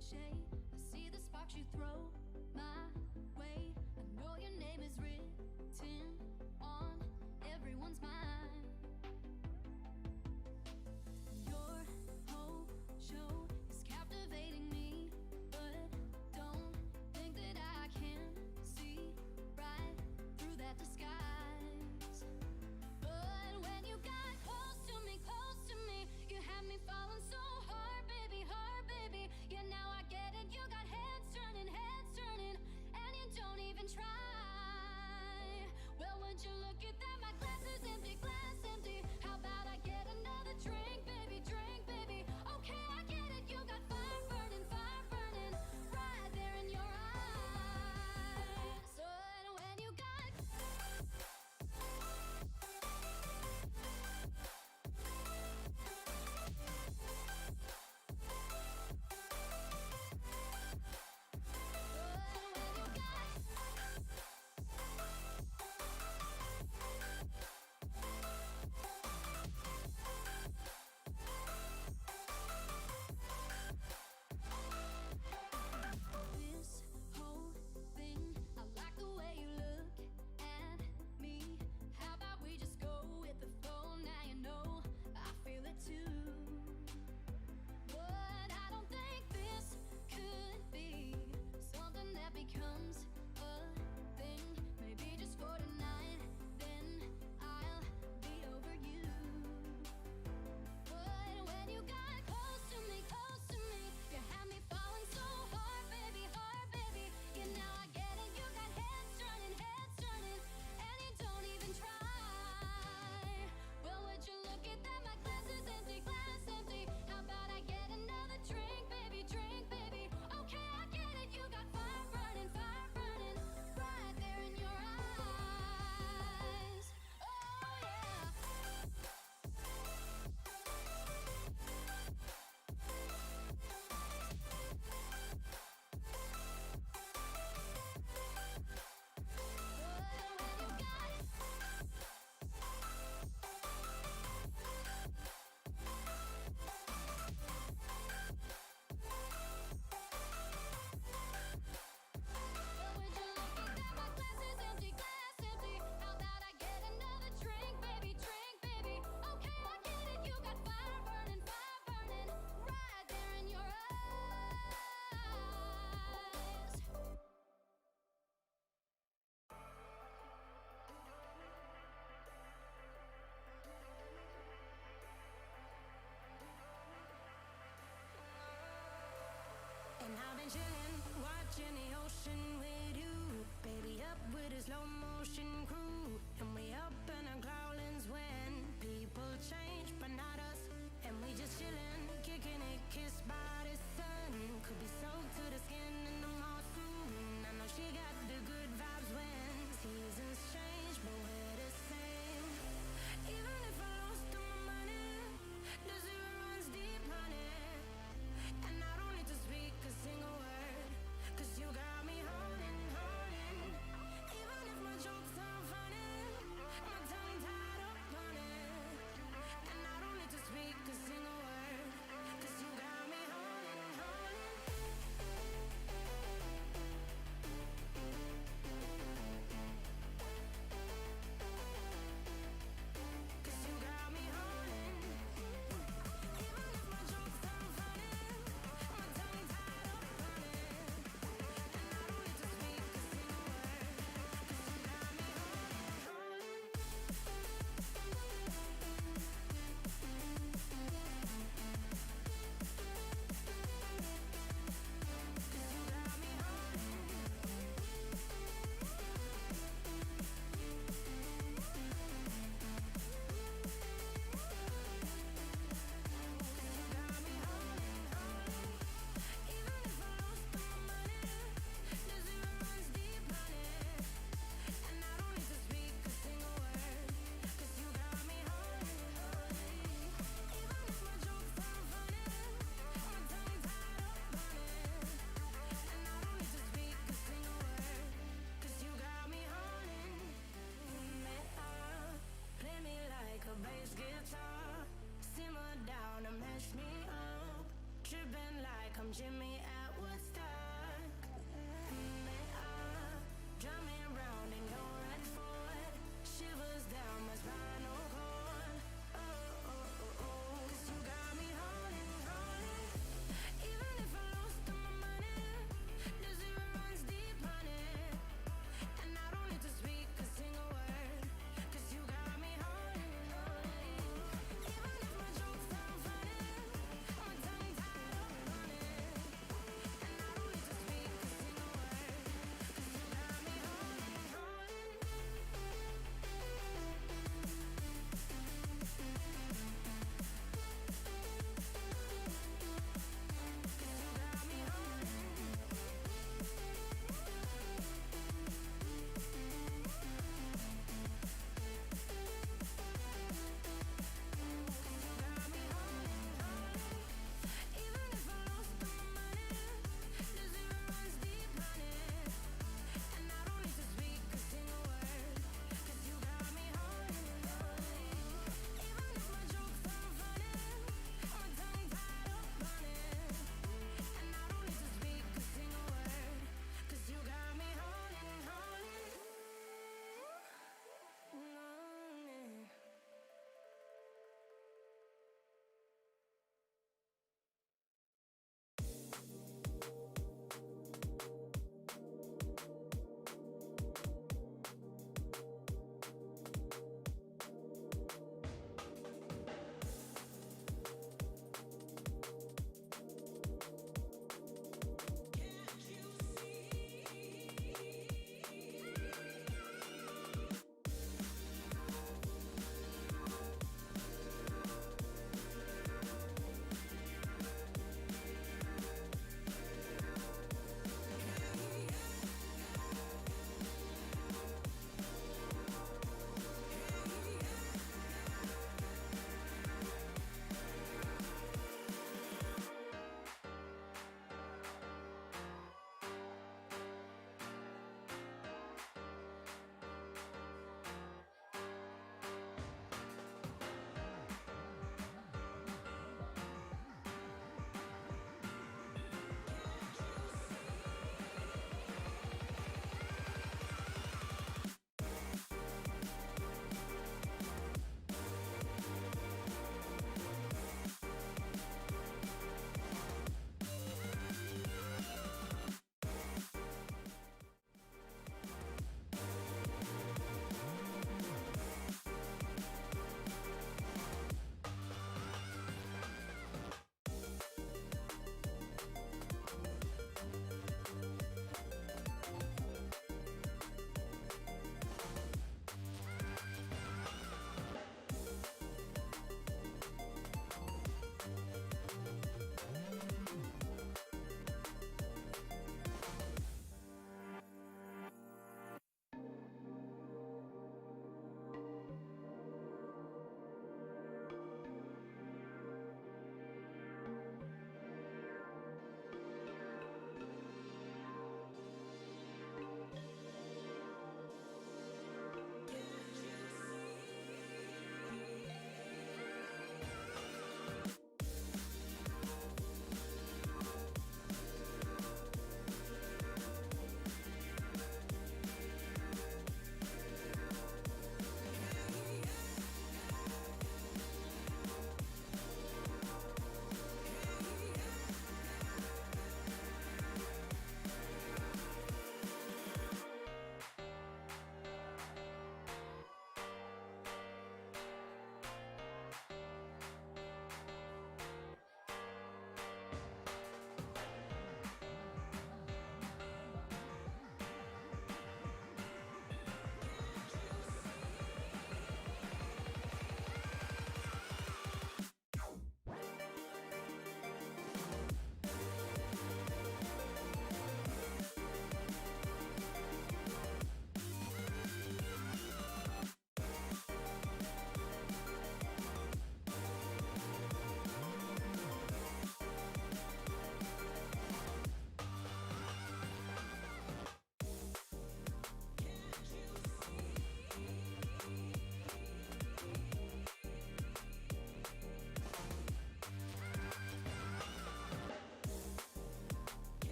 shade. I see the sparks you throw my way. I know your name is written on everyone's mind. Your whole show is captivating me, but don't think that I can see right through that disguise. But when you got close to me, you had me falling so hard, baby, hard, baby. Yeah, now I get it. You got heads turning, and you don't even try. Well,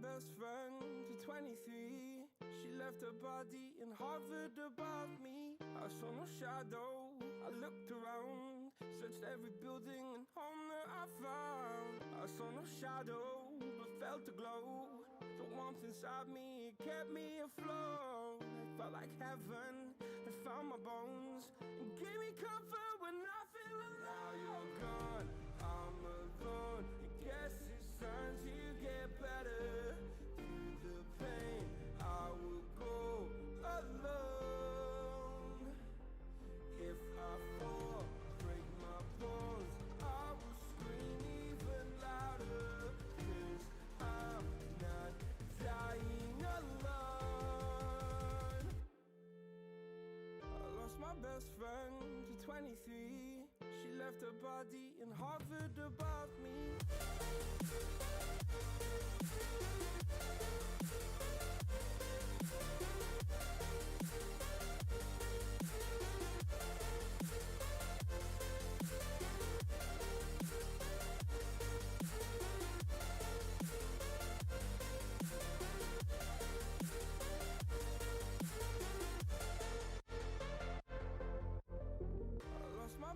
best friend to 23. She left her body and hovered above me. I saw no shadow, I looked around, searched every building and home that I found. I saw no shadow, but felt the glow. The warmth inside me, it kept me afloat. It felt like heaven had found my bones and gave me comfort when I feel alone. Now you're gone, I'm alone. I guess it's time to get better. Through the pain, I will go alone. If I fall, break my bones, I will scream even louder. 'Cause I'm not dying alone. I lost my best friend to 23. She left her body and hovered above me.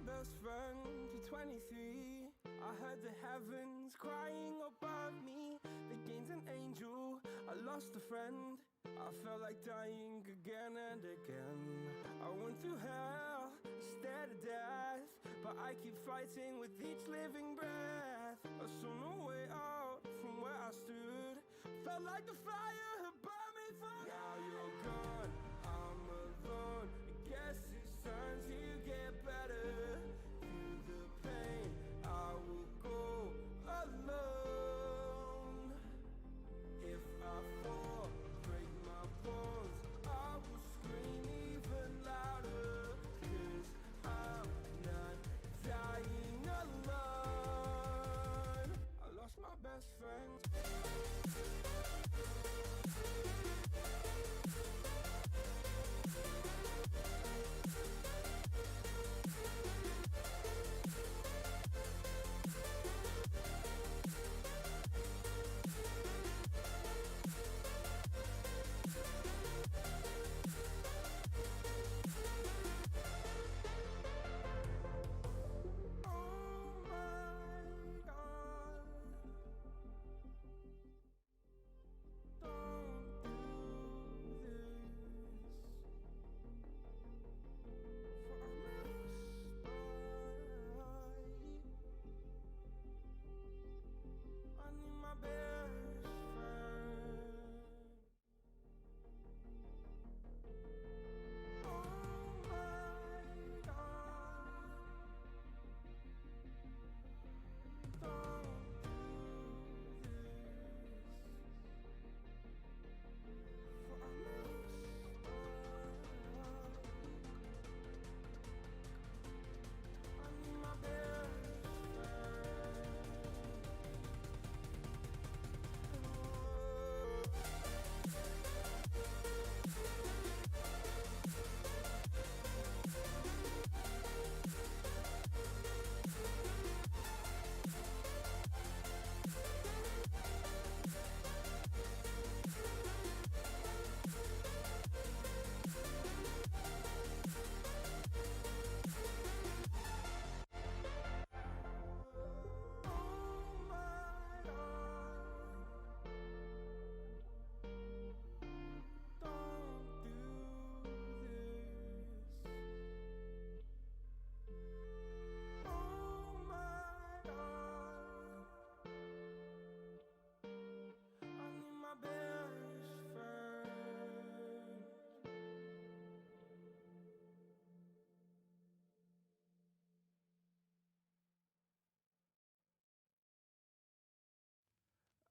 Best friend to 23. I heard the heavens crying above me. The gain's an angel, I lost a friend. I felt like dying again and again. I went through hell, stared at death, but I keep fighting with each living breath. I saw no way out from where I stood. Felt like the fire had burned me through. Now you're gone, I'm alone. I guess it's time to get better. Through the pain, I will go alone. If I fall, break my bones, I will scream even louder. 'Cause I'm not dying alone. I lost my best friend.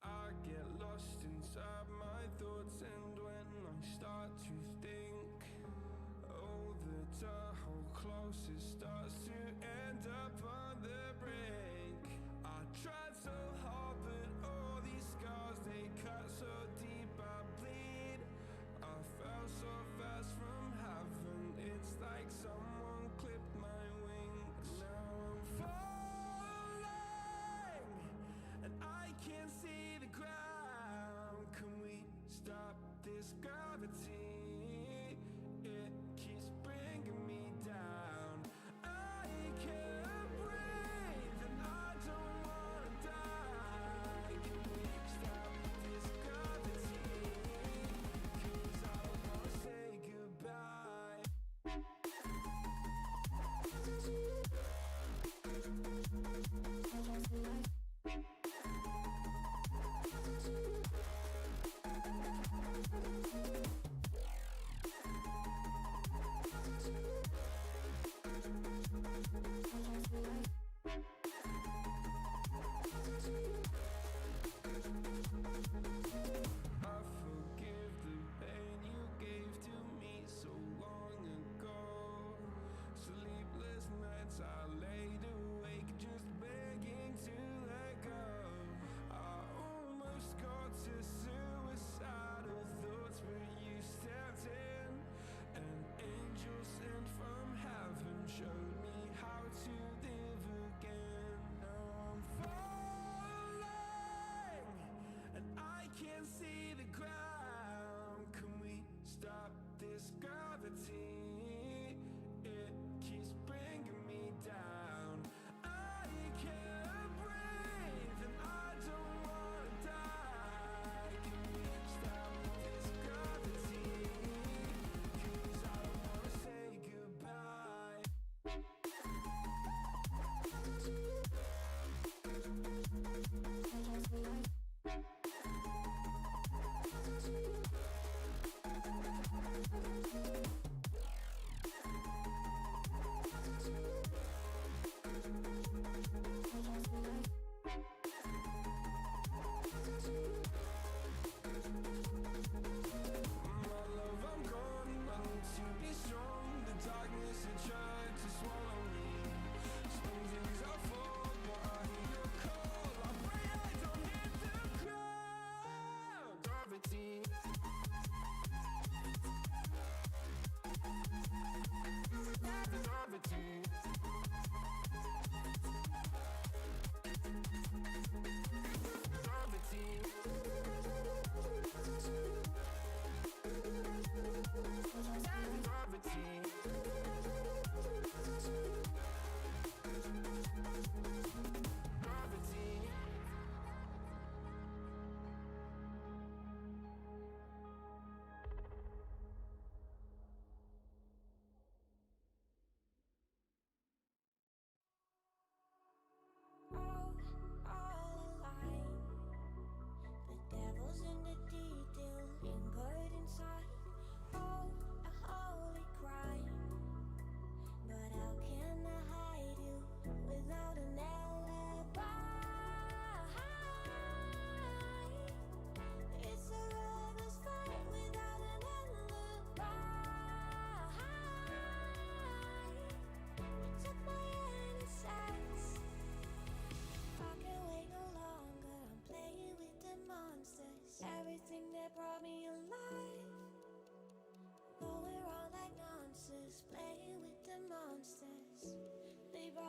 I get lost inside my thoughts, and when I start to think, oh, the how close it starts to end up on the brink. I tried so hard, but all these scars, they cut so deep I bleed. I fell so fast from heaven, it's like someone clipped my wings. Now I'm falling, and I can't see the ground,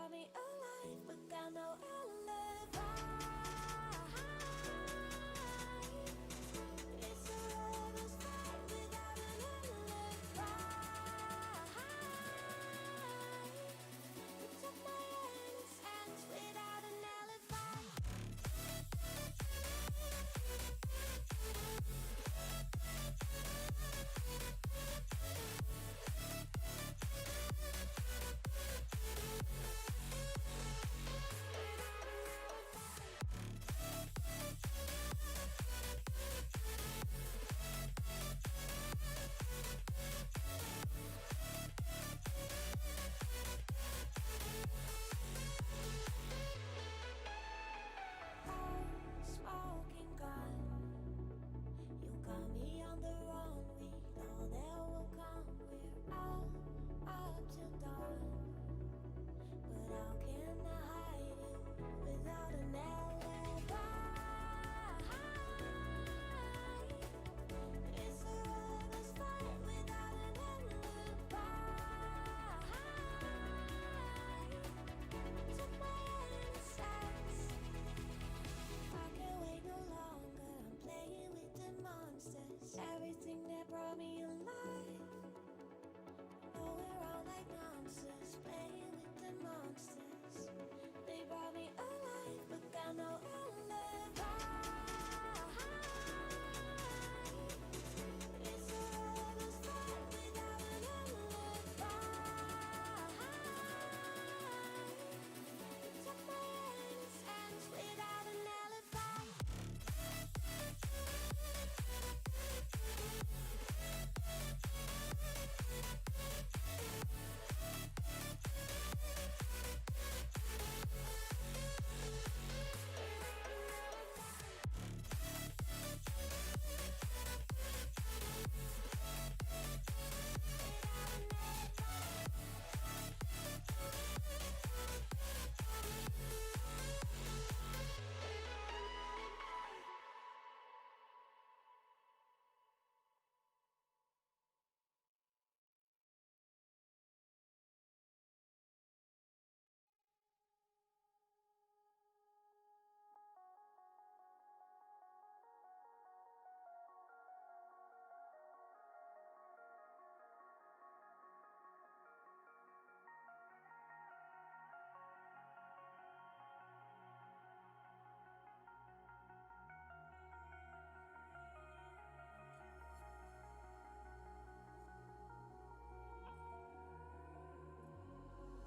brought me alive, but got no alibi. It's a lover's fight without an alibi. You took my innocence without an alibi. Smoking gun, you got me on the run. We know that will come. We're out up till dawn, but how can I hide it without an alibi? It's a lover's fight without an alibi. Took my innocence. I can't wait no longer. I'm playing with the monsters. Everything that brought me alive. No, we're all like monsters, playing with the monsters. They brought me alive, but got no alibi. It's a lover's fight without an alibi. You took my innocence without an alibi.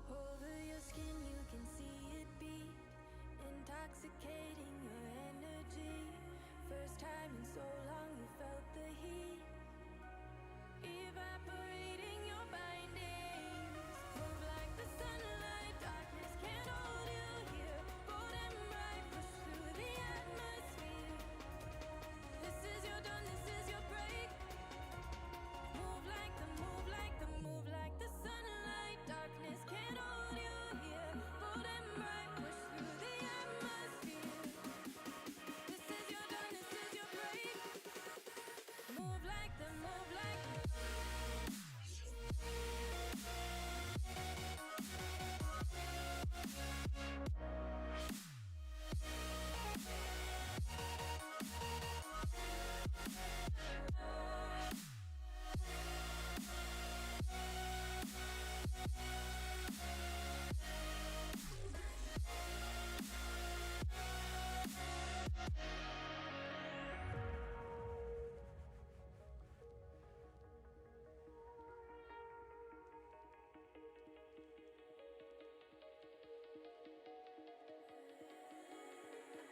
Over your skin you can see it beat, intoxicating your energy. First time in so long you felt the heat, evaporating your bindings. Move like the sunlight, darkness can't hold you here. Bold and bright, push through the atmosphere. This is your dawn, this is your break. Move like the sunlight, darkness can't hold you here. Bold and bright, push through the atmosphere. This is your dawn, this is your break. Move like the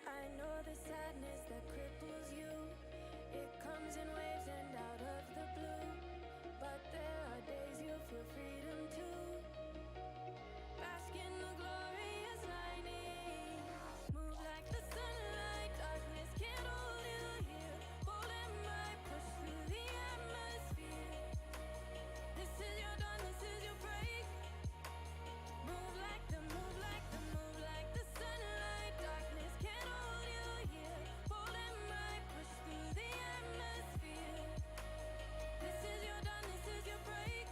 I know the sadness that cripples you. It comes in waves and out of the blue. But there are days you feel freedom too. Bask in the glorious lightning. Move like the sunlight, darkness can't hold you here. Bold and bright, push through the atmosphere. This is your dawn, this is your break. Move like the sunlight, darkness can't hold you here. Bold and bright, push through the atmosphere. This is your dawn, this is your break.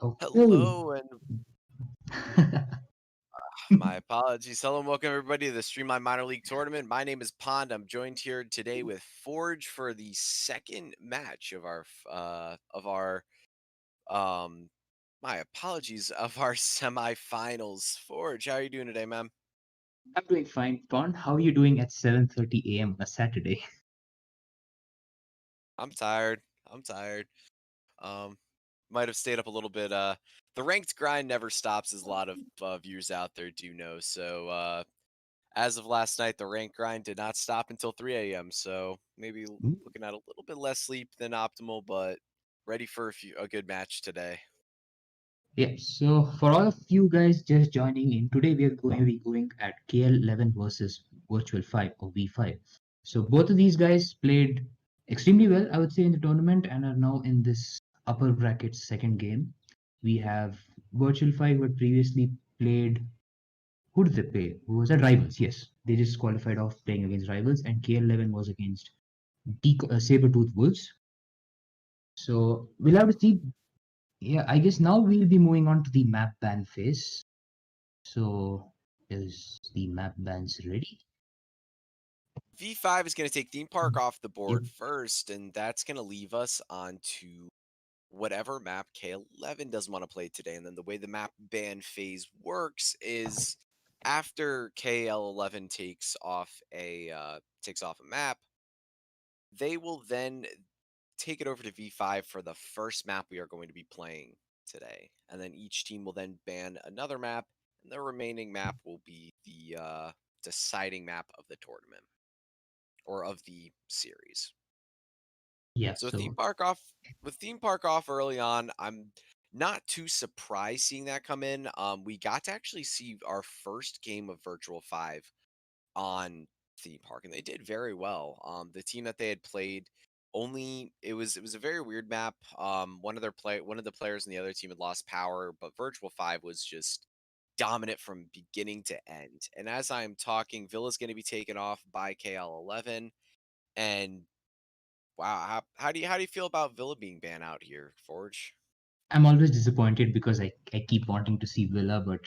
Oh, Phil. Hello, and my apologies. Hello, and welcome everybody to the Streamline Minor League Tournament. My name is Pond. I'm joined here today with Forge for the second match of our um my apologies of our semifinals. Forge, how are you doing today, ma'am? I'm doing fine. Pond, how are you doing at 7:30 a.m. on a Saturday? I'm tired. I'm tired. Um, might have stayed up a little bit. The ranked grind never stops, as a lot of viewers out there do know. So as of last night, the rank grind did not stop until 3 a.m. So maybe Hmm? looking at a little bit less sleep than optimal, but ready for a good match today. Yeah, so for all of you guys just joining in, today we are going to be going at KL11 versus Virtual-5 or V5. So both of these guys played extremely well, I would say, in the tournament and are now in this upper bracket second game. We have Virtual-5 who had previously played. Who did they play? Who was that? Rivals, yes. They just qualified off playing against Rivals, and KL11 was against Sabertooth Wolves. So we'll have to see. Yeah, I guess now we'll be moving on to the map ban phase. So is the map bans ready? V5 is going to take theme park off the Yep. board first, and that's going to leave us on to whatever map KL11 doesn't want to play today. And then the way the map ban phase works is after KL11 takes off a map, they will then take it over to V5 for the first map we are going to be playing today. And then each team will then ban another map, and the remaining map will be the deciding map of the tournament or of the series. Yeah. So So theme park off early on, I'm not too surprised seeing that come in. We got to actually see our first game of Virtual-5 on theme park, and they did very well. The team that they had played only it was a very weird map. One of the players in the other team had lost power, but Virtual-5 was just dominant from beginning to end. And as I'm talking, Villa's going to be taken off by KL11, and wow, how do you feel about Villa being banned out here, Forge? I'm always disappointed because I keep wanting to see Villa, but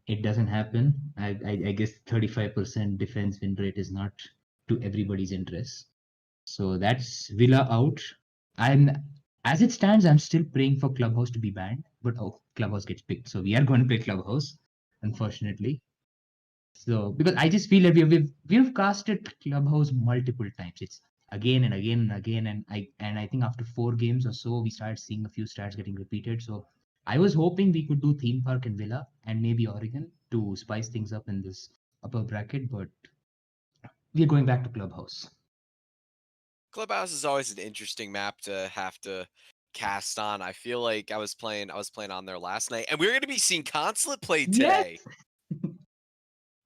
it doesn't happen. I guess 35% defense win rate is not to everybody's interest. So that's Villa out. I'm as it stands, I'm still praying for Clubhouse to be banned, but oh, Clubhouse gets picked. So we are going to play Clubhouse, unfortunately. So because I just feel that we've casted Clubhouse multiple times. It's again and again and again, and I think after 4 games or so, we started seeing a few stats getting repeated. So I was hoping we could do Theme Park and Villa and maybe Oregon to spice things up in this upper bracket, but we're going back to Clubhouse. Clubhouse is always an interesting map to have to cast on. I feel like I was playing on there last night, and we're going to be seeing Consulate play Yes. today.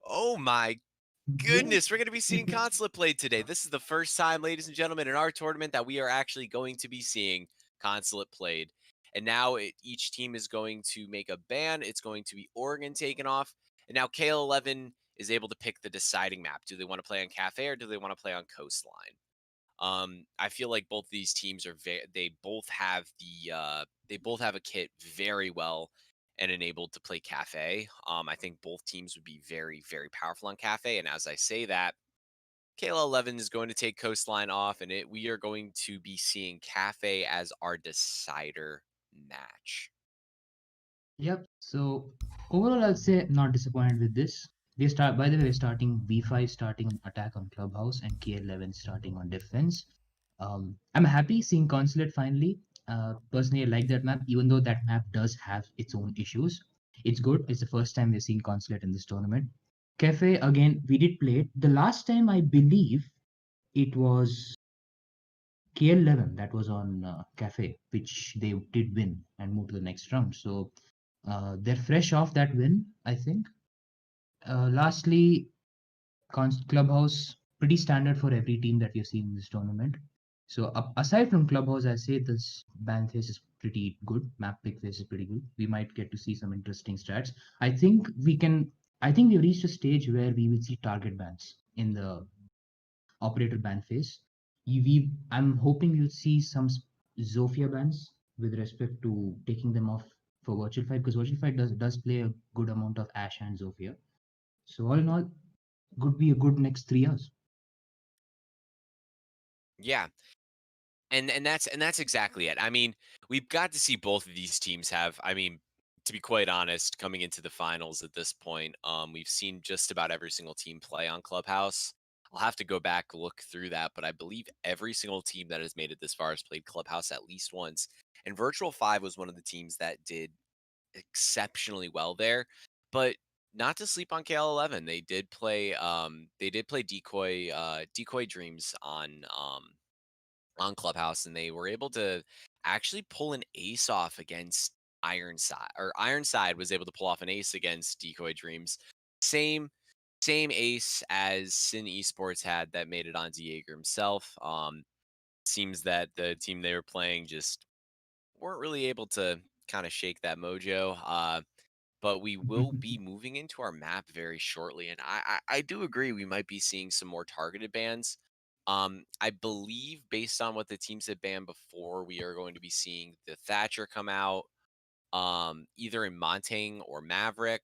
Oh my Yes. goodness, we're going to be seeing Consulate play today. This is the first time, ladies and gentlemen, in our tournament that we are actually going to be seeing Consulate played. And now each team is going to make a ban. It's going to be Oregon taken off. And now KL11 is able to pick the deciding map. Do they want to play on Cafe or do they want to play on Coastline? I feel like both these teams are they both have a kit very well and enabled to play Cafe. I think both teams would be very, very powerful on Cafe. And as I say that, KL11 is going to take Coastline off, and we are going to be seeing Cafe as our decider match. Yep. So overall, I'll say not disappointed with this. We start. By the way, we're starting V5 starting on attack on Clubhouse and K11 starting on defense. I'm happy seeing Consulate finally. Personally, I like that map, even though that map does have its own issues. It's good. It's the first time we're seeing Consulate in this tournament. Cafe again. We did play it. The last time I believe it was KL11 that was on Cafe, which they did win and move to the next round. So they're fresh off that win, I think. Lastly, Clubhouse, pretty standard for every team that we've seen in this tournament. So aside from Clubhouse, I say this ban phase is pretty good. Map pick phase is pretty good. We might get to see some interesting stats. I think we can. I think we've reached a stage where we will see target bans in the operator ban phase. I'm hoping we'll see some Zofia bans with respect to taking them off for Virtual-5 because Virtual-5 does play a good amount of Ashe and Zofia. So all in all, could be a good next 3 years. Yeah, and that's exactly it. I mean, we've got to see both of these teams have. I mean, to be quite honest, coming into the finals at this point, we've seen just about every single team play on Clubhouse. I'll have to go back look through that, but I believe every single team that has made it this far has played Clubhouse at least once. And Virtual-5 was one of the teams that did exceptionally well there. But not to sleep on KL11, they did play Decoy Dreams on Clubhouse, and they were able to actually pull an ace off against Ironside, or Ironside was able to pull off an ace against Decoy Dreams. Same same ace as Sin Esports had that made it on Diego himself. Seems that the team they were playing just weren't really able to kind of shake that mojo. But we will be moving into our map very shortly, and I do agree we might be seeing some more targeted bans. I believe based on what the teams had banned before, we are going to be seeing the Thatcher come out, either in Montang or Maverick.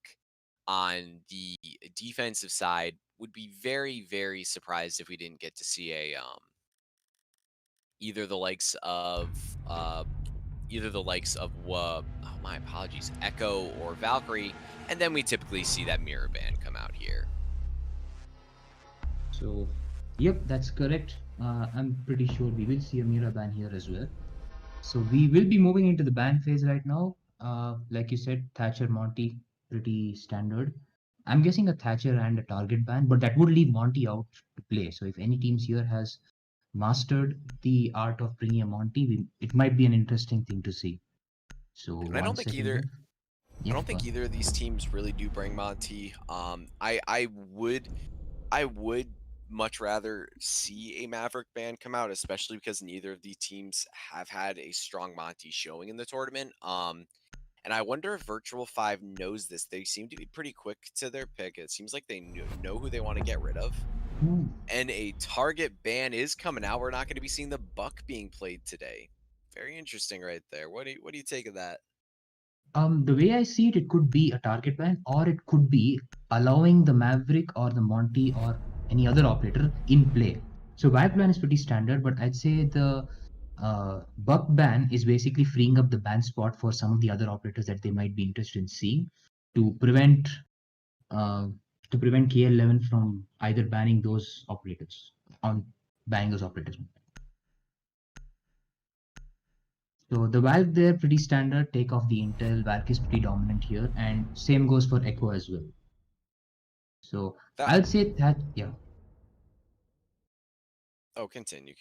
On the defensive side, would be very, very surprised if we didn't get to see a either the likes of oh, my apologies, Echo or Valkyrie, and then we typically see that mirror band come out here. So, yep, that's correct. I'm pretty sure we will see a Mira ban here as well. So we will be moving into the ban phase right now. Like you said, Thatcher, Monty, pretty standard. I'm guessing a Thatcher and a target ban, but that would leave Monty out to play. So if any teams here has mastered the art of bringing a Monty, it might be an interesting thing to see. So And I don't think either. Yeah, I don't think either of these teams really do bring Monty. I would much rather see a Maverick band come out, especially because neither of these teams have had a strong Monty showing in the tournament. And I wonder if Virtual-5 knows this. They seem to be pretty quick to their pick. It seems like they know who they want to get rid of. And a target ban is coming out. We're not going to be seeing the Buck being played today. Very interesting right there. What do you take of that? The way I see it, it could be a target ban, or it could be allowing the Maverick or the Monty or any other operator in play. So Vibe ban is pretty standard, but I'd say the Buck ban is basically freeing up the ban spot for some of the other operators that they might be interested in seeing to prevent KL11 from either banning those operators banning those operators. So the Valve there pretty standard. Take off the Intel. Valve is pretty dominant here, and same goes for Echo as well. So I'll say that yeah. Oh, continue.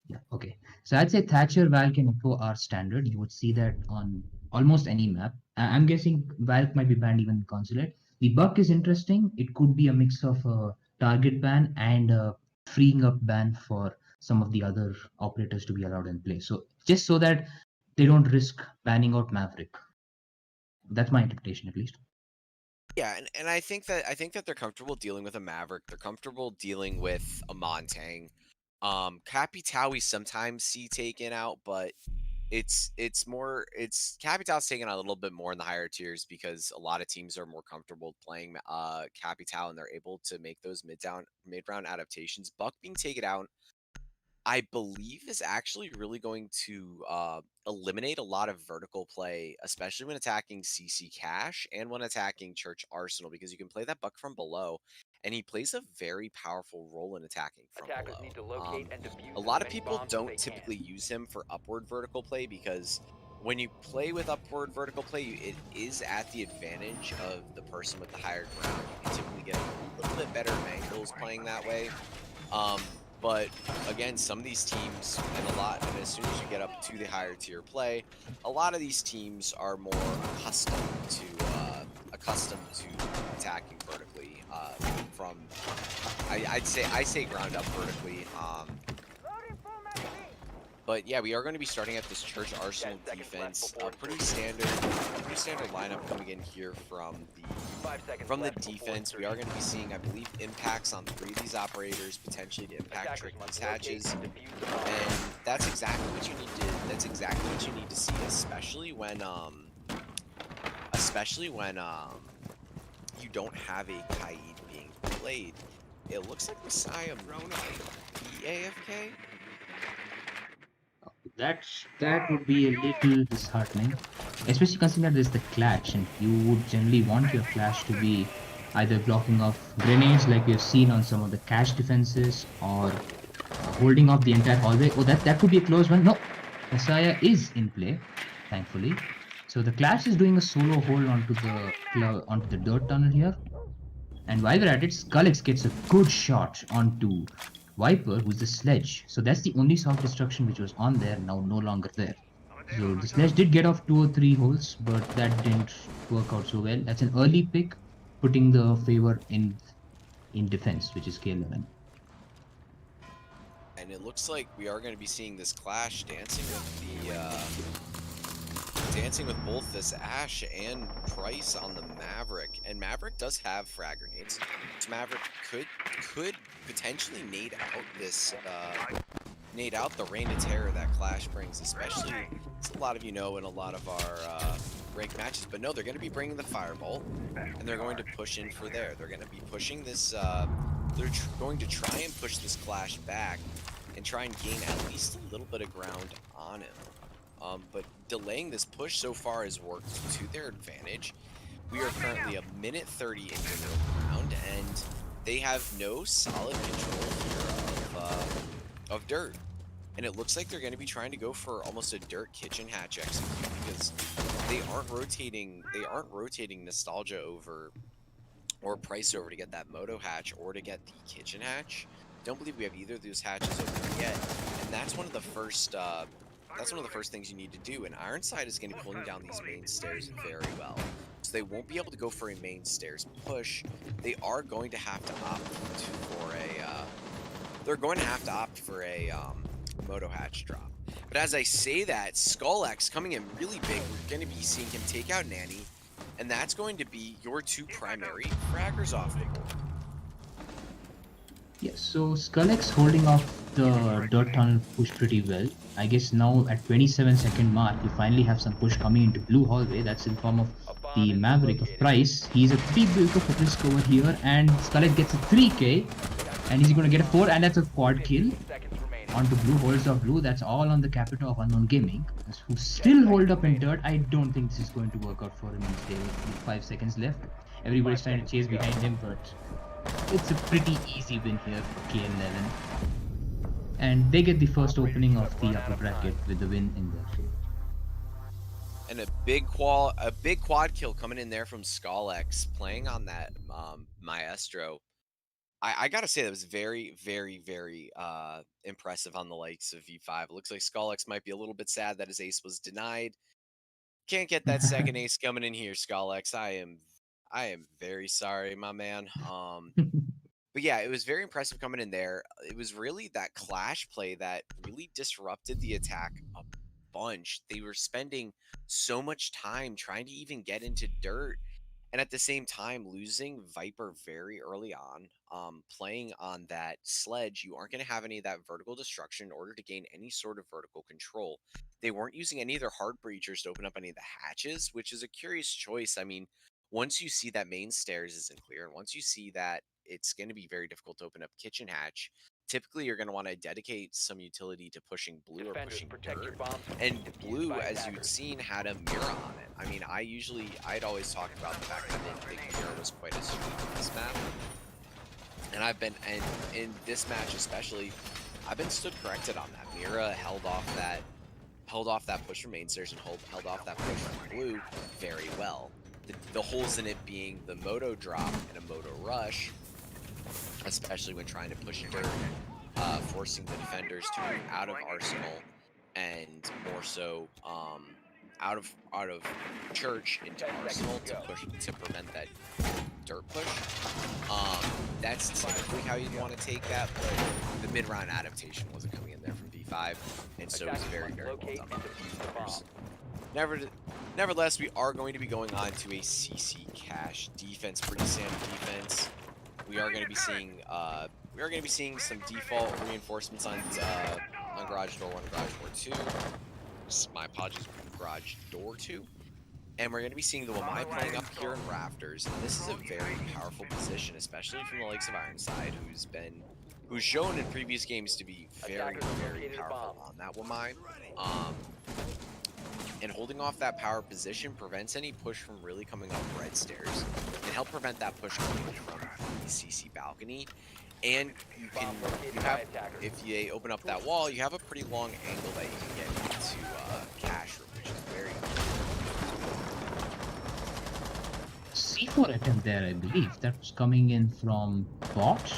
Yeah, okay. So I'd say Thatcher, Valk, and Echo are standard. You would see that on almost any map. I'm guessing Valk might be banned even in Consulate. The Buck is interesting. It could be a mix of a target ban and a freeing up ban for some of the other operators to be allowed in play. So just so that they don't risk banning out Maverick. That's my interpretation, at least. Yeah, and I think that they're comfortable dealing with a Maverick. They're comfortable dealing with a Montang. Capital we sometimes see taken out, but it's Capital's taken out a little bit more in the higher tiers because a lot of teams are more comfortable playing Capital and they're able to make those mid-round adaptations. Buck being taken out, I believe, is actually really going to eliminate a lot of vertical play, especially when attacking CC Cash and when attacking Church Arsenal, because you can play that Buck from below, and he plays a very powerful role in attacking from below. A lot of people don't typically use him for upward vertical play because when you play with upward vertical play, it is at the advantage of the person with the higher ground. You can typically get a little bit better angles playing that way. But again, some of these teams, and as soon as you get up to the higher tier play, a lot of these teams are more accustomed to attacking vertically. I say ground up vertically. But yeah, we are going to be starting at this Church Arsenal defense. Pretty standard lineup coming in here from the defense. We are going to be seeing, I believe, impacts on 3 of these operators, potentially to impact trick these hatches. And that's exactly what you need to see, especially when especially when you don't have a Kaid being played. It looks like Messiah might be AFK. That would be a little disheartening, especially considering there's the clash, and you would generally want your clash to be either blocking off grenades like we have seen on some of the cache defenses, or holding off the entire hallway. Oh, that could be a close one. No, Messiah is in play, thankfully. So the clash is doing a solo hold onto the dirt tunnel here. And while we're at it, Skullix gets a good shot onto Viper, who's the sledge. So that's the only soft destruction which was on there, now no longer there. So the sledge did get off 2 or 3 holes, but that didn't work out so well. That's an early pick, putting the favor in defense, which is KL11. And it looks like we are going to be seeing this clash dancing with both this Ashe and Price on the Maverick. And Maverick does have frag grenades. So Maverick could potentially nade out the Reign of Terror that Clash brings, especially as a lot of you know in a lot of our ranked matches. But no, they're going to be bringing the Firebolt, and they're going to push in for there. They're going to be pushing this. They're going to try and push this Clash back and try and gain at least a little bit of ground on him. But delaying this push so far has worked to their advantage. We are currently 1:30 into the round, and they have no solid control here of dirt. And it looks like they're going to be trying to go for almost a dirt kitchen hatch execute, because they aren't rotating Nostalgia over or Price over to get that Moto hatch or to get the kitchen hatch. Don't believe we have either of those hatches open yet, and that's one of the first things you need to do. And Ironside is going to be pulling down these main stairs very well, so they won't be able to go for a main stairs push. They are going to have to opt for a Moto hatch drop. But as I say that, SkullX coming in really big. We're going to be seeing him take out Nanny, and that's going to be your 2 primary fraggers off the board. Yes, so SkullX holding off the dirt tunnel push pretty well. I guess now at 27-second mark, you finally have some push coming into blue hallway. That's in form of the Maverick of Price. He's a pretty big of a risk over here, and SkullX gets a 3k, and he's going to get a 4, and that's a quad kill onto blue. Holds off blue. That's all on the Capita of Unknown Gaming, who still hold up in dirt. I don't think this is going to work out for him instead. With 5 seconds left, everybody's trying to chase behind him, but it's a pretty easy win here for KL11. And they get the first opening of the upper bracket with the win in their favor. And a big quad kill coming in there from SkullX, playing on that Maestro. I gotta say that was very, very, very impressive on the likes of V5. It looks like SkullX might be a little bit sad that his ace was denied. Can't get that second ace coming in here, SkullX. I am very sorry, my man. But yeah, it was very impressive coming in there. It was really that clash play that really disrupted the attack a bunch. They were spending so much time trying to even get into dirt, and at the same time losing Viper very early on. Playing on that sledge, you aren't going to have any of that vertical destruction in order to gain any sort of vertical control. They weren't using any of their hard breachers to open up any of the hatches, which is a curious choice. I mean, once you see that main stairs isn't clear, and once you see that it's going to be very difficult to open up kitchen hatch, typically you're going to want to dedicate some utility to pushing blue or pushing dirt. And blue, as you'd seen, had a mirror on it. I mean, I'd always talked about the fact that I didn't think mirror was quite as sweet in this map. And in this match especially, I've been stood corrected on that. Mira held off that push from main stairs and held off that push from blue very well. The holes in it being the Moto drop and a Moto rush, especially when trying to push dirt, forcing the defenders to move out of Arsenal and more so out of Church into Arsenal to prevent that dirt push. That's typically how you'd want to take that, but the mid-round adaptation wasn't coming in there from V5, and so it was very, very well done by the defenders. Nevertheless, we are going to be going on to a CC cache defense, pretty standard defense. We are going to be seeing some default reinforcements on garage door 1 and garage door 2. My apologies, garage door 2. And we're going to be seeing the Wamai playing up here in Rafters. And this is a very powerful position, especially from the likes of Ironside, who's shown in previous games to be very, very powerful on that Wamai. And holding off that power position prevents any push from really coming up red stairs and help prevent that push coming from the CC balcony. And if you open up that wall, you have a pretty long angle that you can get into cash room, which is very C4 attempt there, I believe. That was coming in from bot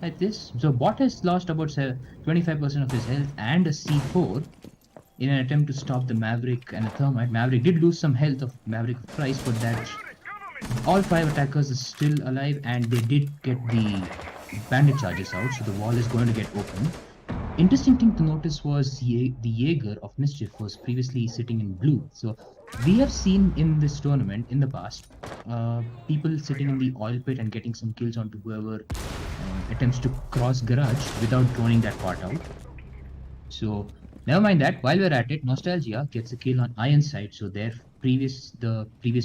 like this. So bot has lost about 25% of his health and a C4 in an attempt to stop the Maverick and a Thermite. Maverick did lose some health of Maverick Price, but that all 5 attackers are still alive and they did get the bandit charges out, so the wall is going to get open. Interesting thing to notice was the Jaeger of Mischief was previously sitting in blue. So we have seen in this tournament in the past people sitting in the oil pit and getting some kills onto whoever attempts to cross garage without droning that part out. So never mind that. While we're at it, Nostalgia gets a kill on Ironside, so the previous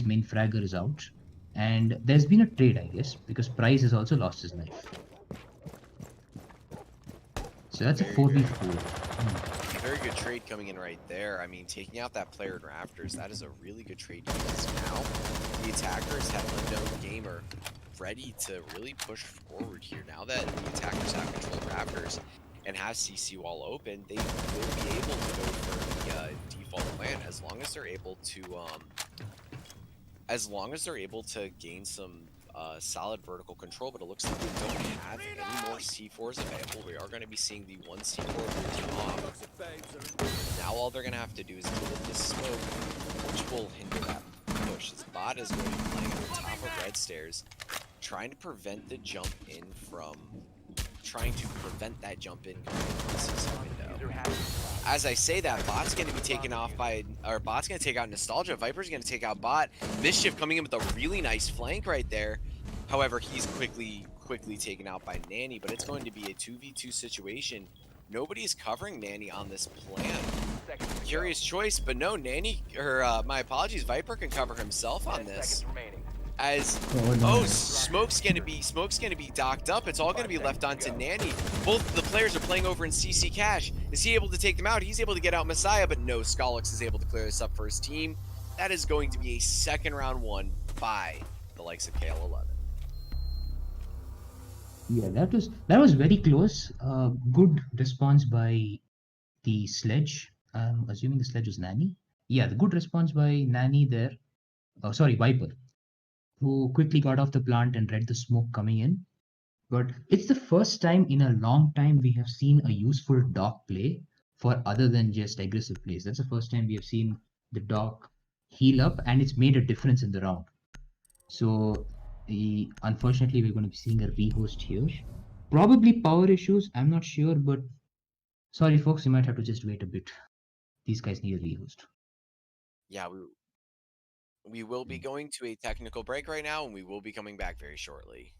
main fragger is out, and there's been a trade, I guess, because Price has also lost his life. So that's a 4v4. Very good trade coming in right there. I mean, taking out that player in Rafters, that is a really good trade because now the attackers have Unknown Gamer ready to really push forward here. Now that the attackers have control of Rafters and have CC wall open, they will be able to go for the default plan as long as they're able to gain some solid vertical control. But it looks like they don't have any more C4s available. We are going to be seeing the one C4 routine off. Now all they're going to have to do is deal with this smoke, which will hinder that push. This bot is going to be playing at the top of red stairs, trying to prevent that jump in window. As I say that, bot's going to be taken off bot's going to take out Nostalgia. Viper's going to take out bot. Mischief coming in with a really nice flank right there. However, he's quickly taken out by Nanny, but it's going to be a 2v2 situation. Nobody's covering Nanny on this plan. Curious choice, but no, Nanny, or my apologies, Viper can cover himself on this. As smoke's gonna be docked up. It's all gonna be left onto Nanny. Both the players are playing over in CC Cash. Is he able to take them out? He's able to get out Messiah, but no, Skolix is able to clear this up for his team. That is going to be a second round one by the likes of KL11. Yeah, that was very close. Good response by the sledge. I'm assuming the sledge was Nanny. Yeah, the good response by Nanny there. Oh, sorry, Viper, who quickly got off the plant and read the smoke coming in. But it's the first time in a long time we have seen a useful dock play for other than just aggressive plays. That's the first time we have seen the dock heal up, and it's made a difference in the round. So unfortunately, we're going to be seeing a rehost here. Probably power issues, I'm not sure, but sorry folks, you might have to just wait a bit. These guys need a rehost. Yeah, we will be going to a technical break right now, and we will be coming back very shortly.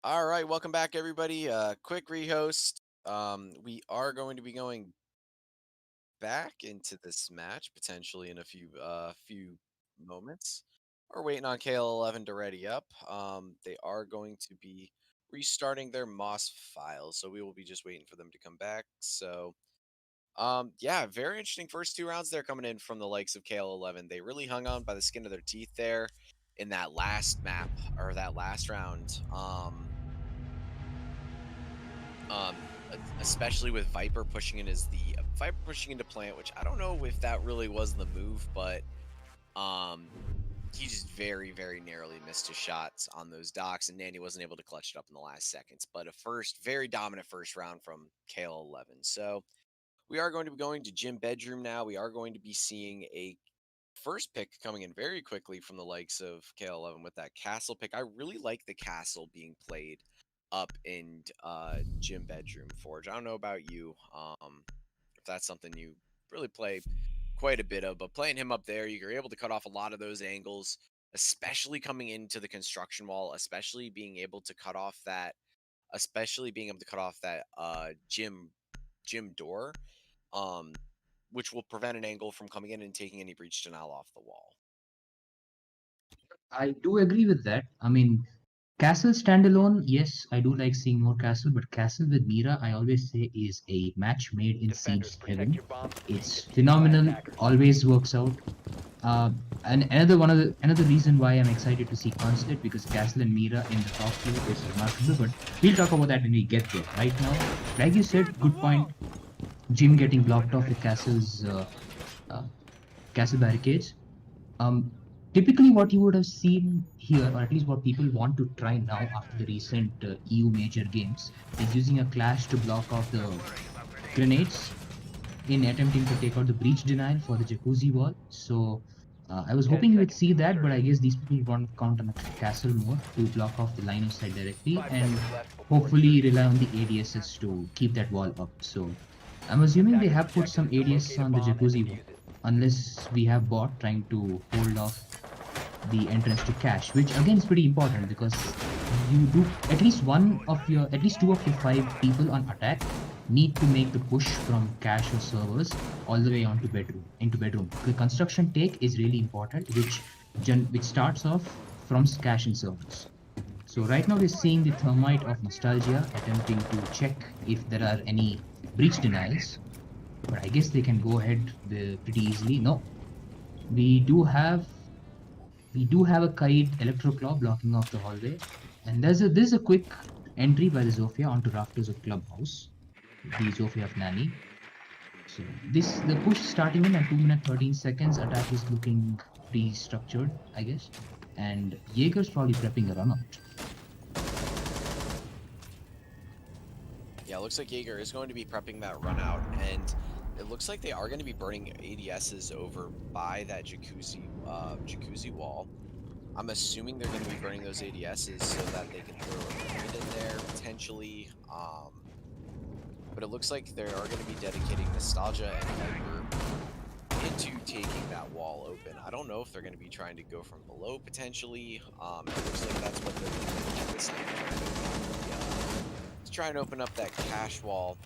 All right, welcome back, everybody. Quick rehost. We are going to be going back into this match potentially in a few moments. We're waiting on KL11 to ready up. They are going to be restarting their MOS files, so we will be just waiting for them to come back. So, yeah, very interesting first 2 rounds there coming in from the likes of KL11. They really hung on by the skin of their teeth there in that last map or that last round. Especially with Viper pushing in as the Viper pushing into plant, which I don't know if that really was the move, but he just very, very narrowly missed his shots on those docks, and Nanny wasn't able to clutch it up in the last seconds. But a very dominant first round from KL11. So we are going to be going to Gym Bedroom now. We are going to be seeing a first pick coming in very quickly from the likes of KL11 with that castle pick. I really like the castle being played up in Gym Bedroom Forge. I don't know about you, if that's something you really play quite a bit of, but playing him up there, you're able to cut off a lot of those angles, especially coming into the construction wall, especially being able to cut off that gym door, which will prevent an angle from coming in and taking any breach denial off the wall. I do agree with that. I mean, Castle standalone, yes, I do like seeing more Castle, but Castle with Mira, I always say, is a match made in Siege heaven. It's phenomenal, always works out. And another reason why I'm excited to see Consulate, because Castle and Mira in the top two is remarkable, but we'll talk about that when we get there. Right now, like you said, good point. Jim getting blocked off with Castle's Castle barricades. Typically what you would have seen here, or at least what people want to try now after the recent EU major games, is using a clash to block off the grenades in attempting to take out the breach denial for the jacuzzi wall. So I was hoping you would see that, but I guess these people want to count on the castle more to block off the line of sight directly and hopefully rely on the ADSs to keep that wall up. So I'm assuming they have put some ADS on the jacuzzi wall, unless we have bot trying to hold off the entrance to cache, which again is pretty important because you do at least two of your 5 people on attack need to make the push from cache or servers all the way onto into bedroom. The construction take is really important, which starts off from cache and servers. So right now we're seeing the Thermite of Nostalgia attempting to check if there are any breach denials, but I guess they can go ahead pretty easily. No, we do have a Kaid Electroclaw blocking off the hallway, and there's a quick entry by the Zofia onto rafters of Clubhouse, the Zofia of Nanny. So the push starting in at 2 minutes 13 seconds. Attack is looking pretty structured, I guess, and Jaeger's probably prepping a run out. Yeah, it looks like Jaeger is going to be prepping that run out, and it looks like they are going to be burning ADSs over by that jacuzzi wall. I'm assuming they're going to be burning those ADSs so that they can throw a grenade in there potentially. But it looks like they are going to be dedicating Nostalgia and Viper into taking that wall open. I don't know if they're going to be trying to go from below potentially. It looks like that's what they're going to do. To try and open up that cache wall.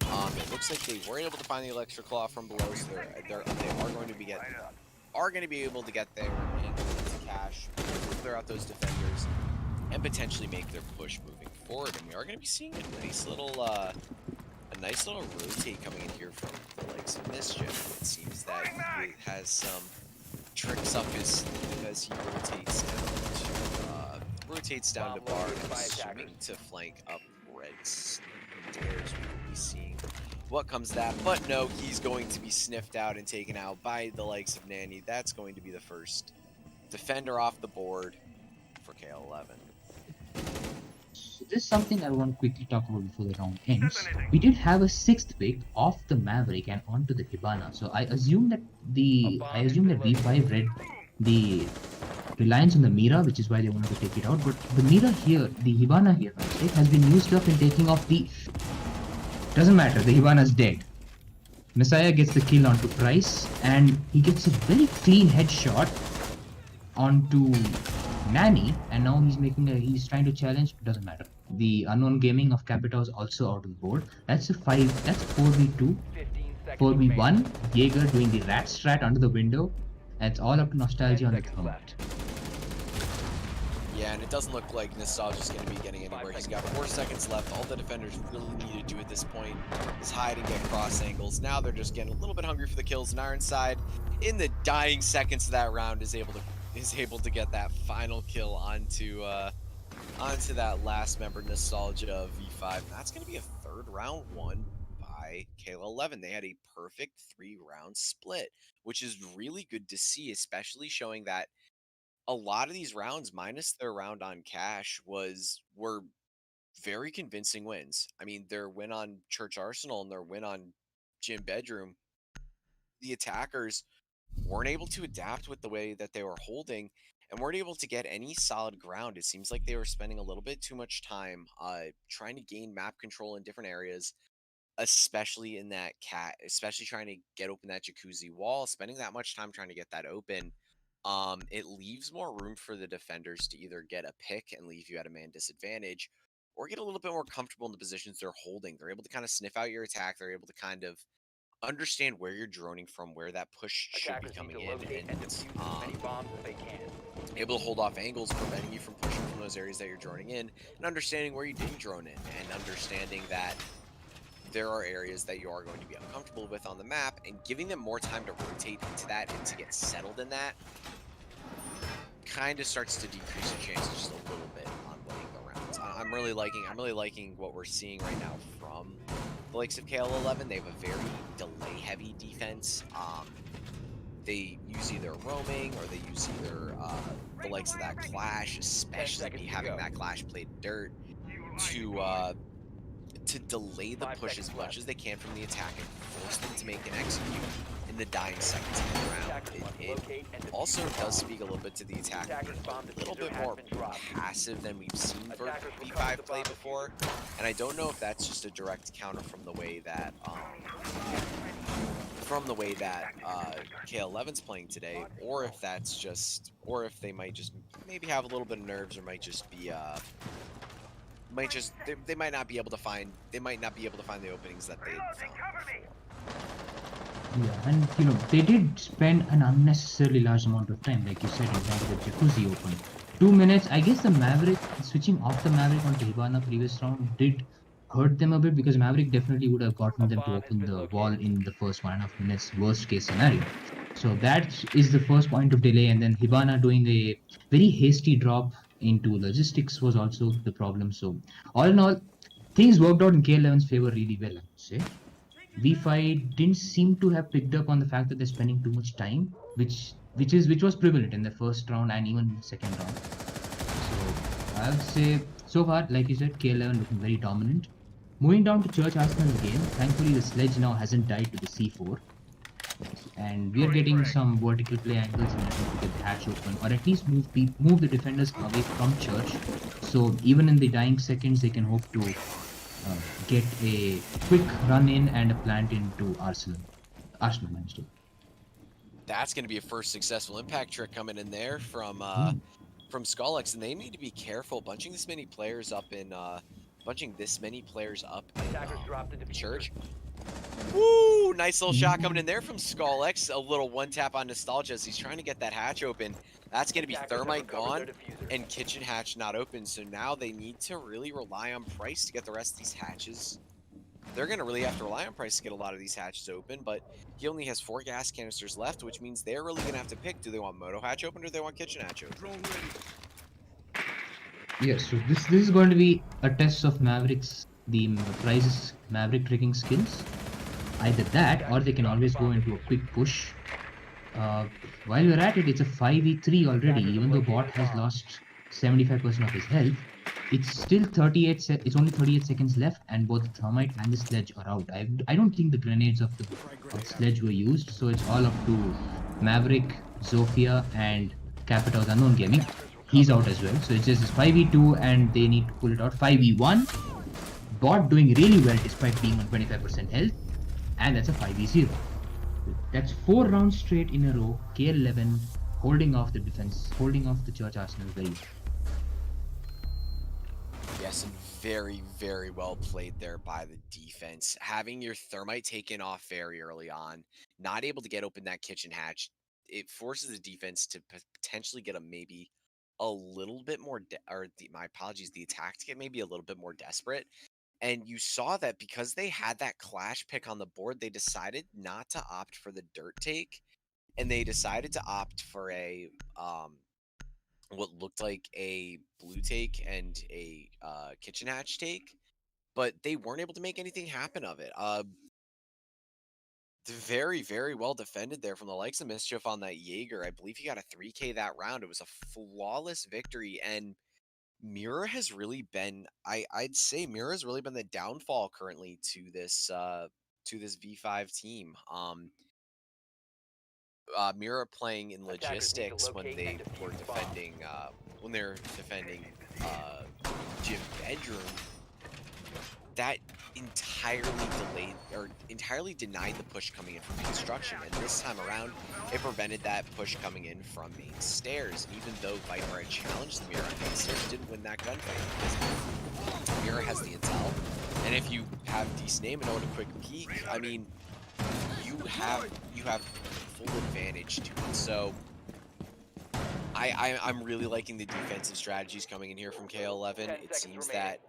It looks like they were able to find the Electroclaw from below, so they are going to be able to get there and cache, clear out those defenders, and potentially make their push moving forward. And we are going to be seeing a nice little rotate coming in here from the likes of Mischief. It seems that he has some tricks up his sleeve as he rotates down to bar, and assuming to flank up red stairs. We will be seeing what comes that, but no, he's going to be sniffed out and taken out by the likes of Nanny. That's going to be the first defender off the board for KL11. So this is something I want to quickly talk about before the round ends. We did have a 6th pick off the Maverick and onto the Hibana. So I assume that V5 read the reliance on the Mira, which is why they wanted to take it out. But the Mira here, the Hibana here, has been used up in taking off the... Doesn't matter, the Hibana's dead. Messiah gets the kill onto Price, and he gets a very clean headshot onto Nanny, and now he's trying to challenge. Doesn't matter. The unknown gaming of Capita is also out on the board. That's a 4v2, 4v1. Jaeger doing the rat strat under the window. And it's all up to Nostalgia on the thermite. Yeah, and it doesn't look like Nostalgia's going to be getting anywhere. He's got 4 seconds left. All the defenders really need to do at this point is hide and get cross angles. Now they're just getting a little bit hungry for the kills. And Ironside, in the dying seconds of that round, is able to get that final kill onto that last member, Nostalgia of V5. And that's going to be a third round won by KL11. They had a perfect 3-round split, which is really good to see, especially showing that a lot of these rounds, minus their round on Cash, were very convincing wins. I mean, their win on Church Arsenal and their win on Gym Bedroom, the attackers weren't able to adapt with the way that they were holding and weren't able to get any solid ground. It seems like they were spending a little bit too much time trying to gain map control in different areas, especially in that especially trying to get open that jacuzzi wall, spending that much time trying to get that open. It leaves more room for the defenders to either get a pick and leave you at a man disadvantage or get a little bit more comfortable in the positions they're holding. They're able to kind of sniff out your attack. They're able to kind of understand where you're droning from, where that push should be coming in, and able to hold off angles, preventing you from pushing from those areas that you're droning in, and understanding where you didn't drone in, and understanding that there are areas that you are going to be uncomfortable with on the map, and giving them more time to rotate into that and to get settled in that kind of starts to decrease your chances just a little bit on winning the rounds. I'm really liking what we're seeing right now from the likes of KL11. They have a very delay-heavy defense. They use either roaming or they use either the likes of that Clash, especially having that Clash played dirt, to delay the push as much as they can from the attack and force them to make an execute in the dying seconds of the round. It also does speak a little bit to the attack being a little bit more passive than we've seen V5 play before, and I don't know if that's just a direct counter from the way that KL11's playing today, or if that's just, or if they might just maybe have a little bit of nerves, or might just be they might not be able to find the openings that they had found before. Yeah, and they did spend an unnecessarily large amount of time, like you said, in trying to get Jacuzzi open. 2 minutes, I guess the Maverick, switching off the Maverick onto Hibana previous round did hurt them a bit, because Maverick definitely would have gotten them to open the wall in the first 1.5 minutes, worst case scenario. So that is the first point of delay, and then Hibana doing a very hasty drop into logistics was also the problem. So all in all, things worked out in KL11's favor really well, I would say. V5 didn't seem to have picked up on the fact that they're spending too much time, which was prevalent in the first round and even second round. So I would say so far, like you said, KL11 looking very dominant. Moving down to Church Arsenal again, thankfully the sledge now hasn't died to the C4. And we are getting some vertical play angles in order to get the hatch open, or at least move the defenders away from Church. So even in the dying seconds, they can hope to get a quick run in and a plant into Arsenal. Arsenal managed to. That's going to be a first successful impact trick coming in there from Skullx, and they need to be careful bunching this many players up in Church. Woo! Nice little shot coming in there from Skullx. A little one tap on Nostalgia as he's trying to get that hatch open. That's going to be Thermite gone and Kitchen hatch not open. So now they need to really rely on Price to get the rest of these hatches. They're going to really have to rely on Price to get a lot of these hatches open, but he only has 4 gas canisters left, which means they're really going to have to pick. Do they want Moto hatch open or do they want Kitchen hatch open? Yes, so this is going to be a test of Maverick's, Price's Maverick tricking skills. Either that, or they can always go into a quick push. While we're at it, it's a 5v3 already. Even though Bot has lost 75% of his health, it's still it's only 38 seconds left, and both the Thermite and the Sledge are out. I don't think the grenades of the Sledge were used, so it's all up to Maverick, Zofia, and Capita's Unknown Gaming. He's out as well, so it's just this 5v2 and they need to pull it out. 5v1, Bot doing really well despite being on 25% health, and that's a 5v0. That's 4 rounds straight in a row. KL11 holding off the defense, holding off the Church Arsenal very well. Yes, and very, very well played there by the defense. Having your thermite taken off very early on, not able to get open that kitchen hatch, it forces the defense to potentially get maybe a little bit more, my apologies, the attack to get maybe a little bit more desperate. And you saw that because they had that clash pick on the board, they decided not to opt for the dirt take, and they decided to opt for a what looked like a blue take and a kitchen hatch take, but they weren't able to make anything happen of it. Very, very well defended there from the likes of Mischief on that Jaeger. I believe he got a 3K that round. It was a flawless victory, and Mira has really been, I'd say Mira has really been the downfall currently to this V5 team. Mira playing in logistics when they were defending Gym Bedroom, that entirely denied the push coming in from construction, and this time around it prevented that push coming in from main stairs. Even though Viper had challenged the Mira on main stairs, didn't win that gunfight because Mira has the intel, and if you have decent aim and know a quick peek, I mean, you have full advantage to it. So I'm really liking the defensive strategies coming in here from KL11. It seems that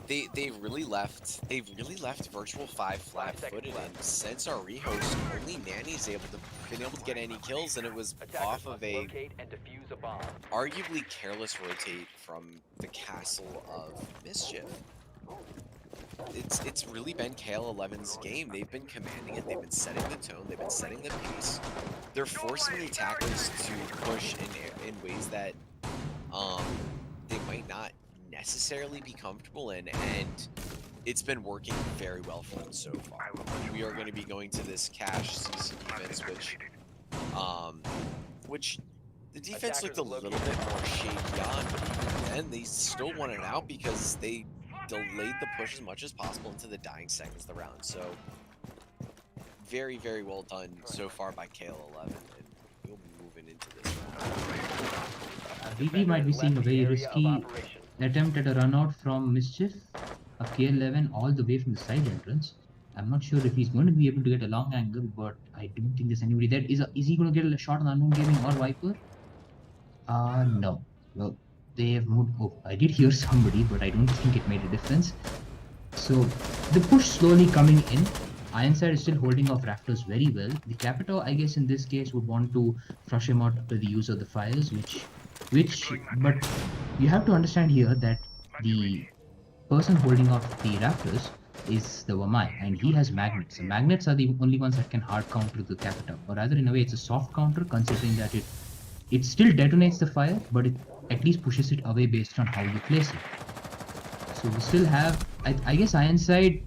they've really left Virtual-5 flat-footed, and since our rehost, only Nanny's been able to get any kills, and it was off of a arguably careless rotate from the castle of Mischief. It's really been KL11's game. They've been commanding it. They've been setting the tone. They've been setting the pace. They're forcing the attackers to push in ways that they might not necessarily be comfortable in, and it's been working very well for them so far. We are going to be going to this cash CC defense, which the defense looked a little bit more shaky on, but even then they still won it out because they delayed the push as much as possible into the dying seconds of the round. So very, very well done so far by KL11, and we'll be moving into this round. VP might be seeing a very risky attempt at a run out from Mischief, a KL11 all the way from the side entrance. I'm not sure if he's going to be able to get a long angle, but I don't think there's anybody there. Is he going to get a shot on Unknown Gaming or Viper? No. Well, they have moved. Oh, I did hear somebody, but I don't think it made a difference. So the push slowly coming in. Ironside is still holding off Raptors very well. The Capita, I guess in this case, would want to flush him out to the use of the fires, but you have to understand here that the person holding off the Raptors is the Wamai, and he has magnets. The magnets are the only ones that can hard counter the Capita, or rather in a way it's a soft counter, considering that it still detonates the fire, but it at least pushes it away based on how you place it. So we still have, I guess Ironside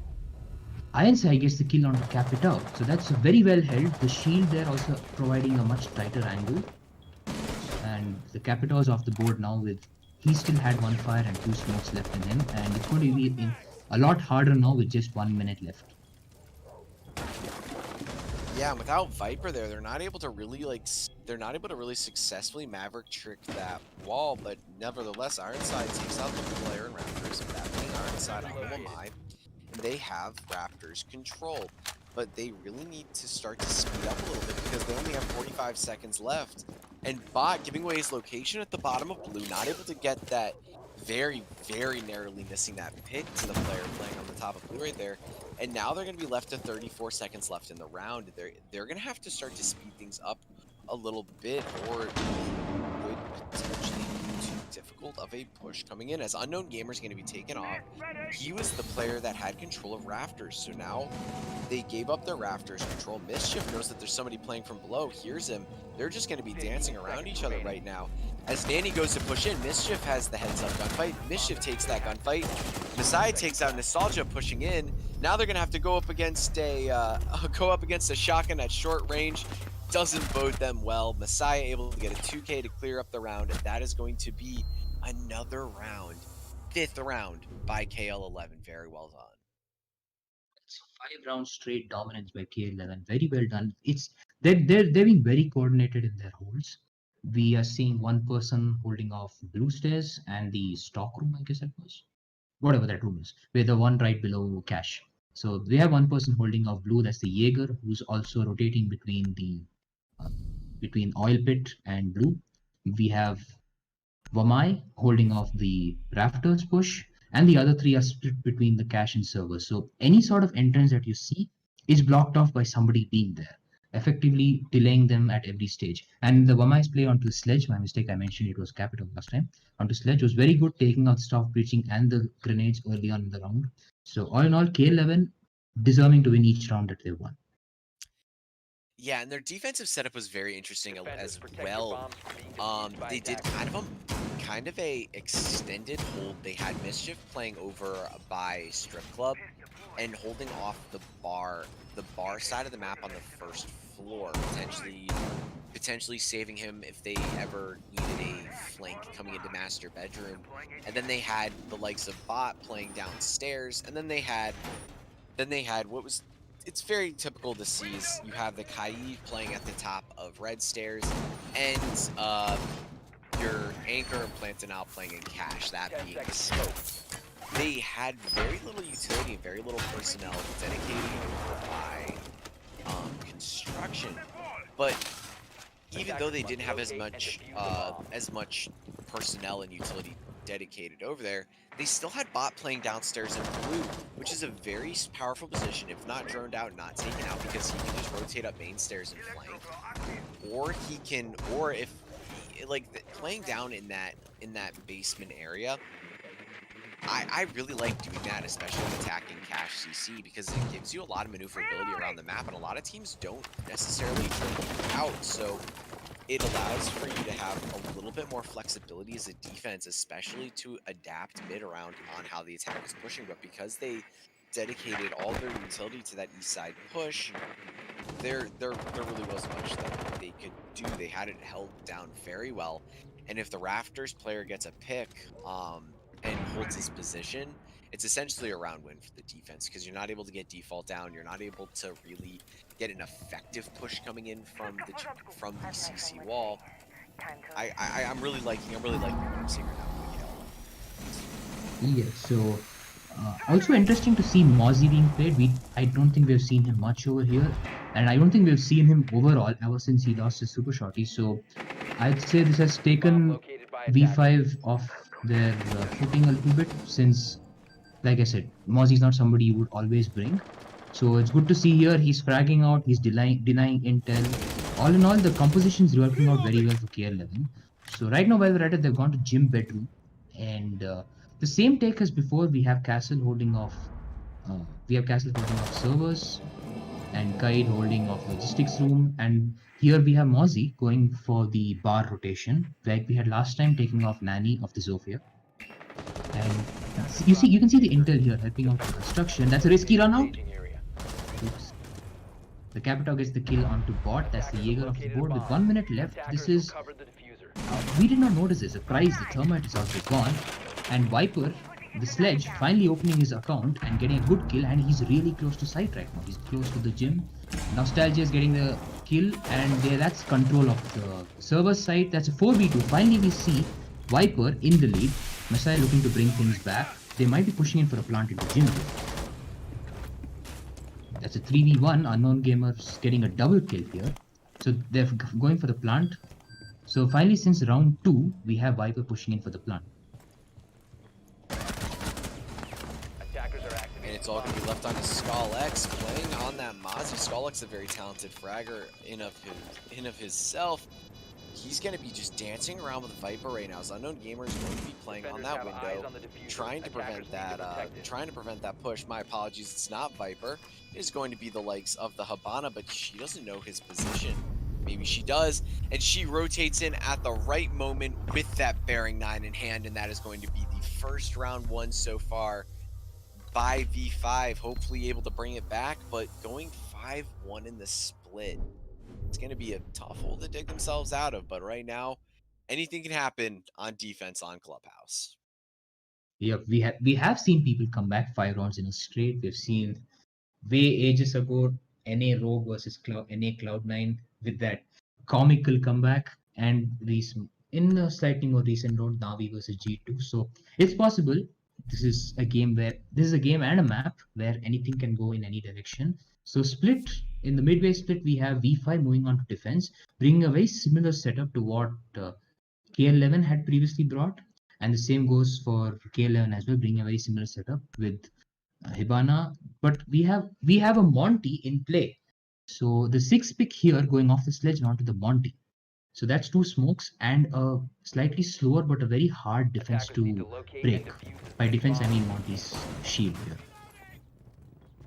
gets the kill on the Capita, so that's very well held. The shield there also providing a much tighter angle, and the Capita is off the board now he still had one fire and 2 smokes left in him, and it's going to be a lot harder now with just 1 minute left. Yeah, and without Viper there, they're not able to really successfully Maverick trick that wall, but nevertheless, Ironside takes out the player and Raptors, and that being Ironside on the Wamai, and they have Raptors control. But they really need to start to speed up a little bit because they only have 45 seconds left. And Bot giving away his location at the bottom of blue, not able to get that, very, very narrowly missing that pick to the player playing on the top of blue right there. And now they're going to be left to 34 seconds left in the round. They're going to have to start to speed things up a little bit, or it could potentially be too difficult of a push coming in, as Unknown Gamer's going to be taken off. He was the player that had control of Rafters, so now they gave up their Rafters control. Mischief knows that there's somebody playing from below, hears him. They're just going to be dancing around each other right now. As Nanny goes to push in, Mischief has the heads-up gunfight. Mischief takes that gunfight. Messiah takes out Nostalgia pushing in. Now they're going to have to go up against a shotgun at short range. Doesn't bode them well. Messiah able to get a 2K to clear up the round, and that is going to be another round. 5th round by KL11. Very well done. So 5 rounds straight dominance by KL11. Very well done. They're being very coordinated in their holds. we are seeing one person holding off blue stairs and the stock room, I guess it was. Whatever that room is, we're the one right below cash. So we have one person holding off blue, that's the Jaeger, who's also rotating uh, between oil pit and blue. We have Vamai holding off the rafters push, and the other three are split between the cache and server. So any sort of entrance that you see is blocked off by somebody being there, effectively delaying them at every stage. And the Vamai's play onto the sledge, my mistake, I mentioned it was Capital last time, onto sledge was very good, taking out staff breaching and the grenades early on in the round. So all in all, KL11 deserving to win each round that they won. Yeah, and their defensive setup was very interesting as well. They did kind of a extended hold. They had Mischief playing over by Strip Club and holding off the bar side of the map on the first floor, potentially saving him if they ever needed a flank coming into master bedroom. And then they had the likes of Bot playing downstairs, and then they had what was, it's very typical to see, is you have the Kai playing at the top of red stairs, and your Anchor and Plantanal playing in cash, that being the smoke. They had very little utility and very little personnel dedicated by construction, but even though they didn't have as much personnel and utility dedicated over there, they still had Bot playing downstairs in blue, which is a very powerful position, if not droned out, not taken out, because he can just rotate up main stairs and flank, or he can, or if playing down in that basement area. I really like doing that, especially attacking cache CC, because it gives you a lot of maneuverability around the map, and a lot of teams don't necessarily drone you out, so it allows for you to have a little bit more flexibility as a defense, especially to adapt mid-round on how the attack is pushing. But because they dedicated all their utility to that east side push, there really wasn't much that they could do. They had it held down very well, and if the Rafters player gets a pick and holds his position, it's essentially a round win for the defense, because you're not able to get default down, you're not able to really get an effective push coming in from the CC wall. I'm really liking what I'm seeing right now. Yeah, so also interesting to see Mozzie being played. I don't think we've seen him much over here, and I don't think we've seen him overall ever since he lost his super shorty. So I'd say this has taken V5 off their footing a little bit, since, like I said, Mozzie's not somebody you would always bring. So it's good to see here he's fragging out, he's denying intel. All in all, the composition's working out very well for KL11. So right now, while we're at it, they've gone to gym bedroom, and the same take as before. We have Castle holding off servers, and Kaid holding off logistics room, and here we have Mozzie going for the bar rotation, like we had last time, taking off Nani of the Zofia. And you can see the intel here helping out with construction. That's a risky run out. Oops. The Capitao gets the kill onto bot. That's the Jaeger off the board with 1 minute left. This is we did not notice this. Surprise, the thermite is also gone, and Viper, the sledge, finally opening his account and getting a good kill, and he's really close to site right now. He's close to the gym. Nostalgia is getting the kill, and that's control of the server side. That's a 4v2. Finally, we see Viper in the lead. Messiah looking to bring things back. They might be pushing in for a plant into gym. That's a 3v1. Unknown Gamers getting a double kill here. So they're going for the plant. So finally, since round 2, we have Viper pushing in for the plant. And it's all going to be left on to SkullX playing on that Mozzie. SkullX, a very talented fragger in of himself. He's going to be just dancing around with Viper right now. As Unknown Gamer is going to be playing on that window, trying to prevent that push. My apologies, it's not Viper. It is going to be the likes of the Habana, but she doesn't know his position. Maybe she does, and she rotates in at the right moment with that bearing 9 in hand, and that is going to be the first round 1 so far by V5. Hopefully able to bring it back, but going 5-1 in the split. It's going to be a tough hole to dig themselves out of, but right now, anything can happen on defense on Clubhouse. Yeah, we have seen people come back 5 rounds in a straight. We've seen way ages ago NA Rogue versus NA Cloud9 with that comical comeback, and in a slightly more recent note, Navi versus G2. So it's possible. This is a game and a map where anything can go in any direction. So split in the midway split, we have V5 moving on to defense, bringing a very similar setup to what KL11 had previously brought, and the same goes for KL11 as well, bringing a very similar setup with Hibana. But we have a Monty in play. So the sixth pick here going off the sledge and onto the Monty. So that's two smokes and a slightly slower but a very hard defense to break. By defense, I mean Monty's shield here.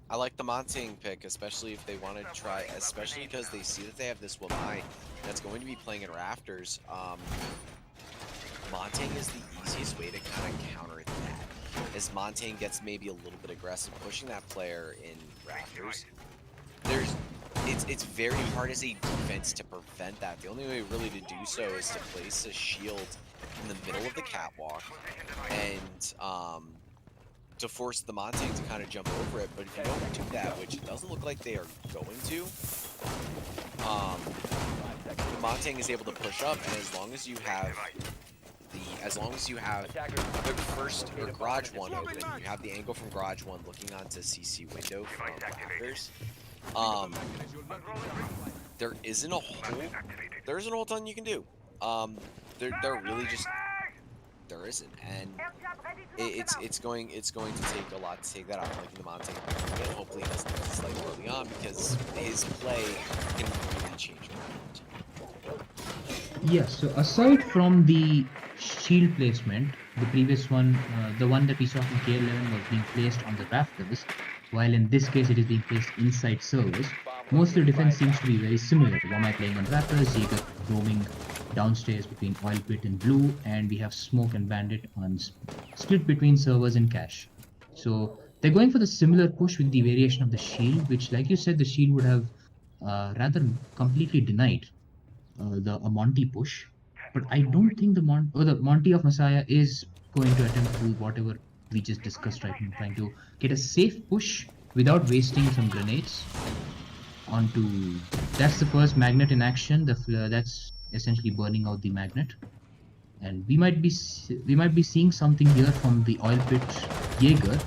I like the Montaigne pick, especially if they want to try, especially because they see that they have this Wamai that's going to be playing in Rafters. Montaigne is the easiest way to kind of counter that. As Montaigne gets maybe a little bit aggressive, pushing that player in Rafters, it's very hard as a defense to prevent that. The only way really to do so is to place a shield in the middle of the catwalk and to force the Montaigne to kind of jump over it. But if you don't do that, which it doesn't look like they are going to, the Montaigne is able to push up, and as long as you have the first or garage one open, you have the angle from garage one looking onto CC window from Rafters. There isn't a whole ton you can do. There really just there isn't, and it's going to take a lot to take that out. Like the Montaigne, and hopefully he doesn't lose this like early on, because his play can really change around. Yeah, so aside from the shield placement, the previous one, the one that we saw from KL11 was being placed on the rafters, while in this case it is being placed inside servers. Most of the defense seems to be very similar. Wamai playing on rafters, Jaeger roaming downstairs between Oil Pit and Blue, and we have Smoke and Bandit on split between servers and Cache. So they're going for the similar push with the variation of the shield, which, like you said, the shield would have rather completely denied a Monty push. But I don't think the Monty of Messiah is going to attempt to do whatever we just discussed right now, trying to get a safe push without wasting some grenades onto. That's the first magnet in action. That's essentially burning out the magnet, and we might be seeing something here from the Oil Pit Jaeger.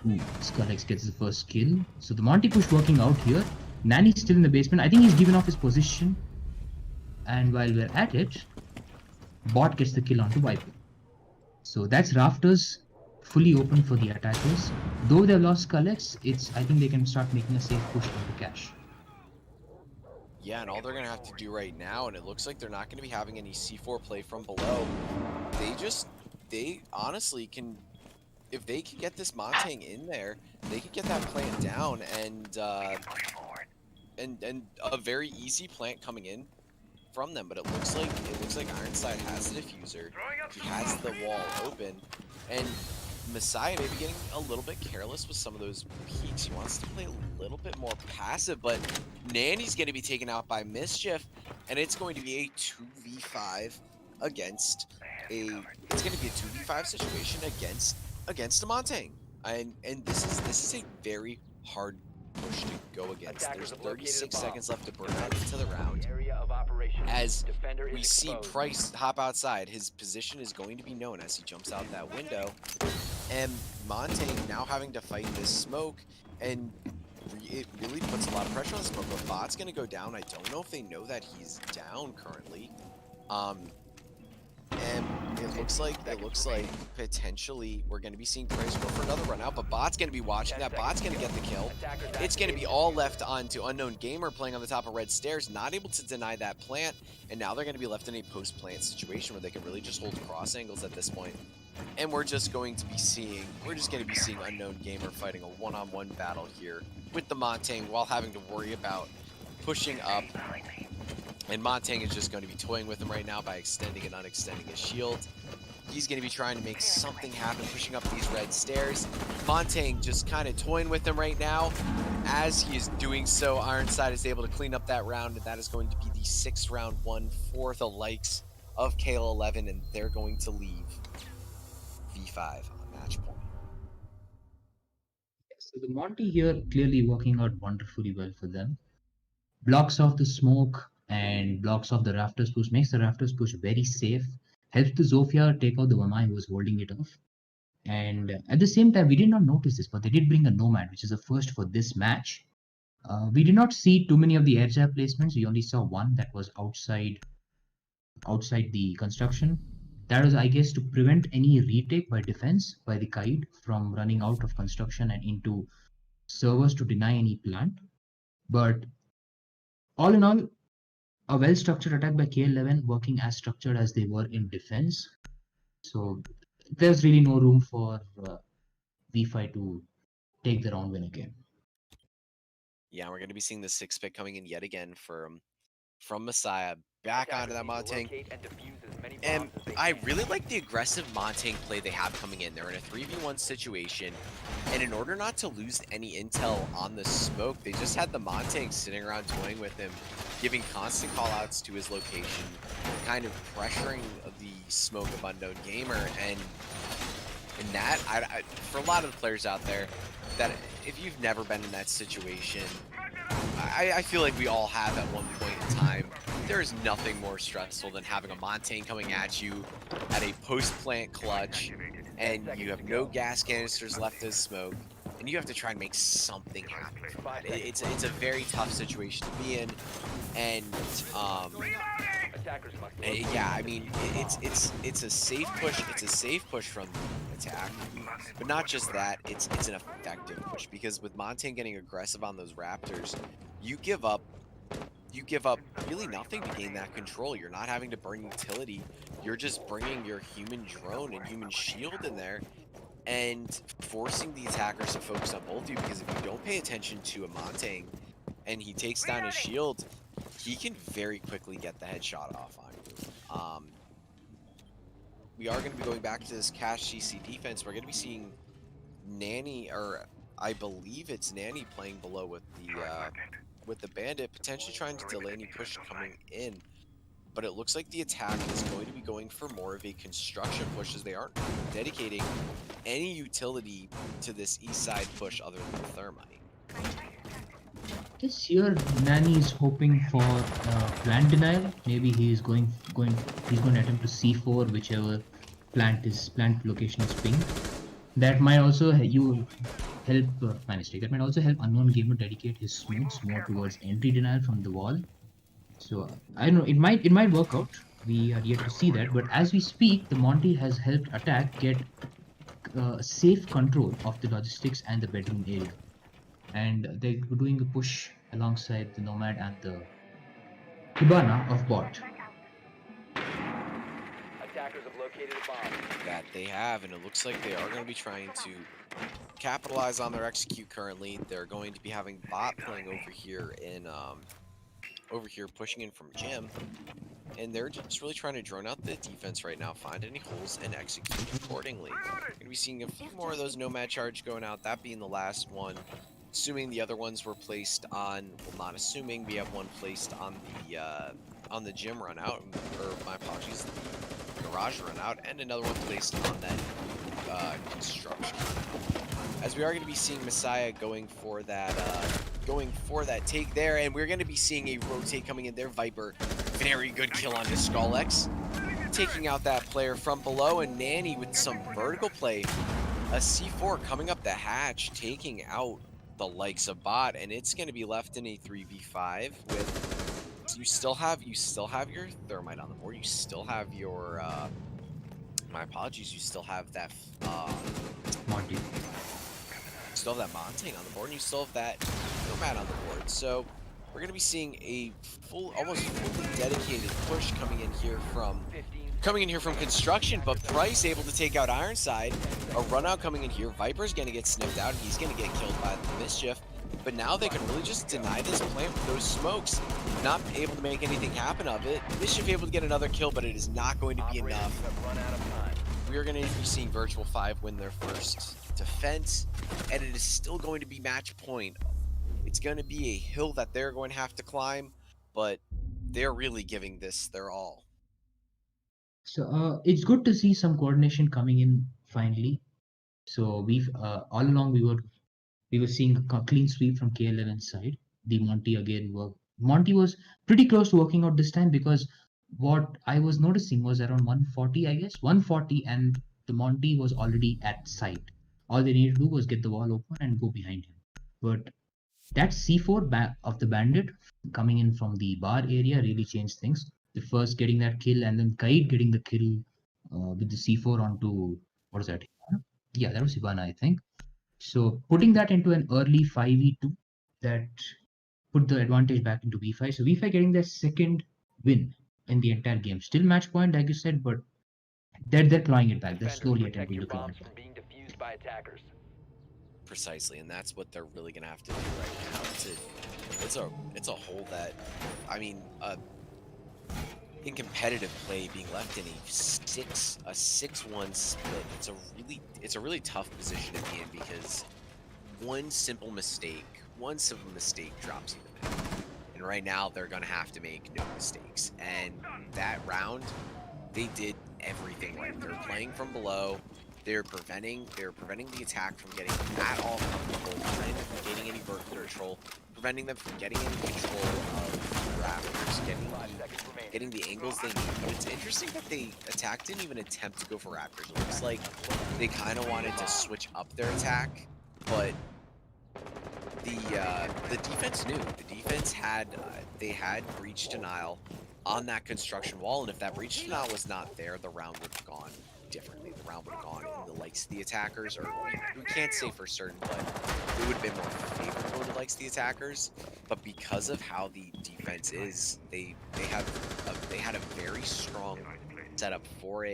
Ooh, Skullex gets the first kill. So the Monty push working out here. Nanny's still in the basement. I think he's given off his position. And while we're at it, Bot gets the kill onto Viper. So that's Rafters fully open for the attackers. Though they've lost Skullex, I think they can start making a safe push onto Cache. Yeah, and all they're going to have to do right now, and it looks like they're not going to be having any C4 play from below. They honestly can, if they can get this Montaigne in there, they could get that plant down, and a very easy plant coming in from them. But it looks like Ironside has the diffuser. He has the wall open, and Messiah may be getting a little bit careless with some of those peaks. He wants to play a little bit more passive, but Nanny's going to be taken out by Mischief, and it's going to be a 2v5 against it's going to be a 2v5 situation against a Montaigne. And this is a very hard push to go against. There's 36 seconds left to burn out into the round. As we see Price hop outside, his position is going to be known as he jumps out that window. And Montaigne now having to fight this smoke, and it really puts a lot of pressure on the smoke. But Bot's going to go down. I don't know if they know that he's down currently. And it looks like potentially we're going to be seeing Price go for another run out, but Bot's going to be watching that. Bot's going to get the kill. It's going to be all left on to Unknown Gamer playing on the top of red stairs, not able to deny that plant, and now they're going to be left in a post-plant situation where they can really just hold cross angles at this point. And we're just going to be seeing Unknown Gamer fighting a one-on-one battle here with the Montaigne while having to worry about pushing up. And Montaigne is just going to be toying with him right now by extending and unextending his shield. He's going to be trying to make something happen, pushing up these red stairs. Montaigne just kind of toying with him right now. As he is doing so, Ironside is able to clean up that round, and that is going to be the 6th round won for the likes of KL11, and they're going to leave V5 on match point. So the Monty here clearly working out wonderfully well for them. Blocks off the smoke, and blocks off the Rafters push, makes the Rafters push very safe, helps the Zofia take out the Wamai who was holding it off. And at the same time, we did not notice this, but they did bring a Nomad, which is a first for this match. We did not see too many of the air jab placements. We only saw one that was outside the construction. That was, I guess, to prevent any retake by defense by the Kaid from running out of construction and into servers to deny any plant. But all in all, a well-structured attack by KL11 working as structured as they were in defense. So there's really no room for V5 to take the round win again. Yeah, we're going to be seeing the 6 pick coming in yet again from Messiah. Back onto that Montang. And I really like the aggressive Montang play they have coming in. They're in a 3v1 situation. And in order not to lose any intel on the smoke, they just had the Montang sitting around toying with him, giving constant callouts to his location, kind of pressuring the smoke of Unknown Gamer. And in that, for a lot of the players out there, that if you've never been in that situation, I feel like we all have at one point in time. There is nothing more stressful than having a Montang coming at you at a post-plant clutch, and you have no gas canisters left as smoke, and you have to try and make something happen from that. It's a very tough situation to be in, and yeah, I mean, it's a safe push. It's a safe push from attack, but not just that. It's an effective push, because with Montang getting aggressive on those Raptors, you give up really nothing to gain that control. You're not having to burn utility. You're just bringing your human drone and human shield in there and forcing the attackers to focus on both of you, because if you don't pay attention to a Montang and he takes down his shield, he can very quickly get the headshot off on you. We are going to be going back to this cash CC defense. We're going to be seeing Nanny, or I believe it's Nanny, playing below with the Bandit, potentially trying to delay any push coming in. But it looks like the attack is going to be going for more of a construction push, as they aren't dedicating any utility to this east side push other than Thermite. This here, Nani is hoping for plant denial. Maybe he's going to attempt to C4 whichever plant location is pinged. That might also help my mistake. That might also help Unknown Gamer dedicate his smokes more towards entry denial from the wall. So I don't know, it might work out. We are yet to see that. But as we speak, the Monty has helped attack get safe control of the logistics and the bedroom area, and they're doing a push alongside the Nomad and the Hibana of bot. Attackers have located a bomb. That they have, and it looks like they are going to be trying to capitalize on their execute currently. They're going to be having bot playing over here pushing in from Jim, and they're just really trying to drone out the defense right now, find any holes, and execute accordingly. We're going to be seeing a few more of those Nomad charge going out, that being the last one. Assuming the other ones were placed on, well, not assuming, we have one placed on the gym run out, or my apologies, the garage run out, and another one placed on that construction. As we are going to be seeing Messiah going for that take there, and we're going to be seeing a rotate coming in there. Viper, very good kill on his Skullx, taking out that player from below, and Nanny with some vertical play. A C4 coming up the hatch, taking out the likes of bot, and it's going to be left in a 3v5 with you still have your Thermite on the board, you still have your my apologies, you still have that Monty. you still have that Montang on the board, and you still have that Nomad on the board. So we're going to be seeing a almost fully dedicated push coming in here from construction, but Price able to take out Ironside. A run out coming in here. Viper's going to get sniffed out, and he's going to get killed by the Mischief. But now they can really just deny this plant with those smokes, not able to make anything happen of it. Mischief able to get another kill, but it is not going to be enough. We are going to be seeing Virtual-5 win their first defense, and it is still going to be match point. It's going to be a hill that they're going to have to climb, but they're really giving this their all. So it's good to see some coordination coming in finally. So we've all along we were seeing a clean sweep from KL11 side. The Monty again Monty was pretty close to working out this time because what I was noticing was around 140, I guess, 140, and the Monty was already at sight. All they needed to do was get the wall open and go behind him. But that C4 of the bandit coming in from the bar area really changed things. The first getting that kill and then Kaid getting the kill with the C4 onto, what is that? Yeah, that was Ivana, I think. So putting that into an early 5v2 that put the advantage back into V5. So V5 getting their second win in the entire game. Still match point, like you said, but they're clawing it back. They're Defenders, slowly protect attempting your to claw bombs it from back. being defused by attackers. Precisely, and that's what they're really gonna have to do right now. It's a hole that, I mean, in competitive play, being left in a 6-1 split, it's a really tough position to be in because one simple mistake drops you the map. And right now they're gonna have to make no mistakes. And that round, they did everything right. They're playing from below. They're preventing the attack from getting at all comfortable, preventing them from gaining any vertical control, preventing them from getting any control of Raptors, getting the angles they need. But it's interesting that the attack didn't even attempt to go for Raptors. It looks like they kind of wanted to switch up their attack, but the defense knew. The defense had they had breach denial on that construction wall, and if that breach denial was not there, the round would have gone differently. The round would have gone in the likes of the attackers, or we can't say for certain, but it would have been more favorable to the likes of the attackers. But because of how the defense is, they had a very strong setup for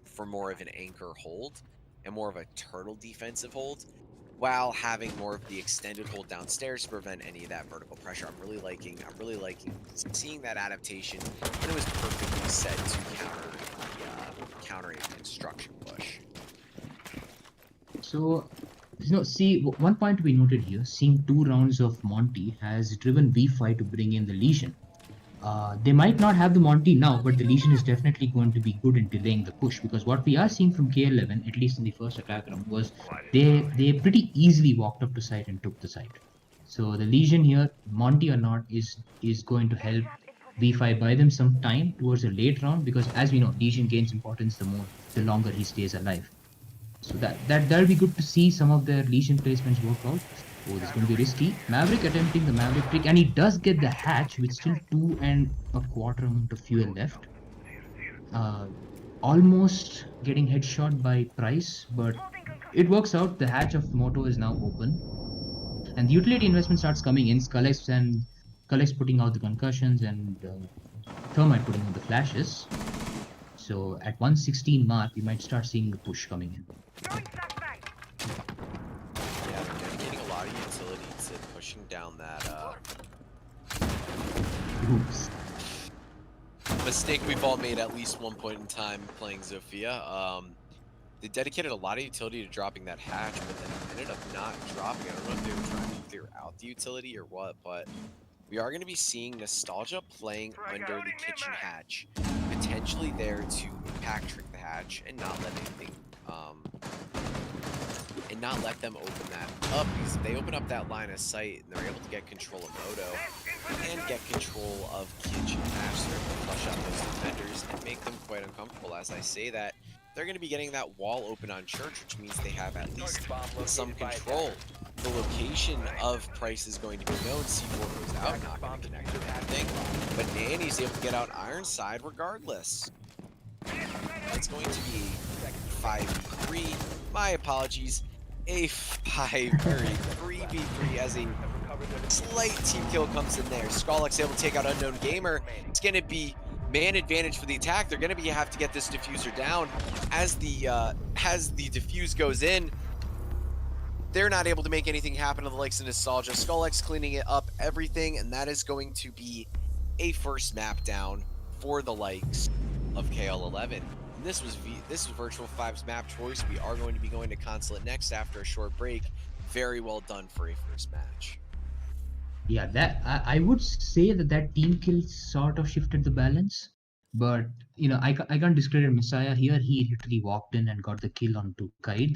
for more of an anchor hold and more of a turtle defensive hold, while having more of the extended hold downstairs to prevent any of that vertical pressure. I'm really liking seeing that adaptation, and it was perfectly set to counter a construction push. So, see, one point to be noted here, seeing 2 rounds of Monty has driven V5 to bring in the Legion. They might not have the Monty now, but the Legion is definitely going to be good in delaying the push, because what we are seeing from KL11, at least in the first attack round, was they pretty easily walked up to site and took the site. So the Legion here, Monty or not, is going to help V5 buy them some time towards a late round, because as we know, Legion gains importance the longer he stays alive. So that'll be good to see some of their Legion placements work out. Oh, this is going to be risky. Maverick attempting the Maverick trick, and he does get the hatch with still 2.25 amount of fuel left. Almost getting headshot by Price, but it works out. The hatch of Moto is now open, and the utility investment starts coming in. Skullx putting out the concussions, and Thermite putting out the flashes. So at 116 mark, we might start seeing the push coming in. Yeah, they're dedicating a lot of utility to pushing down that Oops. mistake we've all made at least one point in time playing Zofia. They dedicated a lot of utility to dropping that hatch, but then ended up not dropping. I don't know if they were trying to clear out the utility or what, but we are going to be seeing Nostalgia playing under the kitchen hatch, potentially there to impact trick the hatch and not let anything, and not let them open that up, because if they open up that line of sight and they're able to get control of Moto and get control of kitchen hatch, they're able to flush out those defenders and make them quite uncomfortable. As I say that, they're going to be getting that wall open on Church, which means they have at least some control. The location of Price is going to be known. C4 goes out, not going to connect with anything. But Nanny's able to get out Ironside regardless. It's going to be 5v3. My apologies. A 3v3 as a slight team kill comes in there. Skullx able to take out Unknown Gamer. It's going to be man advantage for the attack. They're going to have to get this diffuser down. As the diffuse goes in, they're not able to make anything happen to the likes of Nostalgia. Skullx cleaning it up, everything, and that is going to be a first map down for the likes of KL11. And this was Virtual-5's map choice. We are going to be going to Consulate next after a short break. Very well done for a first match. Yeah, that I would say that team kill sort of shifted the balance, but I can't discredit Messiah here. He literally walked in and got the kill onto Kaid.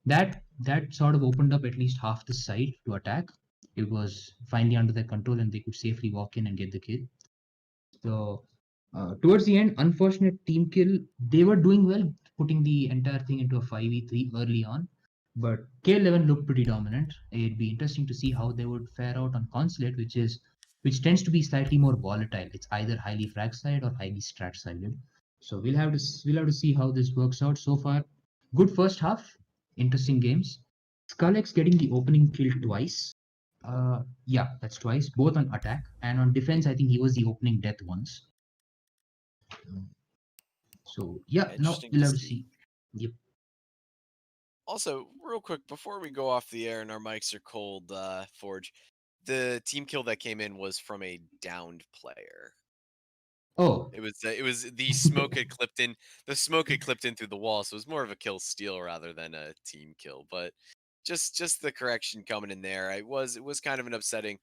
That sort of opened up at least half the site to attack. it was finally under their control and they could safely walk in and get the kill. So towards the end, unfortunate team kill. They were doing well, putting the entire thing into a 5v3 early on. But KL11 looked pretty dominant. It'd be interesting to see how they would fare out on Consulate, which tends to be slightly more volatile. It's either highly frag sided or highly strat sided. So we'll have to see how this works out. So far, good first half, interesting games. Skullx getting the opening kill twice. Yeah, that's twice, both on attack and on defense. I think he was the opening death once. So yeah, now Interesting we'll to have to see. see. Yep. Also, real quick, before we go off the air and our mics are cold, Forge, the team kill that came in was from a downed player. Oh, It was the smoke had clipped in. The smoke had clipped in through the wall, so it was more of a kill steal rather than a team kill. But just the correction coming in there. It was kind of an upsetting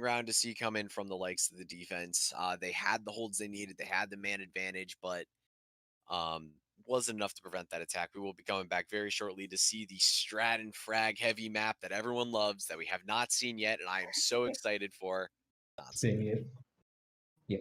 round to see come in from the likes of the defense. They had the holds they needed. They had the man advantage, but wasn't enough to prevent that attack. We will be coming back very shortly to see the strat and frag heavy map that everyone loves that we have not seen yet, and I am so excited for. Not same seen. here. Yep.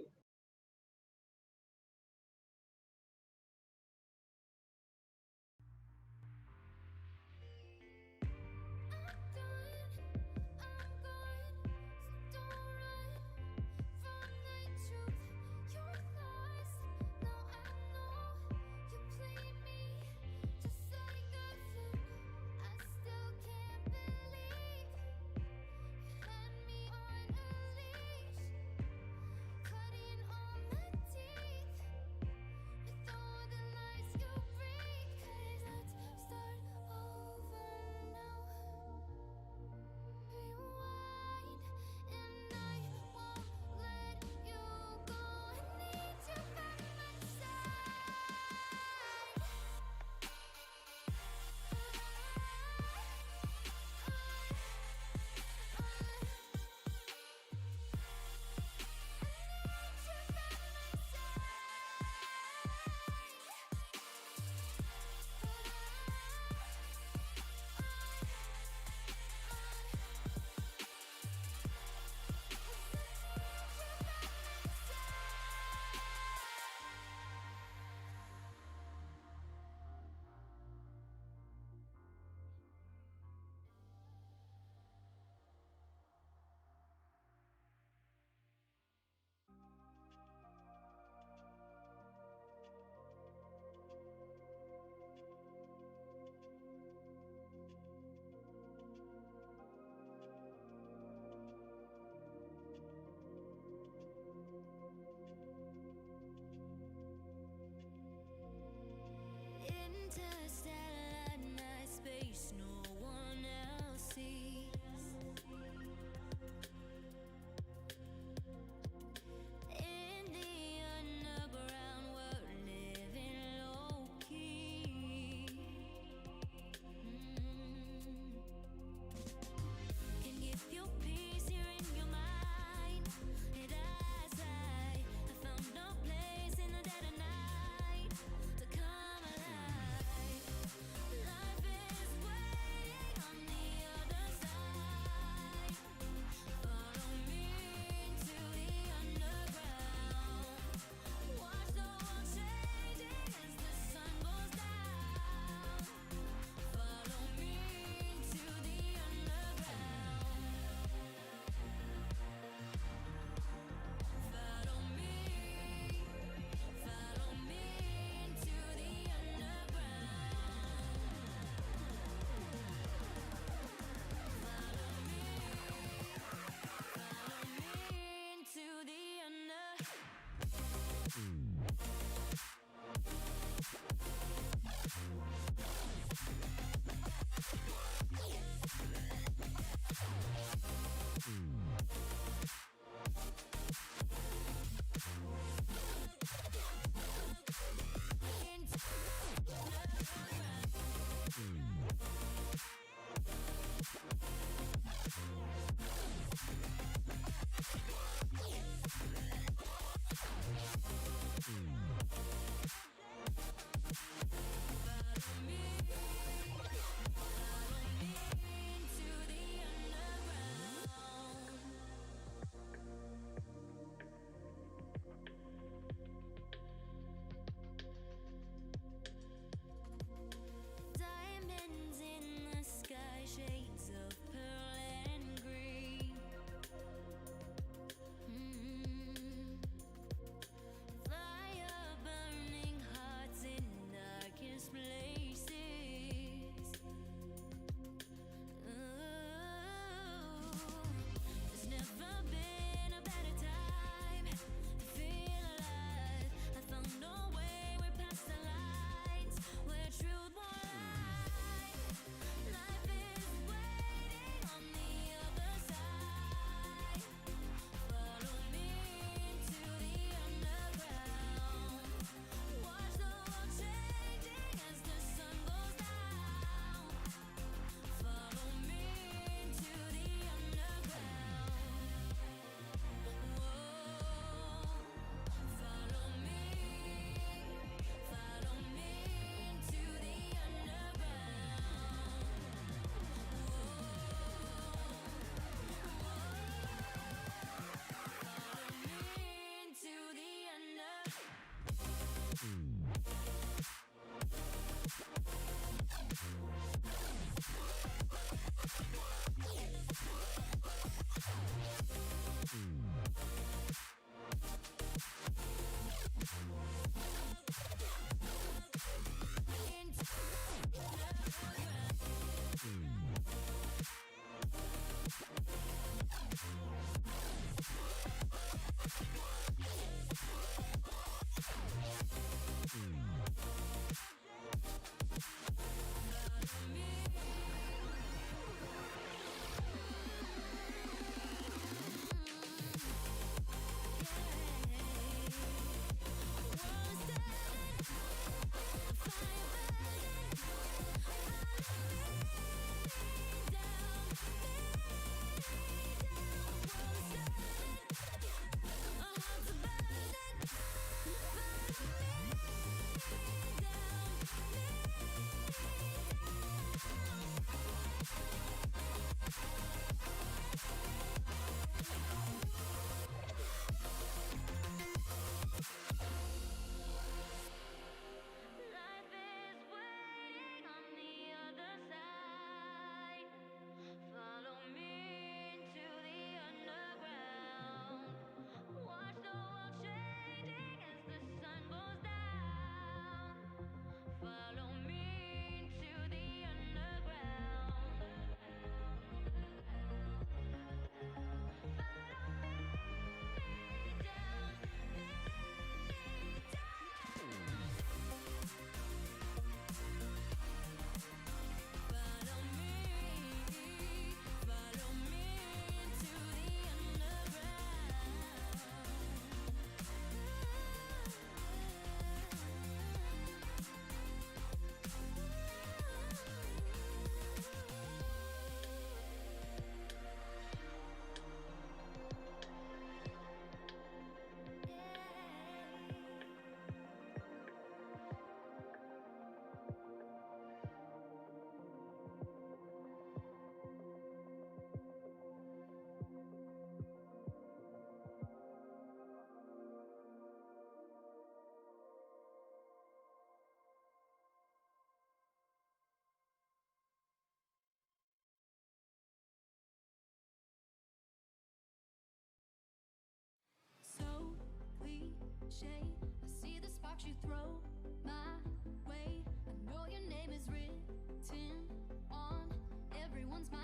one's mine.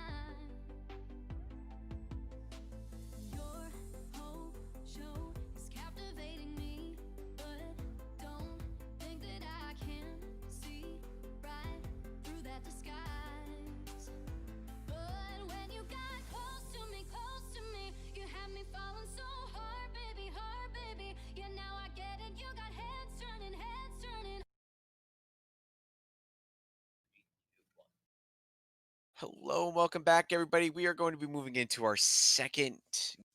Your whole show is captivating me, but don't think that I can see right through that disguise. But when you got close to me, you had me falling so hard, baby, hard, baby. Yeah, now I get it. You got heads turning, heads turning. Hello, and welcome back, everybody. We are going to be moving into our second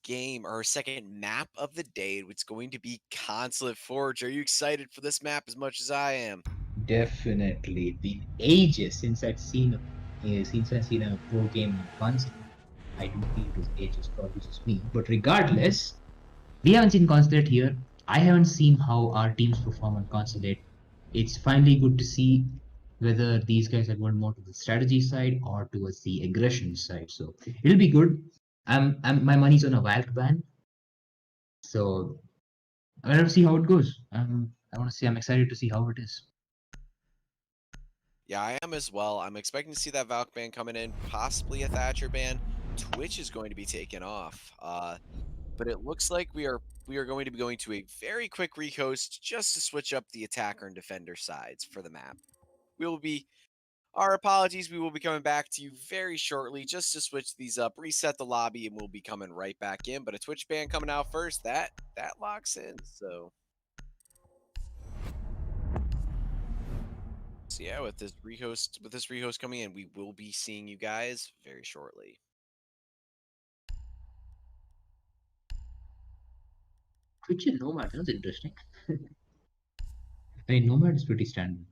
game, or our second map of the day. It's going to be Consulate Forge. Are you excited for this map as much as I am? Definitely. Been ages since I've seen a pro game on console. I do feel it was ages, probably just me. But regardless, we haven't seen Consulate here. I haven't seen how our teams perform on Consulate. It's finally good to see whether these guys are going more to the strategy side or towards the aggression side. So it'll be good. My money's on a Valk ban, so I want to see how it goes. I'm excited to see how it is. Yeah, I am as well. I'm expecting to see that Valk ban coming in, possibly a Thatcher ban. Twitch is going to be taken off. But it looks like we are going to be going to a very quick rehost just to switch up the attacker and defender sides for the map. We will be Our apologies. We will be coming back to you very shortly just to switch these up, reset the lobby, and we'll be coming right back in. But a Twitch ban coming out first, that locks in. So yeah, with this rehost coming in, we will be seeing you guys very shortly. Twitch and Nomad, that's interesting. I mean, Nomad is pretty standard.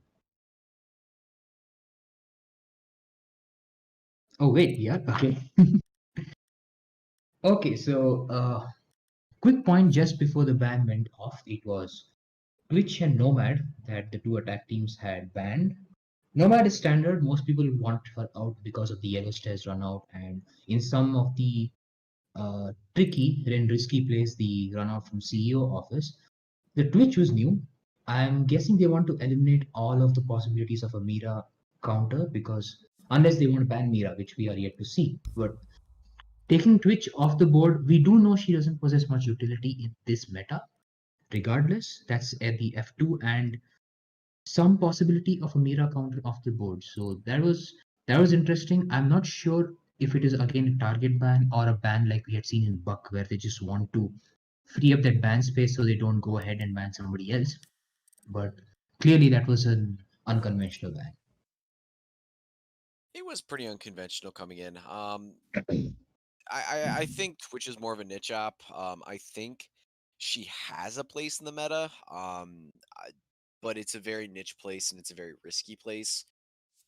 Oh wait, yeah, okay. Okay, so quick point just before the ban went off, it was Twitch and Nomad that the two attack teams had banned. Nomad is standard. Most people want her out because of the yellow stairs run out, and in some of the tricky and risky plays, the run out from CEO office. The Twitch was new. I'm guessing they want to eliminate all of the possibilities of a Mira counter because unless they want to ban Mira, which we are yet to see. But taking Twitch off the board, we do know she doesn't possess much utility in this meta. Regardless, that's at the F2 and some possibility of a Mira counter off the board. So that was interesting. I'm not sure if it is again a target ban or a ban like we had seen in Buck, where they just want to free up that ban space so they don't go ahead and ban somebody else. But clearly, that was an unconventional ban. It was pretty unconventional coming in. I think Twitch is more of a niche op. I think she has a place in the meta. But it's a very niche place and it's a very risky place.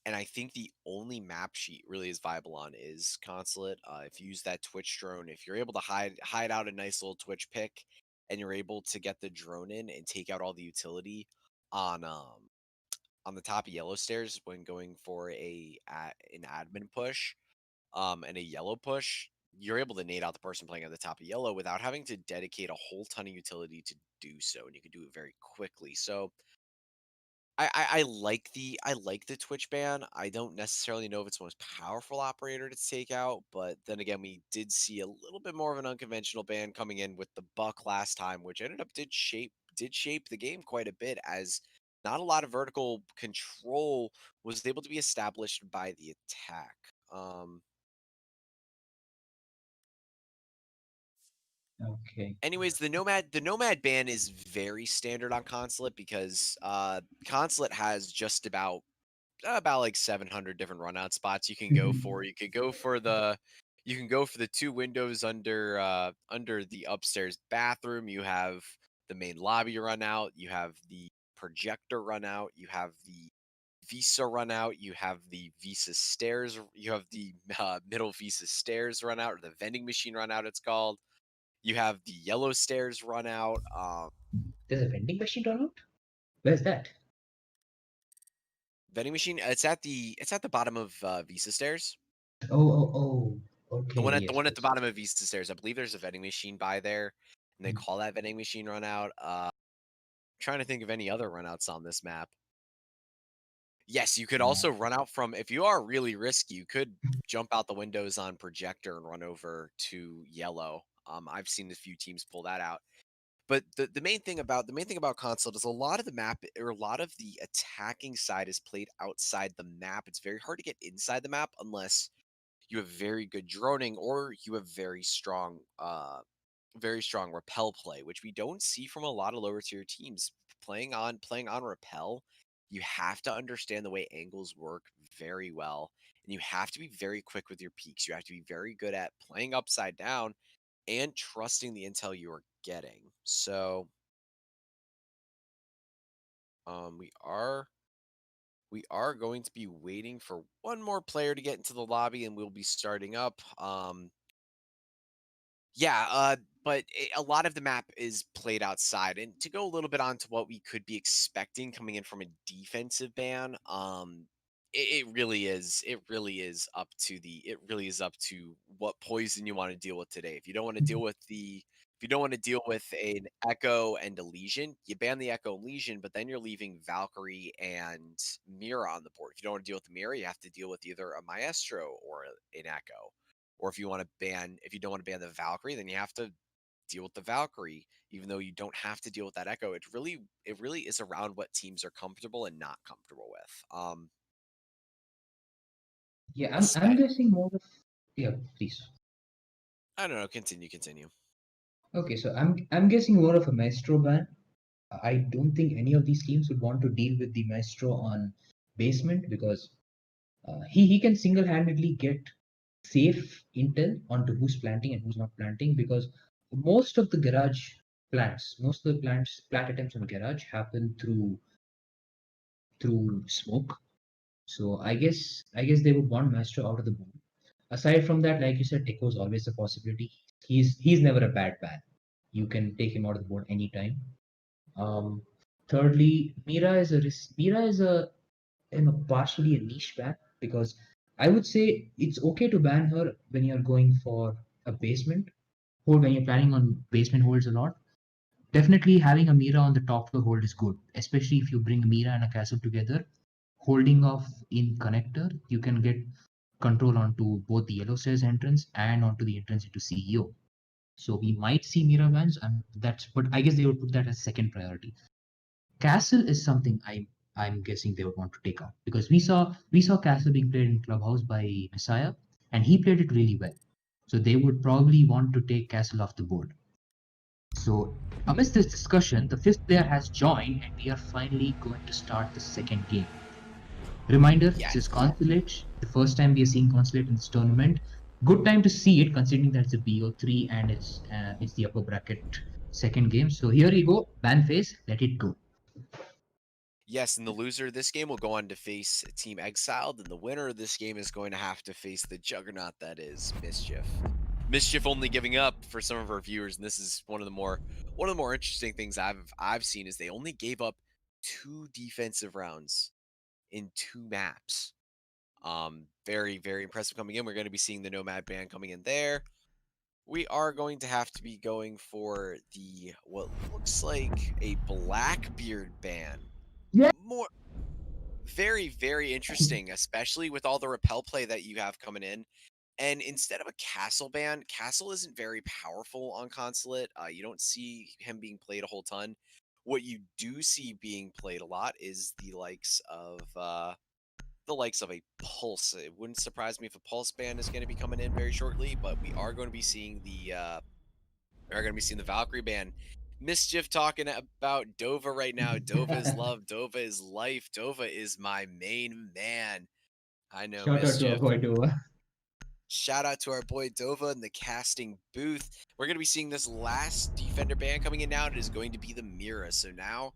And I think the only map she really is viable on is Consulate. If you use that Twitch drone, if you're able to hide out a nice little Twitch pick, and you're able to get the drone in and take out all the utility on the top of yellow stairs when going for an admin push, and a yellow push, you're able to nade out the person playing at the top of yellow without having to dedicate a whole ton of utility to do so, and you can do it very quickly. So I like the Twitch ban. I don't necessarily know if it's the most powerful operator to take out, but then again, we did see a little bit more of an unconventional ban coming in with the Buck last time, which ended up did shape the game quite a bit, as not a lot of vertical control was able to be established by the attack. Okay. Anyways, the Nomad ban is very standard on Consulate because Consulate has just about like 700 different run out spots you can go for. You can go for the two windows under the upstairs bathroom. You have the main lobby run out. You have the projector run out. You have the Visa run out. You have the Visa stairs. You have the middle Visa stairs run out, or the vending machine run out. It's called. You have the yellow stairs run out. There's a vending machine run out? Where's that? Vending machine. It's at the bottom of Visa stairs. Oh. Okay, The yes, one at the yes. bottom of Vista Stairs. I believe there's a vending machine by there, and they Mm. call that vending machine run out. Trying to think of any other runouts on this map. Yes, you could also run out from, if you are really risky, you could jump out the windows on projector and run over to yellow. I've seen a few teams pull that out. But the main thing about console is a lot of the map, or a lot of the attacking side, is played outside the map. It's very hard to get inside the map unless you have very good droning, or you have very strong repel play, which we don't see from a lot of lower tier teams. Playing on repel, you have to understand the way angles work very well, and you have to be very quick with your peaks. You have to be very good at playing upside down and trusting the intel you are getting. So, we are going to be waiting for one more player to get into the lobby, and we'll be starting up. Yeah, but a lot of the map is played outside. And to go a little bit on to what we could be expecting coming in from a defensive ban, it really is. It really is up to what poison you want to deal with today. If you don't want to deal with an Echo and a Legion, you ban the Echo and Legion, but then you're leaving Valkyrie and Mira on the board. If you don't want to deal with the Mira, you have to deal with either a Maestro or an Echo. Or if you don't want to ban the Valkyrie, then you have to deal with the Valkyrie, even though you don't have to deal with that Echo. It really is around what teams are comfortable and not comfortable with. Yeah, I'm Espe- guessing more of. Yeah, please. I don't know. Continue. Okay, so I'm guessing more of a Maestro ban. I don't think any of these teams would want to deal with the Maestro on basement because he can single-handedly get safe intel onto who's planting and who's not planting, because most of the plant attempts on garage happen through smoke. So I guess they would want Maestro out of the board. Aside from that, like you said, Echo is always a possibility. He's never a bad ban. You can take him out of the board anytime. Um, Thirdly, Mira is partially a niche ban, because I would say it's okay to ban her when you're going for a basement hold, when you're planning on basement holds a lot. Definitely having a Mira on the top floor hold is good, especially if you bring a Mira and a castle together. Holding off in connector, you can get control onto both the yellow stairs entrance and onto the entrance into CEO. So we might see Mira bans, and but I guess they would put that as second priority. Castle is something I'm guessing they would want to take out, because we saw Castle being played in Clubhouse by Messiah, and he played it really well. So they would probably want to take Castle off the board. So amidst this discussion, the fifth player has joined, and we are finally going to start the second game. Reminder: this is Yes. Consulate. The first time we are seeing Consulate in this tournament. Good time to see it, considering that it's a BO3 and it's the upper bracket second game. So here you go, ban phase, let it go. Yes, and the loser of this game will go on to face Team Exiled, and the winner of this game is going to have to face the juggernaut that is Mischief. Mischief only giving up, for some of our viewers, and this is one of the more interesting things I've seen, is they only gave up 2 defensive rounds in 2 maps. Very, very impressive coming in. We're going to be seeing the Nomad ban coming in there. We are going to have to be going for the, what looks like a Blackbeard ban. Yeah. More Very, very interesting, especially with all the repel play that you have coming in. And instead of a Castle ban, Castle isn't very powerful on Consulate. You don't see him being played a whole ton. What you do see being played a lot is the likes of a Pulse. It wouldn't surprise me if a Pulse ban is going to be coming in very shortly, but we are going to be seeing the Valkyrie ban. Mischief talking about Dova right now. Dova is love. Dova is life. Dova is my main man. I know, Shout out to our Mischief. boy Dova. Shout out to our boy Dova in the casting booth. We're going to be seeing this last defender ban coming in now. And it is going to be the Mira. So now,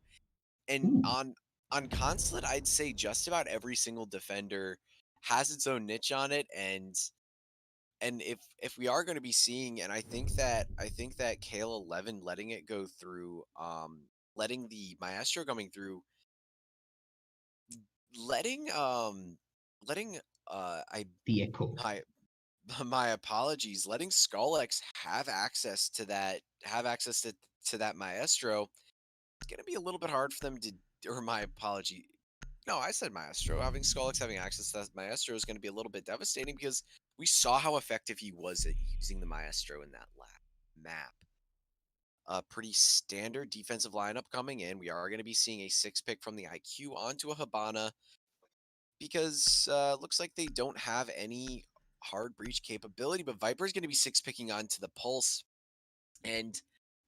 and Ooh. on Consulate, I'd say just about every single defender has its own niche on it, and if we are going to be seeing, and I think that KL11 letting it go through, letting the Maestro coming through, letting letting I The Echo. my my apologies, letting Skullx have access to that Maestro. It's going to be a little bit hard for them to, or my apology, No, I said Maestro. Having Skullx having access to that Maestro is going to be a little bit devastating because we saw how effective he was at using the Maestro in that map. A pretty standard defensive lineup coming in. We are going to be seeing a 6-pick from the IQ onto a Hibana because looks like they don't have any hard breach capability, but Viper's going to be 6-picking onto the Pulse. And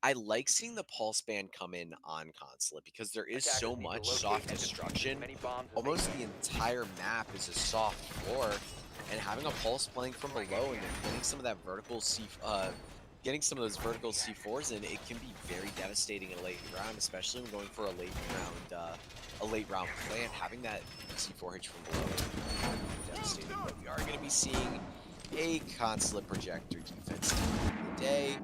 I like seeing the Pulse band come in on Consulate because there is so Attackers need to much locate soft and defuse as destruction. many bombs as they Almost can. the entire map is a soft floor, and having a Pulse playing from below and getting some of that vertical getting some of those vertical C4s in, it can be very devastating in a late round, especially when going for a late round plant. Having that C4 hitch from below is devastating. But we are going to be seeing a Consulate projector defense of the day.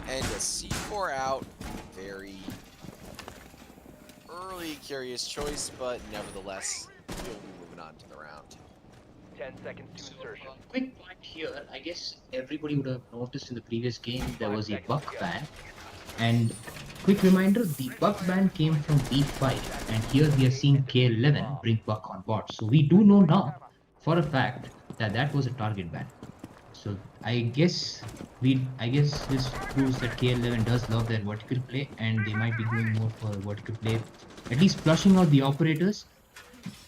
And a C4 out, very early curious choice, but nevertheless, he'll be moving on to the round. 10 seconds to insertion. Quick point here, I guess everybody would have noticed in the previous game there was a buck ban. And quick reminder, the buck ban came from B5, and here we are seeing KL11 bring buck on board. So we do know now for a fact that that was a target ban. So I guess this proves that KL11 does love their vertical play, and they might be going more for vertical play, at least flushing out the operators.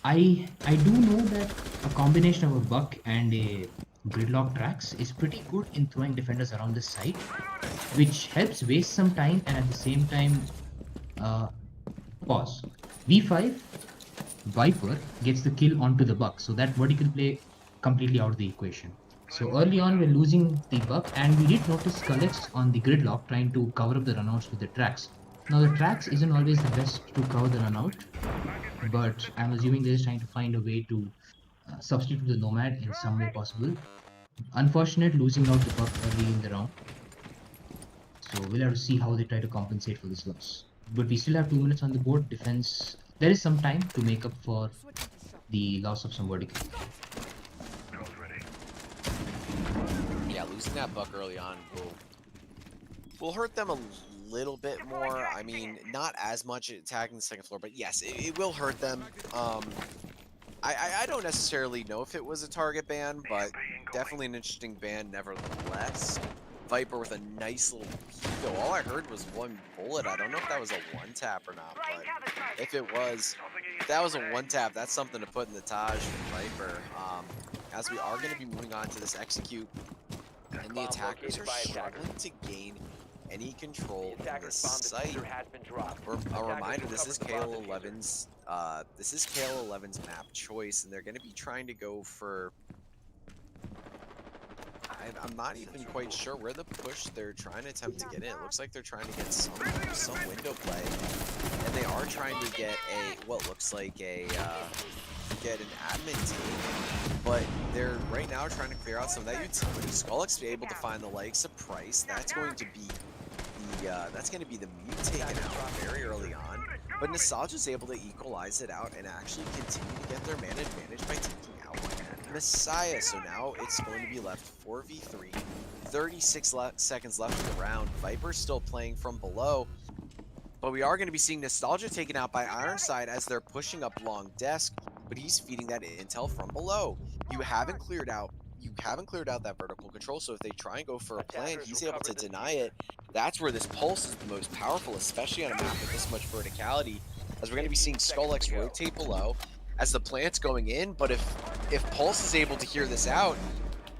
I do know that a combination of a buck and a gridlock tracks is pretty good in throwing defenders around the site, which helps waste some time and at the same time pause. V5 Viper gets the kill onto the buck, so that vertical play completely out of the equation. So early on we're losing the buck, and we did notice Skullx on the gridlock trying to cover up the runouts with the tracks. Now the tracks isn't always the best to cover the runout, but I'm assuming they're just trying to find a way to substitute the Nomad in some way possible. Unfortunate losing out the buck early in the round. So we'll have to see how they try to compensate for this loss. But we still have 2 minutes on the board. Defense, there is some time to make up for the loss of some vertical. Yeah, losing that buck early on will hurt them a little bit more. I mean, not as much attacking the second floor, but yes, it will hurt them. I don't necessarily know if it was a target ban, but definitely an interesting ban nevertheless. Viper with a nice little peek, though. All I heard was one bullet. I don't know if that was a one-tap or not, but if that was a one-tap, that's something to put in the Taj for Viper. As we are going to be moving on to this execute, and the attackers are struggling to gain any control of this site. A reminder, this is KL11's map choice, and they're going to be trying to go for. I'm not even quite sure where the push they're trying to attempt to get in. It looks like they're trying to get some window play, and they are trying to get what looks like get an admin team, but they're right now trying to clear out some of that utility. Skullx be able to find the likes of Price. That's going to be the mute taken out very early on, but Nostalgia's able to equalize it out and actually continue to get their man advantage by taking out Messiah. So now it's going to be left 4v3, 36 seconds left in the round. Viper's still playing from below, but we are going to be seeing Nostalgia taken out by Ironside as they're pushing up long desk, but he's feeding that intel from below. You haven't cleared out that vertical control, so if they try and go for a plan, he's able to deny it. That's where this pulse is the most powerful, especially on a map with this much verticality, as we're going to be seeing Skullx rotate below as the plant's going in, but if Pulse is able to hear this out,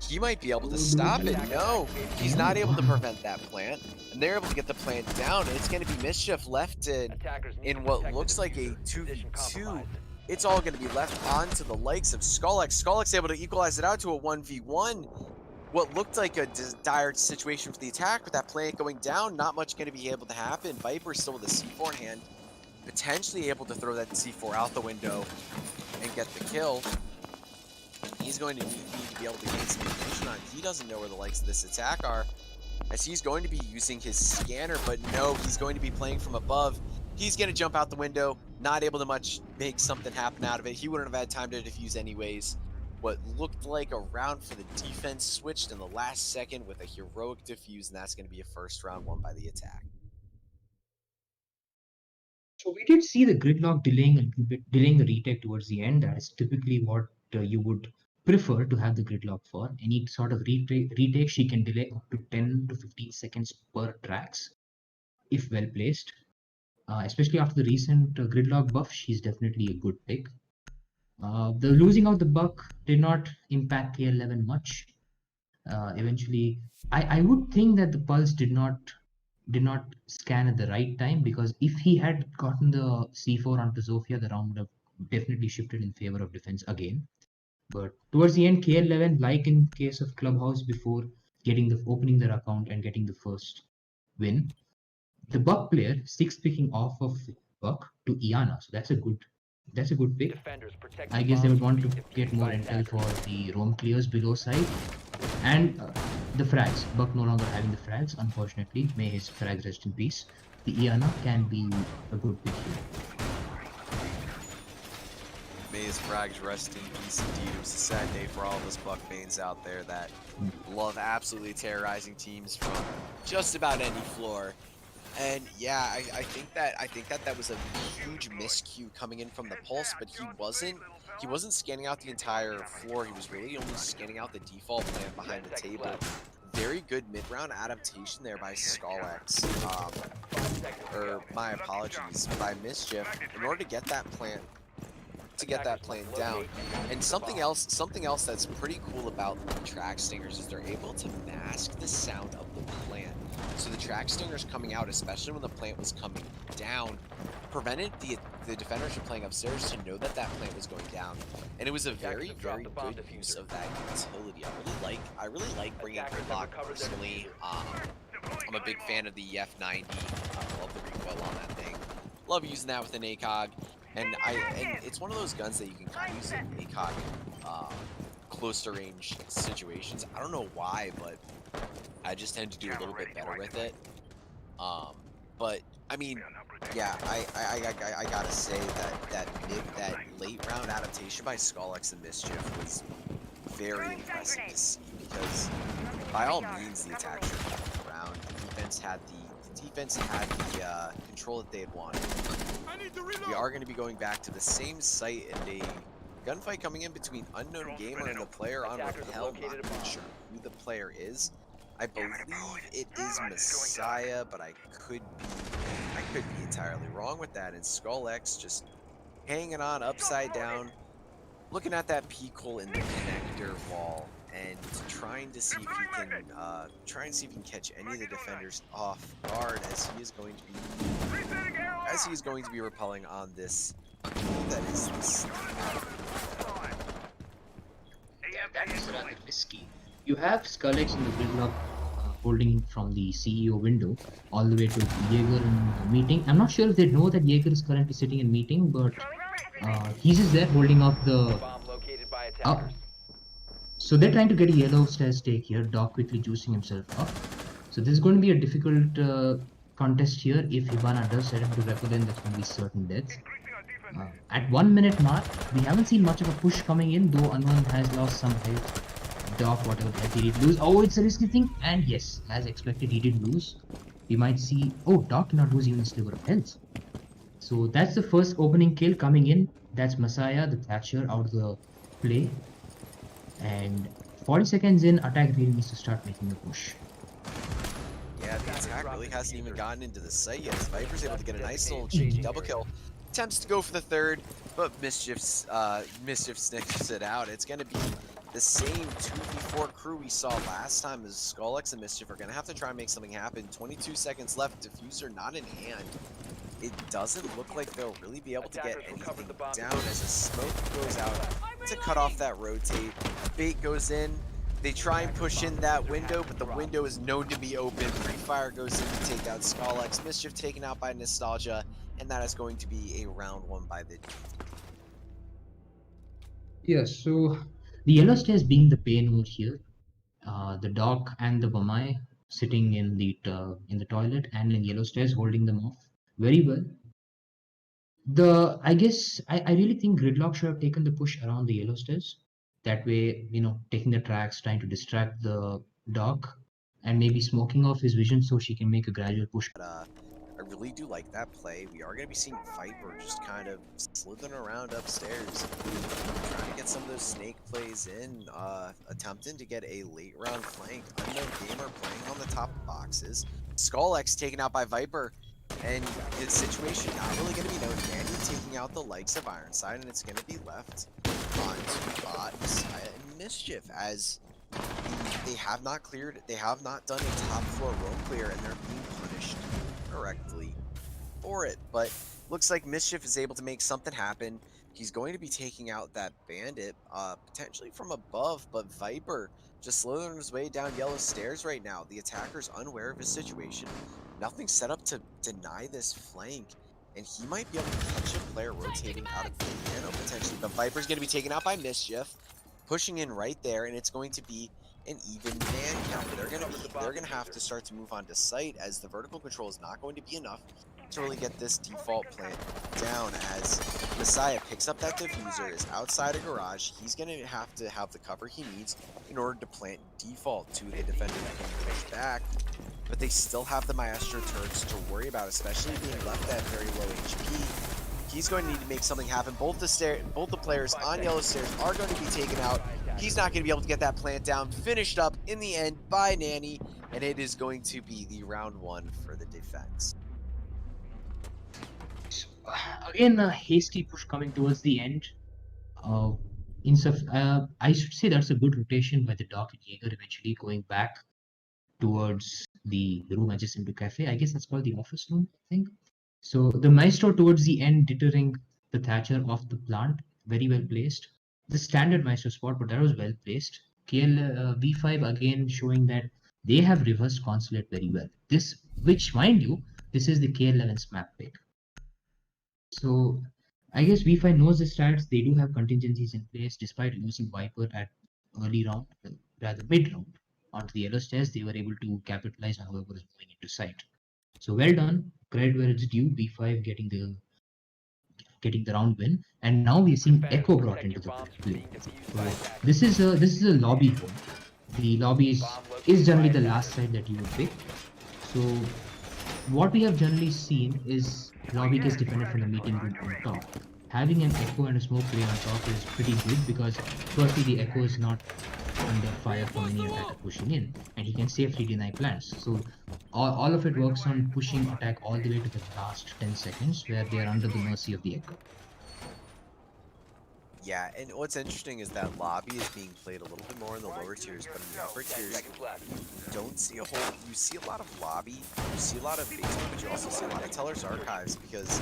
he might be able to stop it. No, he's not able to prevent that plant, and they're able to get the plant down, and it's going to be Mischief left in what looks like a 2v2. It's all going to be left onto the likes of Skullx. Skullx able to equalize it out to a 1v1. What looked like a dire situation for the attack, with that plant going down, not much going to be able to happen. Viper still with a C4 in hand, potentially able to throw that C4 out the window and get the kill. He's going to need to be able to gain some information on. He doesn't know where the likes of this attack are, as he's going to be using his scanner, but no, he's going to be playing from above. He's going to jump out the window, not able to make something happen out of it. He wouldn't have had time to defuse anyways. What looked like a round for the defense switched in the last second with a heroic defuse, and that's going to be a first round won by the attack. So we did see the gridlock delaying a little bit, delaying the retake towards the end. That is typically what you would prefer to have the gridlock for. Any sort of retake she can delay up to 10 to 15 seconds per tracks if well placed. Especially after the recent gridlock buff, she's definitely a good pick. The losing of the buck did not impact KL11 much. Eventually, I would think that the pulse did not scan at the right time, because if he had gotten the C4 onto Zofia, the round would have definitely shifted in favor of defense again. But towards the end, KL11, like in case of Clubhouse before opening their account and getting the first win, the Buck player six picking off of Buck to Iana. So that's a good pick. Defenders protect I the guess they bombs would to want be to get defused more by intel attackers. for the roam clears below side. And the frags. Buck no longer having the frags, unfortunately. May his frags rest in peace. The Iana can be a good pick here. May his frags rest in peace indeed. It was a sad day for all of us Buckbanes out there that love absolutely terrorizing teams from just about any floor. And yeah, I think that was a huge miscue coming in from the Pulse, but he wasn't scanning out the entire floor. He was really only scanning out the default plan behind the table. Very good mid-round adaptation there by Skullx. Or my apologies, by Mischief, in order to get that plant down. And something else that's pretty cool about the track stingers is they're able to mask the sound of the plant. So the track stingers coming out, especially when the plant was coming down, prevented the defenders from playing upstairs to know that plant was going down. And it was a very, very good use of that utility. I really like bringing Gridlock personally. I'm a big fan of the EF90. I love the recoil on that thing. Love using that with an ACOG. And it's one of those guns that you can kind of use in ACOG closer range situations. I don't know why, but I just tend to do a little bit better with it. But I mean, yeah, I gotta say that late round adaptation by Skullx and Mischief was very impressive to see, because by all means the attack should have been around. The defense had the control that they had wanted. We are going to be going back to the same site, and a gunfight coming in between Unknown Gamer and the player on Rappel. I'm not quite sure who the player is. I believe it is Messiah, but I could be entirely wrong with that. And Skullx just hanging on upside down, looking at that peek hole in the connector wall, and trying to see if he can catch any of the defenders off guard, as he is going to be repelling on this. That is this. Yeah, that is rather risky. You have Skullx in the gridlock holding from the CEO window all the way to Jaeger in the meeting. I'm not sure if they know that Jaeger is currently sitting in meeting, but he's just there holding off the. Bomb located by attackers. So they're trying to get a yellow stairs take here. Doc quickly juicing himself up. So this is going to be a difficult contest here. If Hibana does set up to repel in, that's going to be certain death. At 1 minute mark, we haven't seen much of a push coming in, though Unknown has lost some health. Doc, whatever health he did lose. Oh, it's a risky thing. And yes, as expected, he did lose. We might see. Oh, Doc did not lose even a sliver of health. So that's the first opening kill coming in. That's Messiah, the Thatcher, out of the play. And 40 seconds in, attack really needs to start making a push. Yeah, the attack really hasn't even gotten into the site yet. Viper's able to get a nice little cheeky double kill. Attempts to go for the third, but Mischief sniffs it out. It's going to be the same 2v4 crew we saw last time, as Skullx and Mischief are going to have to try and make something happen. 22 seconds left, diffuser not in hand. It doesn't look like they'll really be able to get anything down, as a smoke goes out to cut off that rotate. Bait goes in. They try and push in that window, but the window is known to be open. Free Fire goes in to take out Skullx. Mischief taken out by Nostalgia, and that is going to be a round one by the. Yeah, so the yellow stairs being the pain over here. The Doc and the Bamai sitting in the toilet and in yellow stairs holding them off very well. I guess I really think Gridlock should have taken the push around the yellow stairs. That way, taking the tracks, trying to distract the Doc, and maybe smoking off his vision so she can make a gradual push. I really do like that play. We are going to be seeing Viper just kind of slithering around upstairs, trying to get some of those snake plays in, attempting to get a late round flank. Unknown Gamer playing on the top boxes. SkullX taken out by Viper, and the situation not really going to be known. Danny taking out the likes of Ironside, and it's going to be left on to bot Messiah and Mischief, as they have not done a top floor roam clear, and they're being punished correctly for it. But looks like Mischief is able to make something happen. He's going to be taking out that bandit, potentially from above, but Viper just slithering his way down yellow stairs right now. The attacker's unaware of his situation. Nothing set up to deny this flank, and he might be able to catch a player rotating out of the piano potentially. But Viper's going to be taken out by Mischief, pushing in right there, and it's going to be an even man count. They're gonna have to start to move on to site, as the vertical control is not going to be enough to really get this default plant down, as Messiah picks up that diffuser, is outside a garage. He's gonna have to have the cover he needs in order to plant default to a defender that can push back. But they still have the Maestro turrets to worry about, especially being left at very low HP. He's going to need to make something happen. Both the players on yellow stairs are going to be taken out. He's not going to be able to get that plant down. Finished up in the end by Nanny, and it is going to be the round one for the defense. Again, a hasty push coming towards the end. I should say that's a good rotation by the Doc and Jaeger, eventually going back towards the room adjacent to Cafe. I guess that's called the office room, I think. So the Maestro towards the end deterring the Thatcher off the plant, very well placed. The standard Maestro spot, but that was well placed. KL V5 again showing that they have reversed Consulate very well. Which mind you, this is the KL11's map pick. So I guess V5 knows the stats. They do have contingencies in place, despite losing Viper at early round, rather mid round, onto the yellow stairs. They were able to capitalize on whoever was moving into sight. So well done, credit where it's due. B5 getting the round win, and now we're seeing Echo brought into the play. So this is a lobby hole. The lobby is generally the last side that you would pick. So what we have generally seen is lobby gets defended from the meeting room on top. Having an Echo and a smoke play on top is pretty good, because firstly the Echo is not under fire from any attacker pushing in, and he can safely deny plants. So all of it works on pushing attack all the way to the last 10 seconds, where they are under the mercy of the Echo. Yeah, and what's interesting is that lobby is being played a little bit more in the lower tiers, but in the upper tiers, you don't see a whole. You see a lot of lobby, you see a lot of basement, but you also see a lot of Teller's Archives, because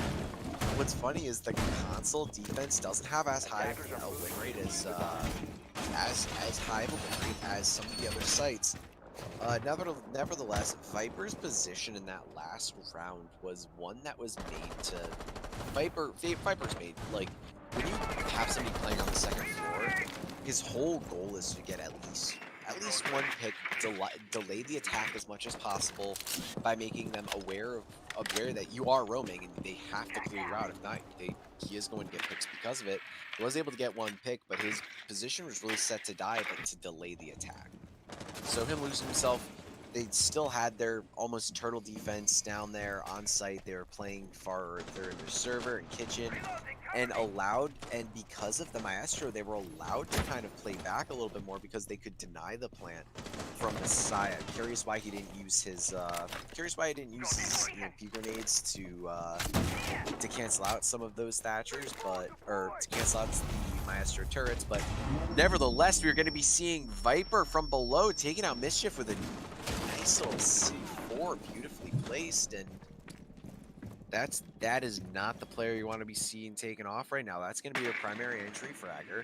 what's funny is the console defense doesn't have as high of a win rate as high of a win rate as some of the other sites. Nevertheless, Viper's position in that last round was one that was made to Viper's made, like, when you have somebody playing on the second floor, his whole goal is to get at least one pick, delay the attack as much as possible by making them aware that you are roaming and they have to clear you out. If not, he is going to get picks because of it. He was able to get one pick, but his position was really set to die, but to delay the attack. So him losing himself, they still had their almost turtle defense down there on site. They were playing they're in their server and kitchen, and because of the Maestro, they were allowed to kind of play back a little bit more, because they could deny the plant from Messiah. Curious why he didn't use his P grenades to cancel out some of those Thatchers, or to cancel out the Maestro turrets. But nevertheless, we're going to be seeing Viper from below taking out Mischief with a nice little C4, beautifully placed, and that is not the player you want to be seeing taken off right now. That's going to be a primary entry fragger,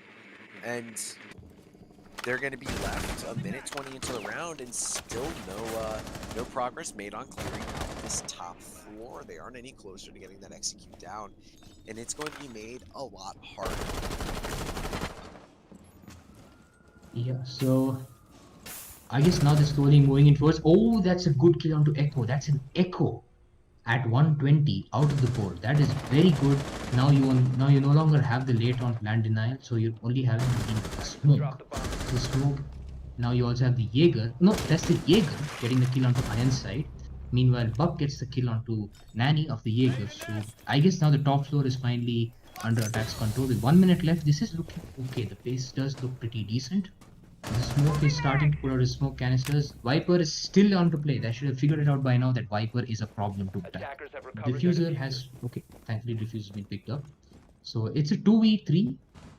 and they're going to be left a minute 20 into the round, and still no progress made on clearing out this top floor. They aren't any closer to getting that execute down, and it's going to be made a lot harder. Yeah, so I guess now they're slowly moving in towards. Oh, that's a good kill onto Echo. That's an Echo at 120 out of the board. That is very good. Now you no longer have the late round land denial, so you're only having the smoke. The smoke. Now you also have the Jaeger. No, that's the Jaeger getting the kill onto Iron side. Meanwhile, Buck gets the kill onto Nanny of the Jaeger. So I guess now the top floor is finally under attack's control. With 1 minute left, this is looking okay. The pace does look pretty decent. The smoke is starting to put out his smoke canisters. Viper is still on to play. They should have figured it out by now that Viper is a problem to attack. Attackers have recovered their Diffuser has, okay, thankfully Diffuser has been picked up. So it's a 2v3.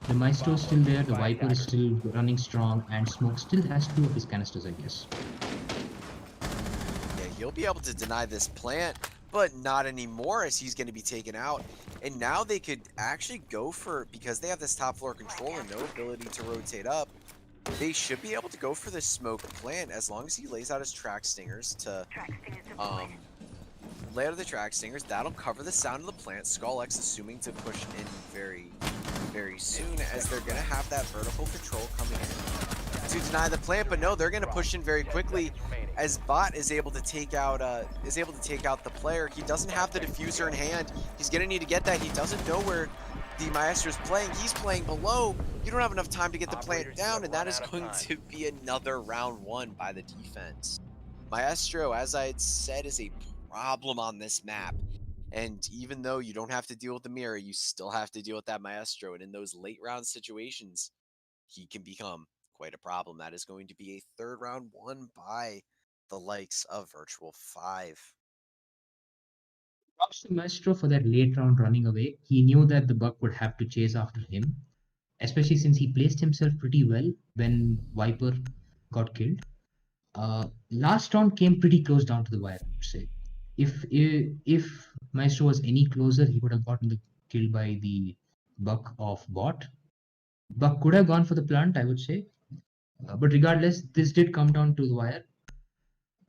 The Maestro is still there, the Viper is still running strong, and Smoke still has 2 of his canisters, I guess. Yeah, he'll be able to deny this plant, but not anymore as he's going to be taken out. And now they could actually go for, because they have this top floor control and no ability to rotate up, they should be able to go for this smoke plant as long as he lays out his track stingers to lay out the track stingers. That'll cover the sound of the plant. Skull X assuming to push in very, very soon as they're going to have that vertical control coming in to deny the plant. But no, they're going to push in very quickly as Bot is able to take out the player. He doesn't have the diffuser in hand. He's going to need to get that. He doesn't know where the Maestro's playing. He's playing below. You don't have enough time to get the plant down, and that is going to be another round 1 by the defense. Maestro, as I had said, is a problem on this map. And even though you don't have to deal with the mirror, you still have to deal with that Maestro. And in those late round situations, he can become quite a problem. That is going to be a third round won by the likes of Virtual-5. Props to Maestro for that late round running away. He knew that the Buck would have to chase after him, especially since he placed himself pretty well when Viper got killed. Last round came pretty close down to the wire, I would say. If Maestro was any closer, he would have gotten the kill by the Buck of Bot. Buck could have gone for the plant, I would say. But regardless, this did come down to the wire.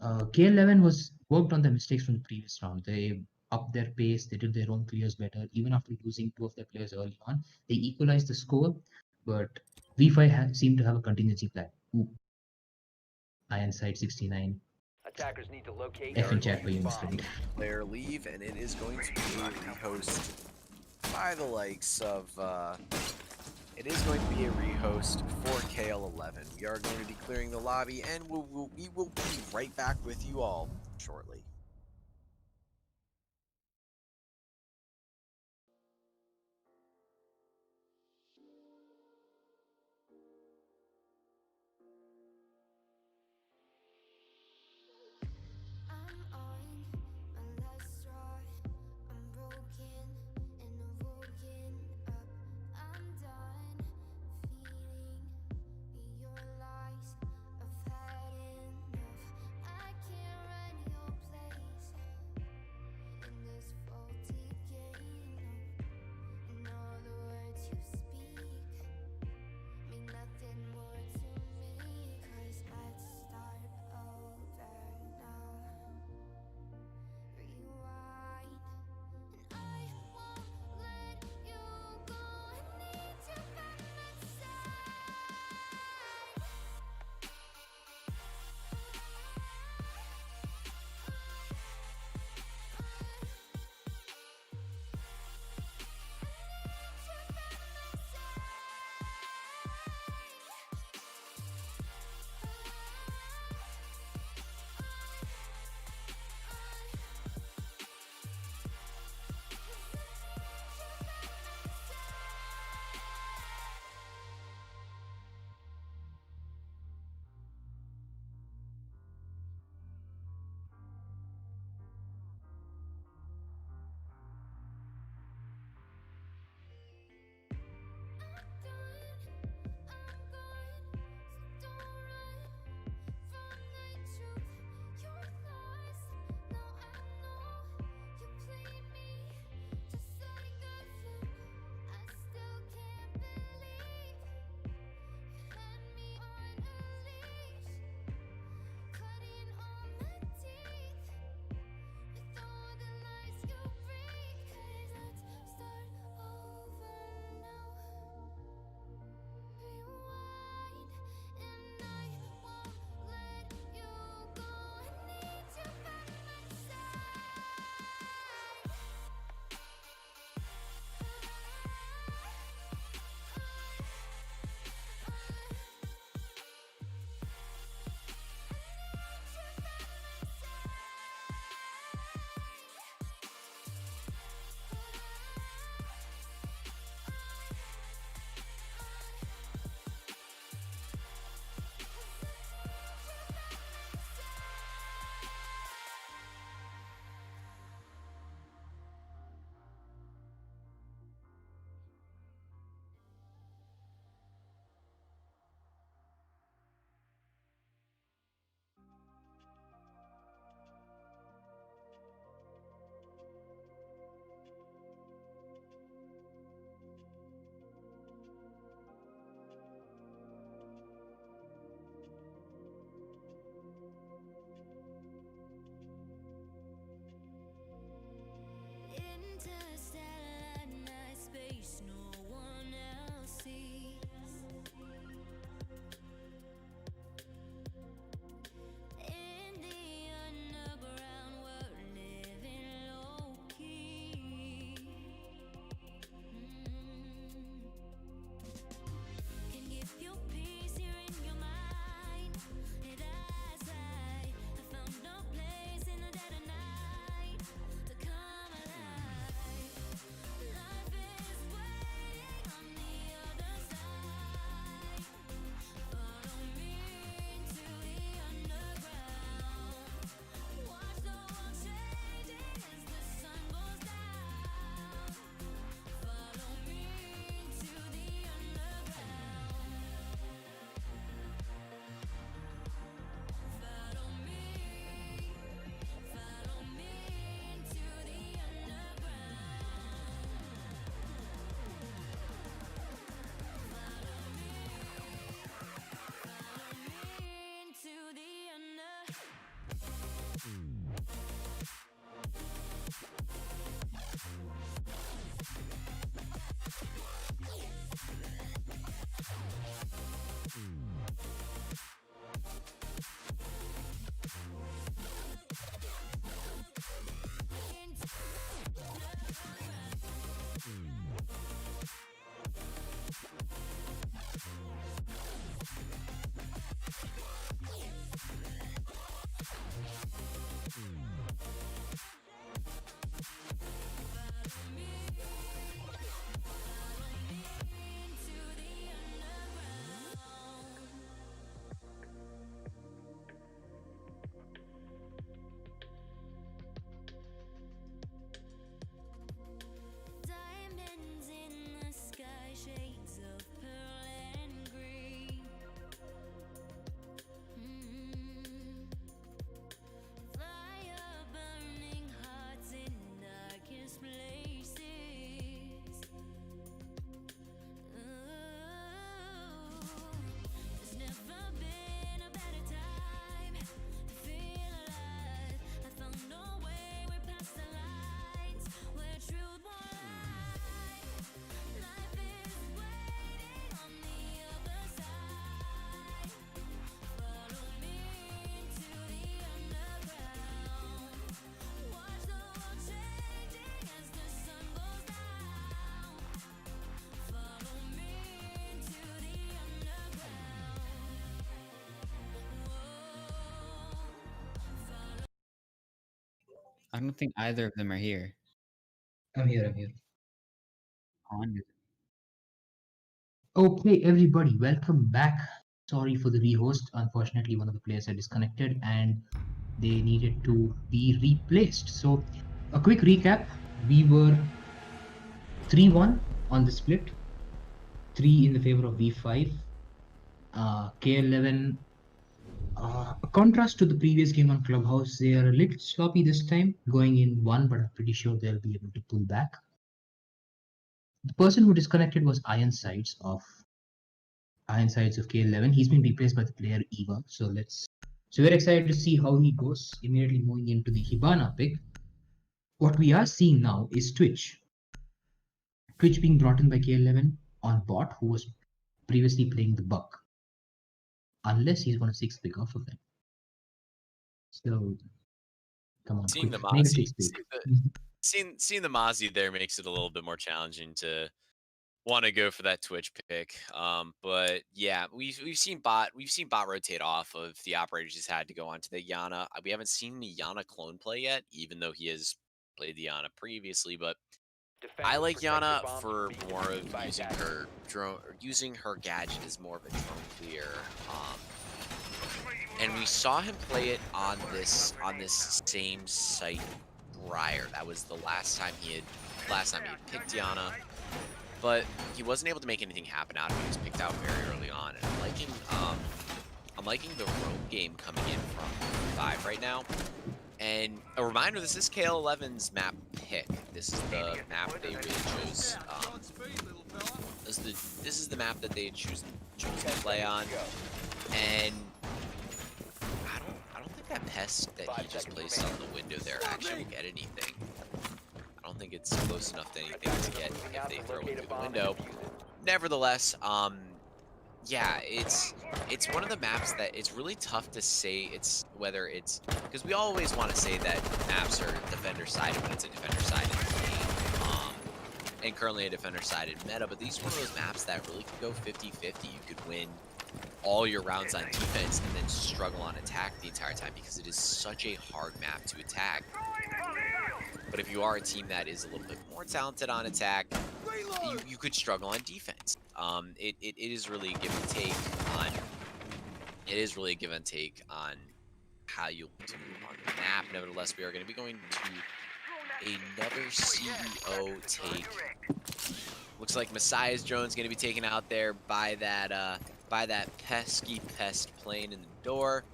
KL11 was worked on the mistakes from the previous round. They upped their pace, they did their own clears better. Even after losing 2 of their players early on, they equalized the score. But V5 seemed to have a contingency plan. Ooh. Ironside 69. Attackers need to locate F in and chat for you, defuse Mr. bombs. Player leave, and it is going to be a rehost by the likes of it is going to be a rehost for KL11. We are going to be clearing the lobby, and we will be right back with you all shortly. I'm on my last straw. I'm broken and I'm woken up. I'm done feeding your lies. I've had enough. I can't run your place. Interstellar night space, no one else sees. In the underground, we're living low key. Can give you peace here in your mind. And as I found no place in the dead of night to come alive. Life is waiting on the other side. Follow me into the underground. Watch the world changing as the sun goes down. Follow me into the underground. Follow me into the underground. Follow me into the under. Into the underground. Diamonds in the sky, shades of pearl and green. Fire burning hearts in darkest places. There's never been a better time to feel alive. I found no way, we're past the lines where truth won't lie. Life is waiting on the other side. Follow me into the underground. Watch the world changing as the sun goes down. Follow me into the underground. Whoa. I don't think either of them are here. I'm here. On. Okay, everybody, welcome back. Sorry for the rehost. Unfortunately, one of the players had disconnected and they needed to be replaced. So, a quick recap. We were 3-1 on the split, 3 in the favor of V5. KL11, a contrast to the previous game on Clubhouse, they are a little sloppy this time, going in 1, but I'm pretty sure they'll be able to pull back. The person who disconnected was Ironsides of KL11. He's been replaced by the player Eva. So we're excited to see how he goes. Immediately moving into the Hibana pick. What we are seeing now is Twitch. Twitch being brought in by KL11 on bot, who was previously playing the Buck. Unless he's going to 6 pick off of him. So come on, Seeing quick, the make a Mozzie, 6 pick. seeing the Mozzie there makes it a little bit more challenging to want to go for that Twitch pick. But yeah, we've seen bot rotate off of the operators he's had to go onto the Yana. We haven't seen the Yana clone play yet, even though he has played the Yana previously. But I Defenders like protect your Yana bombs for from being more of defused by using attackers. her drone or using her gadget as more of a drone clear. And we saw him play it on this same site prior. That was the last time he had picked Yana, but he wasn't able to make anything happen out of it. He was picked out very early on, and I'm liking the rogue game coming in from 5 right now. And a reminder, this is KL11's map pick. This is the map they really chose. This is the map that they choose to play on. And I don't think that pest that he just placed on the window there actually will get anything. I don't don't think it's close enough to anything to get if they throw it through the window. Nevertheless, yeah, it's one of the maps that it's really tough to say it's whether it's because we always want to say that maps are defender-sided when it's a defender-sided game, and currently a defender-sided meta, but these are one of those maps that really could go 50-50. You could win all your rounds on defense and then struggle on attack the entire time because it is such a hard map to attack. But if you are a team that is a little bit more talented on attack, you could struggle on defense. It is really a give and take on. It is really a give and take on how you want to move on the map. Nevertheless, we are going to be going to another CEO take. Looks like Messiah's drone's going to be taken out there by that pesky pest plane in the door.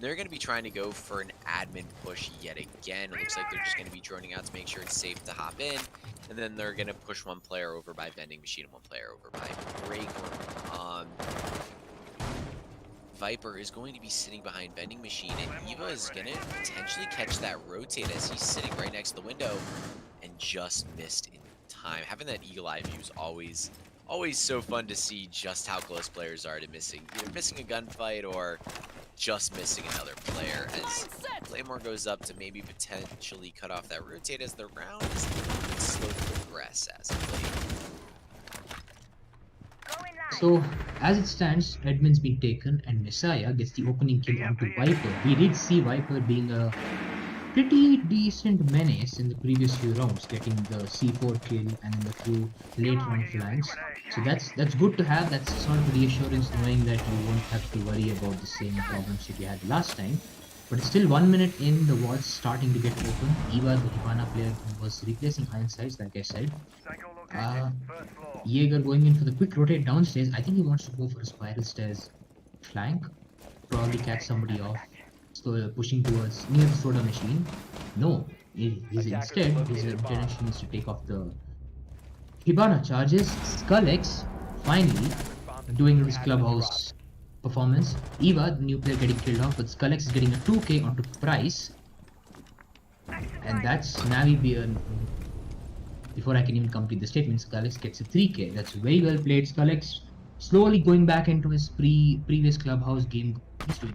They're going to be trying to go for an admin push yet again. It looks like they're just going to be droning out to make sure it's safe to hop in. And then they're going to push one player over by vending machine and one player over by break room. Viper is going to be sitting behind vending machine, and Eva is going to potentially catch that rotate as he's sitting right next to the window and just missed in time. Having that eagle eye view is always so fun to see just how close players are to either missing a gunfight or just missing another player as Claymore goes up to maybe potentially cut off that rotate as the round is a little bit slow to progress as of late. So, as it stands, Edmund's been taken and Messiah gets the opening kill onto Viper. We did see Viper being a pretty decent menace in the previous few rounds, getting the C4 kill and then the few late round flanks. So that's good to have. That's sort of reassurance knowing that you won't have to worry about the same problems that you had last time. But it's still 1 minute in, the wall's starting to get open. Eva, the Hibana player who was replacing Iron Sights, like I said. Jaeger going in for the quick rotate downstairs. I think he wants to go for a spiral stairs flank. Probably catch somebody off. So pushing towards near the soda machine. No, his instead his intention is to take off the Hibana charges. Skullex finally doing his clubhouse performance. Eva, the new player, getting killed off, but Skullex is getting a 2k onto Price. And that's Navi. Before I can even complete the statement, Skullex gets a 3k. That's very well played. Skullex slowly going back into his previous clubhouse game. He's doing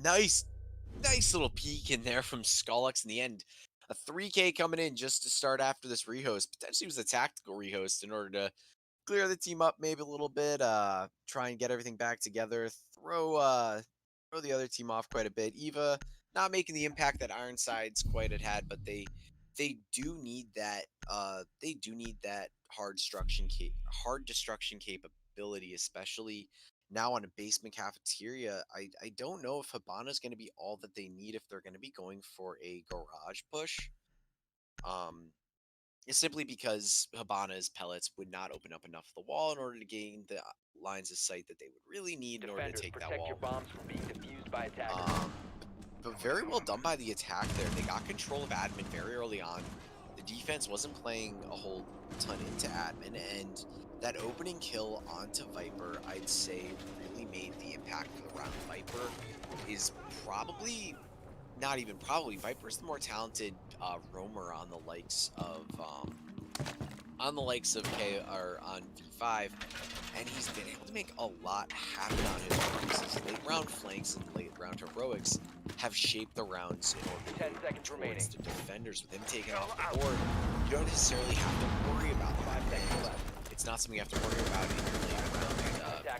Nice little peek in there from Skullux in the end. A 3k coming in just to start after this rehost. Potentially was a tactical rehost in order to clear the team up maybe a little bit, try and get everything back together, throw the other team off quite a bit. Eva not making the impact that Ironsides quite had, but they do need that hard destruction capability, especially now on a basement cafeteria. I don't know if Hibana is going to be all that they need if they're going to be going for a garage push. It's simply because Hibana's pellets would not open up enough of the wall in order to gain the lines of sight that they would really need in order to take that protect wall. your bombs from being defused by attackers. But very well done by the attack there. They got control of admin very early on. The defense wasn't playing a whole ton into admin, and that opening kill onto Viper, I'd say, really made the impact for the round. Viper is probably, not even probably, Viper's the more talented roamer on the likes of K or on V5, and he's been able to make a lot happen on his rounds. His late round flanks and late round heroics have shaped the rounds in order 10 seconds towards remaining. the defenders. With him taking off the board, you don't necessarily have to worry about that. It's not something you have to worry about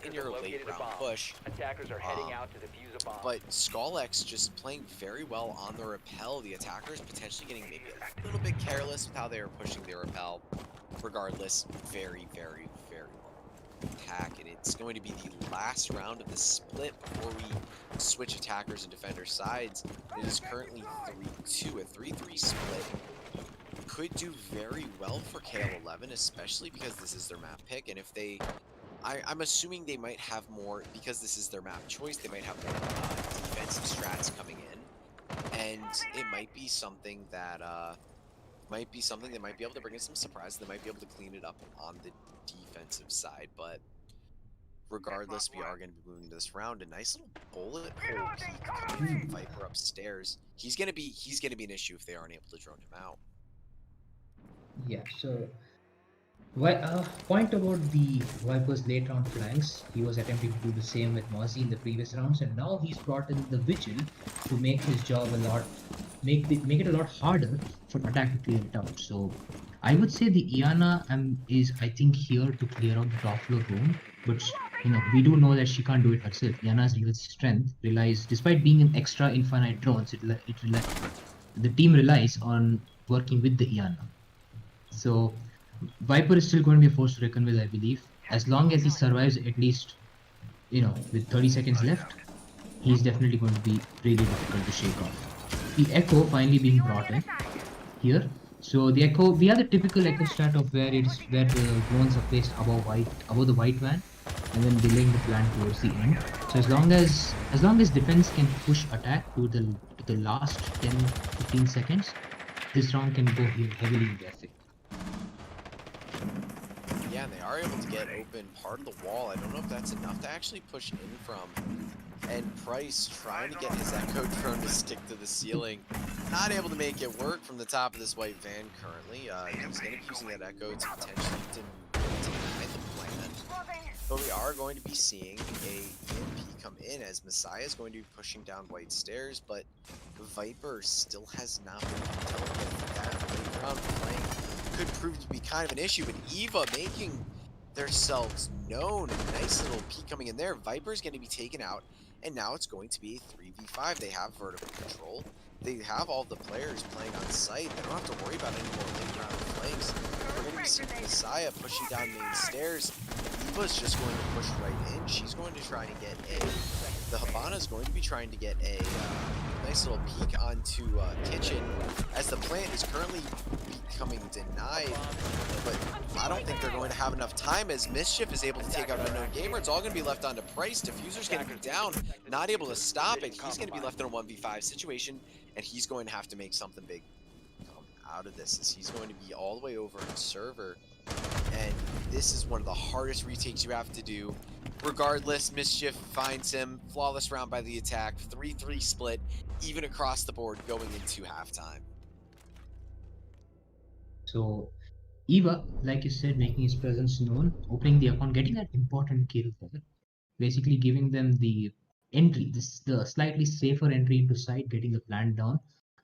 in your late round push. Attackers are heading out to defuse a bomb. But Skullx just playing very well on the rappel. The attackers potentially getting maybe a little bit careless with how they were pushing their rappel. Regardless, very, very, very well attack. And it's going to be the last round of the split before we switch attackers and defender sides. It is currently 3-2, a 3-3 split. Could do very well for KL11, especially because this is their map pick. And if they... I'm assuming they might have more, because this is their map choice, they might have more defensive strats coming in. And it might be something that might be able to bring in some surprises. They might be able to clean it up on the defensive side. But regardless, we are going to be moving to this round. A nice little bullet hole peek coming from Viper upstairs. He's gonna be an issue if they aren't able to drone him out. Yeah, so point about the Viper's late round flanks. He was attempting to do the same with Mozzie in the previous rounds, and now he's brought in the Vigil to make his job make it a lot harder for attack to clear it out. So I would say the Iana is I think here to clear out the top floor room, but we do know that she can't do it herself. Iana's real strength relies, despite being an extra infinite drones, the team relies on working with the Iana. So Viper is still going to be a force to reckon with, I believe. As long as he survives at least, with 30 seconds left, he's definitely going to be really difficult to shake off. The Echo finally being brought in here. So the Echo, we have the typical Echo strat of where the drones are placed above the white van, and then delaying the plan towards the end. So as long as defense can push attack to the last 10-15 seconds, this round can go heavily in their favor. Yeah, and they are able to get open part of the wall. I don't know if that's enough to actually push in from. And Price trying to get his Echo drone to stick to the ceiling. Not able to make it work from the top of this white van currently. He's going to be using that Echo to potentially deny the plan. But we are going to be seeing a EMP come in as Messiah is going to be pushing down white stairs, but Viper still has not been dealt with. That late round playing could prove to be kind of an issue, but Eva making themselves known. A nice little peek coming in there. Viper's going to be taken out, and now it's going to be a 3v5. They have vertical control. They have all the players playing on site. They don't have to worry about any more late round flanks. We're going to be seeing Messiah pushing down main stairs. Eva's just going to push right in. She's going to try and get the Habana's going to be trying to get a nice little peek onto Kitchen, as the plant is currently becoming denied, but I don't think they're going to have enough time, as Mischief is able to take out Unknown Gamer. It's all going to be left onto Price. Diffuser's going to be down, not able to stop it. He's going to be left in a 1v5 situation, and he's going to have to make something big come out of this, as he's going to be all the way over in server, and this is one of the hardest retakes you have to do. Regardless, Mischief finds him. Flawless round by the attack. 3-3 split, even across the board going into halftime. So Eva, like you said, making his presence known, opening the account, getting that important kill for it, basically giving them the entry, the slightly safer entry into site, getting the plant down.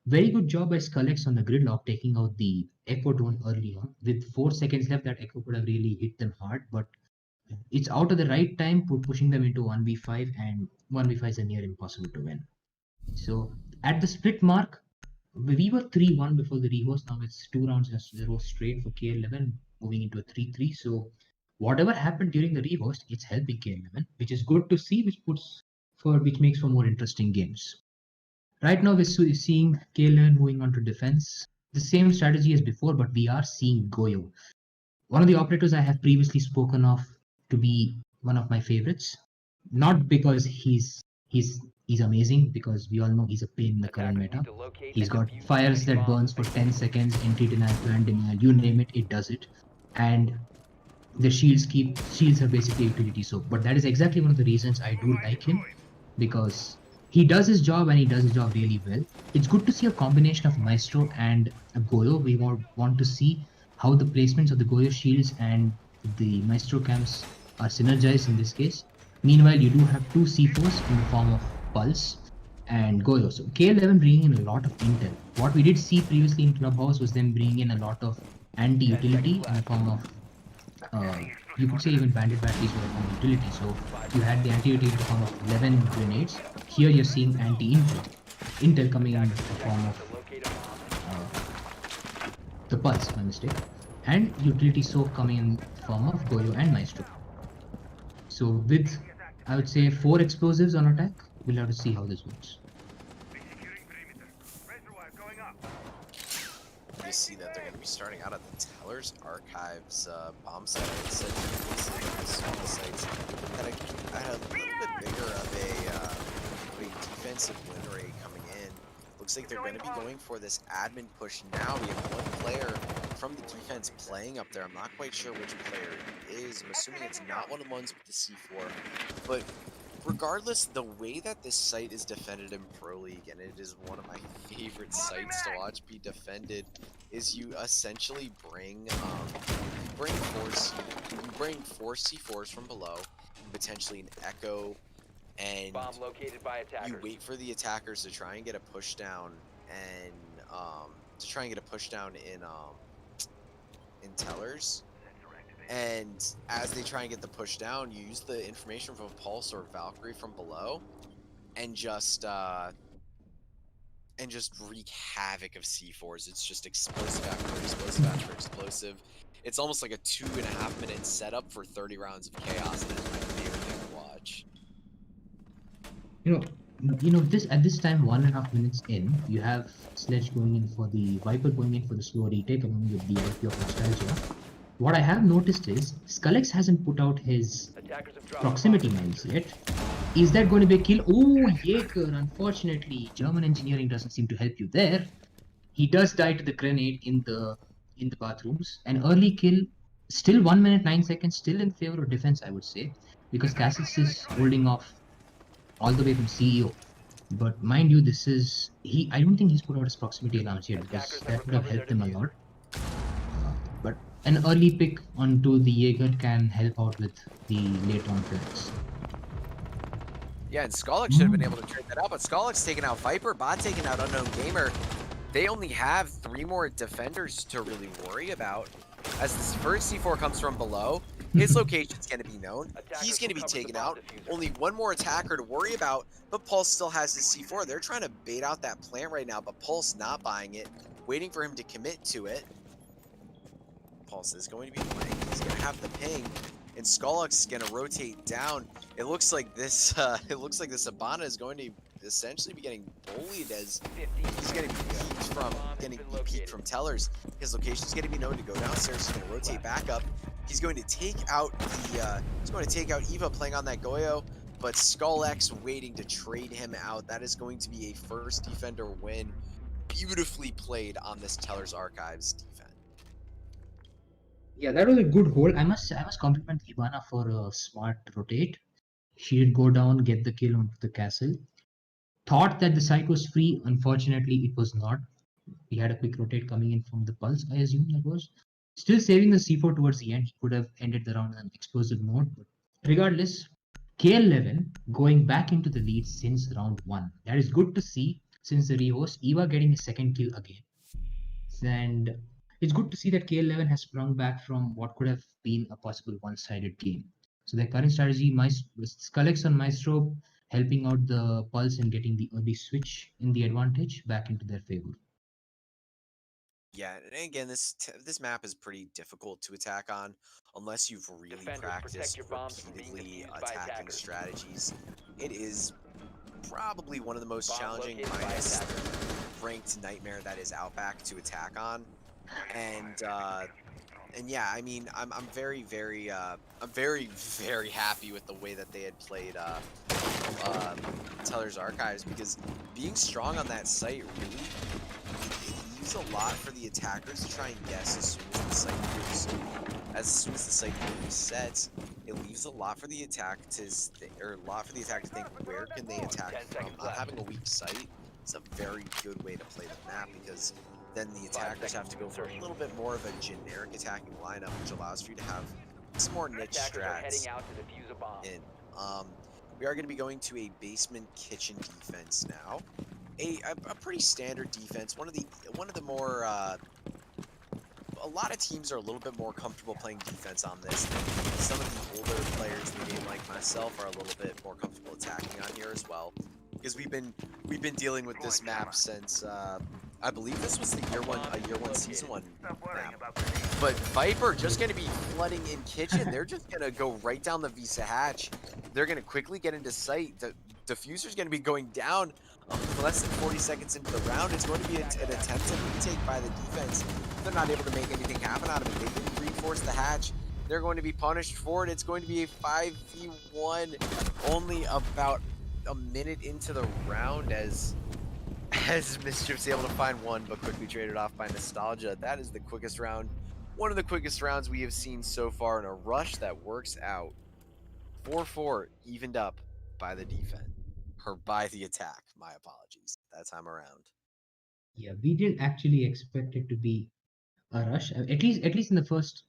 Very good job by Skullex on the gridlock, taking out the Echo drone early on. With 4 seconds left, that Echo could have really hit them hard, but it's out at the right time, pushing them into 1v5, and 1v5 is near impossible to win. So at the split mark, we were 3-1 before the rehost. Now it's 2 rounds in a row straight for KL11, moving into a 3-3. So whatever happened during the rehost, it's helping KL11, which is good to see, which makes for more interesting games. Right now we're seeing KL11 moving on to defense. The same strategy as before, but we are seeing Goyo, one of the operators I have previously spoken of to be one of my favorites. Not because he's amazing, because we all know he's a pain in the current meta. He's got fires that burns for 10 seconds, entry denial, plant denial, you name it, it does it. And the shields are basically utility soap. But that is exactly one of the reasons I do like him, because he does his job, and he does his job really well. It's good to see a combination of Maestro and Goyo. We want to see how the placements of the Goyo shields and the Maestro camps are synergized in this case. Meanwhile, you do have 2 C4s in the form of Pulse and Goyo. So KL11 bringing in a lot of intel. What we did see previously in Clubhouse was them bringing in a lot of anti-utility in the form of, you could say even bandit batteries were a form of utility. So you had the anti-utility in the form of 11 grenades. Here you're seeing intel coming in the form of the Pulse, my mistake, and utility soap coming in the form of Goyo and Maestro. So with, I would say, 4 explosives on attack, we'll have to see how this works. You see that they're going to be starting out at the Teller's Archives bomb site. I said the sites that had a little bit bigger of a defensive win rate coming in. Looks like they're going to be going for this admin push now. We have 1 player from the defense playing up there. I'm not quite sure which player it is. I'm assuming it's not one of the ones with the C4. But regardless, the way that this site is defended in Pro League, and it is one of my favorite sites to watch be defended, is you essentially bring four C4s from below, potentially an Echo, and Bomb located by you attackers. wait for the attackers to try and get a push down and in tellers. And as they try and get the push down, you use the information from Pulse or Valkyrie from below and just wreak havoc of C4s. It's just explosive after explosive after explosive. It's almost like a 2.5 minute setup for 30 rounds of chaos, and it's my favorite thing to watch. This at this time, 1.5 minutes in, you have Sledge going in for the Viper going in for the slow retake along with the IP of Nostalgia. What I have noticed is Skullex hasn't put out his Attackers have dropped proximity mines yet. Is that going to be a kill? Oh, Jaeger, unfortunately, German engineering doesn't seem to help you there. He does die to the grenade in the bathrooms. An early kill, still 1 minute 9 seconds, still in favor of defense, I would say, because Cassius is holding off all the way from CEO. But mind you, this is I don't think he's put out his proximity alarms yet, because that would have helped them a lot. But an early pick onto the Jaeger can help out with the late round kills. Yeah, and Skolix should have been able to trade that out, but Skolix taking out Viper, Bot taking out Unknown Gamer. They only have 3 more defenders to really worry about. As this first C4 comes from below, his location's going to be known. He's going to be taken out. Only 1 more attacker to worry about, but Pulse still has his C4. They're trying to bait out that plant right now, but Pulse not buying it, waiting for him to commit to it. Pulse is going to be playing. He's going to have the ping, and Skolix is going to rotate down. It looks like this Abana is going to essentially be getting bullied as he's getting peeked from tellers. His location is going to be known to go downstairs. He's going to rotate back up. He's going to take out Eva playing on that Goyo, but Skull-X waiting to trade him out. That is going to be a first defender win. Beautifully played on this Teller's Archives defense. Yeah, that was a good hold. I must compliment Ivana for a smart rotate. She did go down, get the kill onto the castle. Thought that the site was free. Unfortunately, it was not. He had a quick rotate coming in from the Pulse, I assume that was. Still saving the C4 towards the end. He could have ended the round on an explosive note. But regardless, KL11 going back into the lead since round 1. That is good to see since the rehost. Eva getting a second kill again. And it's good to see that KL11 has sprung back from what could have been a possible one-sided game. So their current strategy, Skullex on Maestro, helping out the Pulse and getting the early switch in the advantage back into their favor. Yeah, and again, this map is pretty difficult to attack on unless you've really practiced repeatedly attacking strategies. It is probably one of the most challenging minus ranked nightmare that is Outback to attack on. And yeah, I mean, I'm very happy with the way that they had played Teller's Archives, because being strong on that site really it leaves a lot for the attackers to try and guess as soon as the site resets. It leaves a lot for the attack to think, where can they attack from. Not having a weak site is a very good way to play the map, because then the attackers have to go for a little bit more of a generic attacking lineup, which allows for you to have some more niche strats in. We are going to be going to a basement kitchen defense now. A pretty standard defense. One of the more a lot of teams are a little bit more comfortable playing defense on this. Some of the older players in the game, like myself, are a little bit more comfortable attacking on here as well, because we've been dealing with this map since I believe this was the year one season 1 map. But Viper just going to be flooding in kitchen. They're just going to go right down the Visa hatch. They're going to quickly get into sight. The diffuser's going to be going down less than 40 seconds into the round. It's going to be an attempt to retake by the defense. They're not able to make anything happen out of it. They didn't reinforce the hatch. They're going to be punished for it. It's going to be a 5v1 only about a minute into the round as as Mischief's able to find one, but quickly traded off by Nostalgia. That is the quickest round, one of the quickest rounds we have seen so far in a rush that works out. 4-4 evened up by the defense, or by the attack. My apologies. That time around. Yeah, we didn't actually expect it to be a rush. At least in the first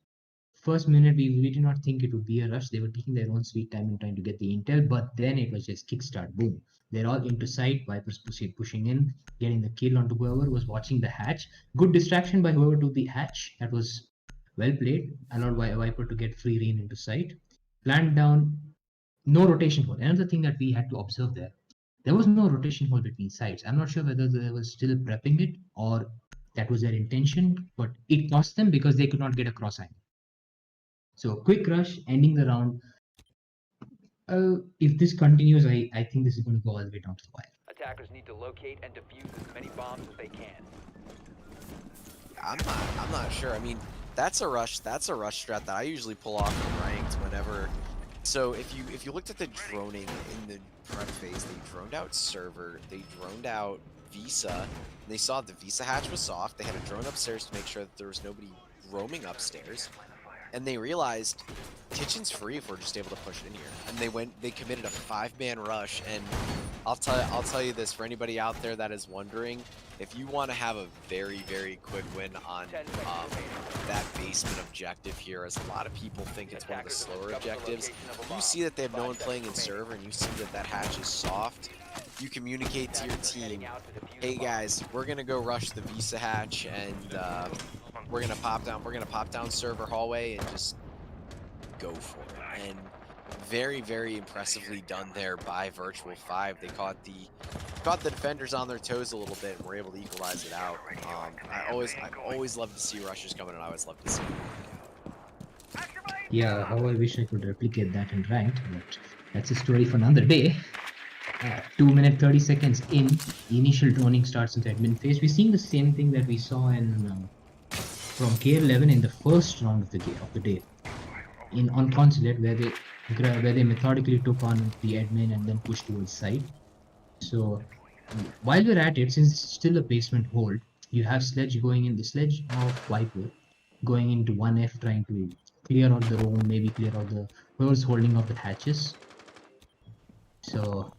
minute, we did not think it would be a rush. They were taking their own sweet time in trying to get the intel, but then it was just kickstart, boom. They're all into sight. Vipers pushing in, getting the kill onto whoever was watching the hatch. Good distraction by whoever took the hatch. That was well played. Allowed Viper to get free reign into sight. Planned down, no rotation hole. Another thing that we had to observe there was no rotation hole between sides. I'm not sure whether they were still prepping it or that was their intention, but it cost them because they could not get a cross angle. So quick rush, ending the round. If this continues, I think this is going to go all the way down to the wire. Attackers need to locate and defuse as many bombs as they can. I'm not sure. I mean, that's a rush strat that I usually pull off in ranked whenever. So if you looked at the droning in the prep phase, they droned out server, they droned out Visa, and they saw the Visa hatch was soft. They had a drone upstairs to make sure that there was nobody roaming upstairs, and they realized kitchen's free if we're just able to push it in here. And they committed a 5-man rush, and I'll tell you this for anybody out there that is wondering, if you want to have a very, very quick win on that basement objective here, as a lot of people think it's one of the slower objectives, you see that they have no one playing in server and you see that that hatch is soft, you communicate to your team, hey guys, we're gonna go rush the Visa hatch and we're gonna pop down server hallway and just go for it. And very, very impressively done there by Virtual-5. They caught the defenders on their toes a little bit and were able to equalize it out. I always love to see rushes coming, and I always love to see them. Yeah, how I wish I could replicate that in ranked, but that's a story for another day. 2 minutes 30 seconds in, initial droning starts in the admin phase. We're seeing the same thing that we saw in from KL11 in the first round of the day on Consulate, where they methodically took on the admin and then pushed towards side. So while we're at it, since it's still a basement hold, you have Sledge going in, the Sledge of Viper going into 1F, trying to clear out the room, maybe clear out the whoever's holding up the hatches. So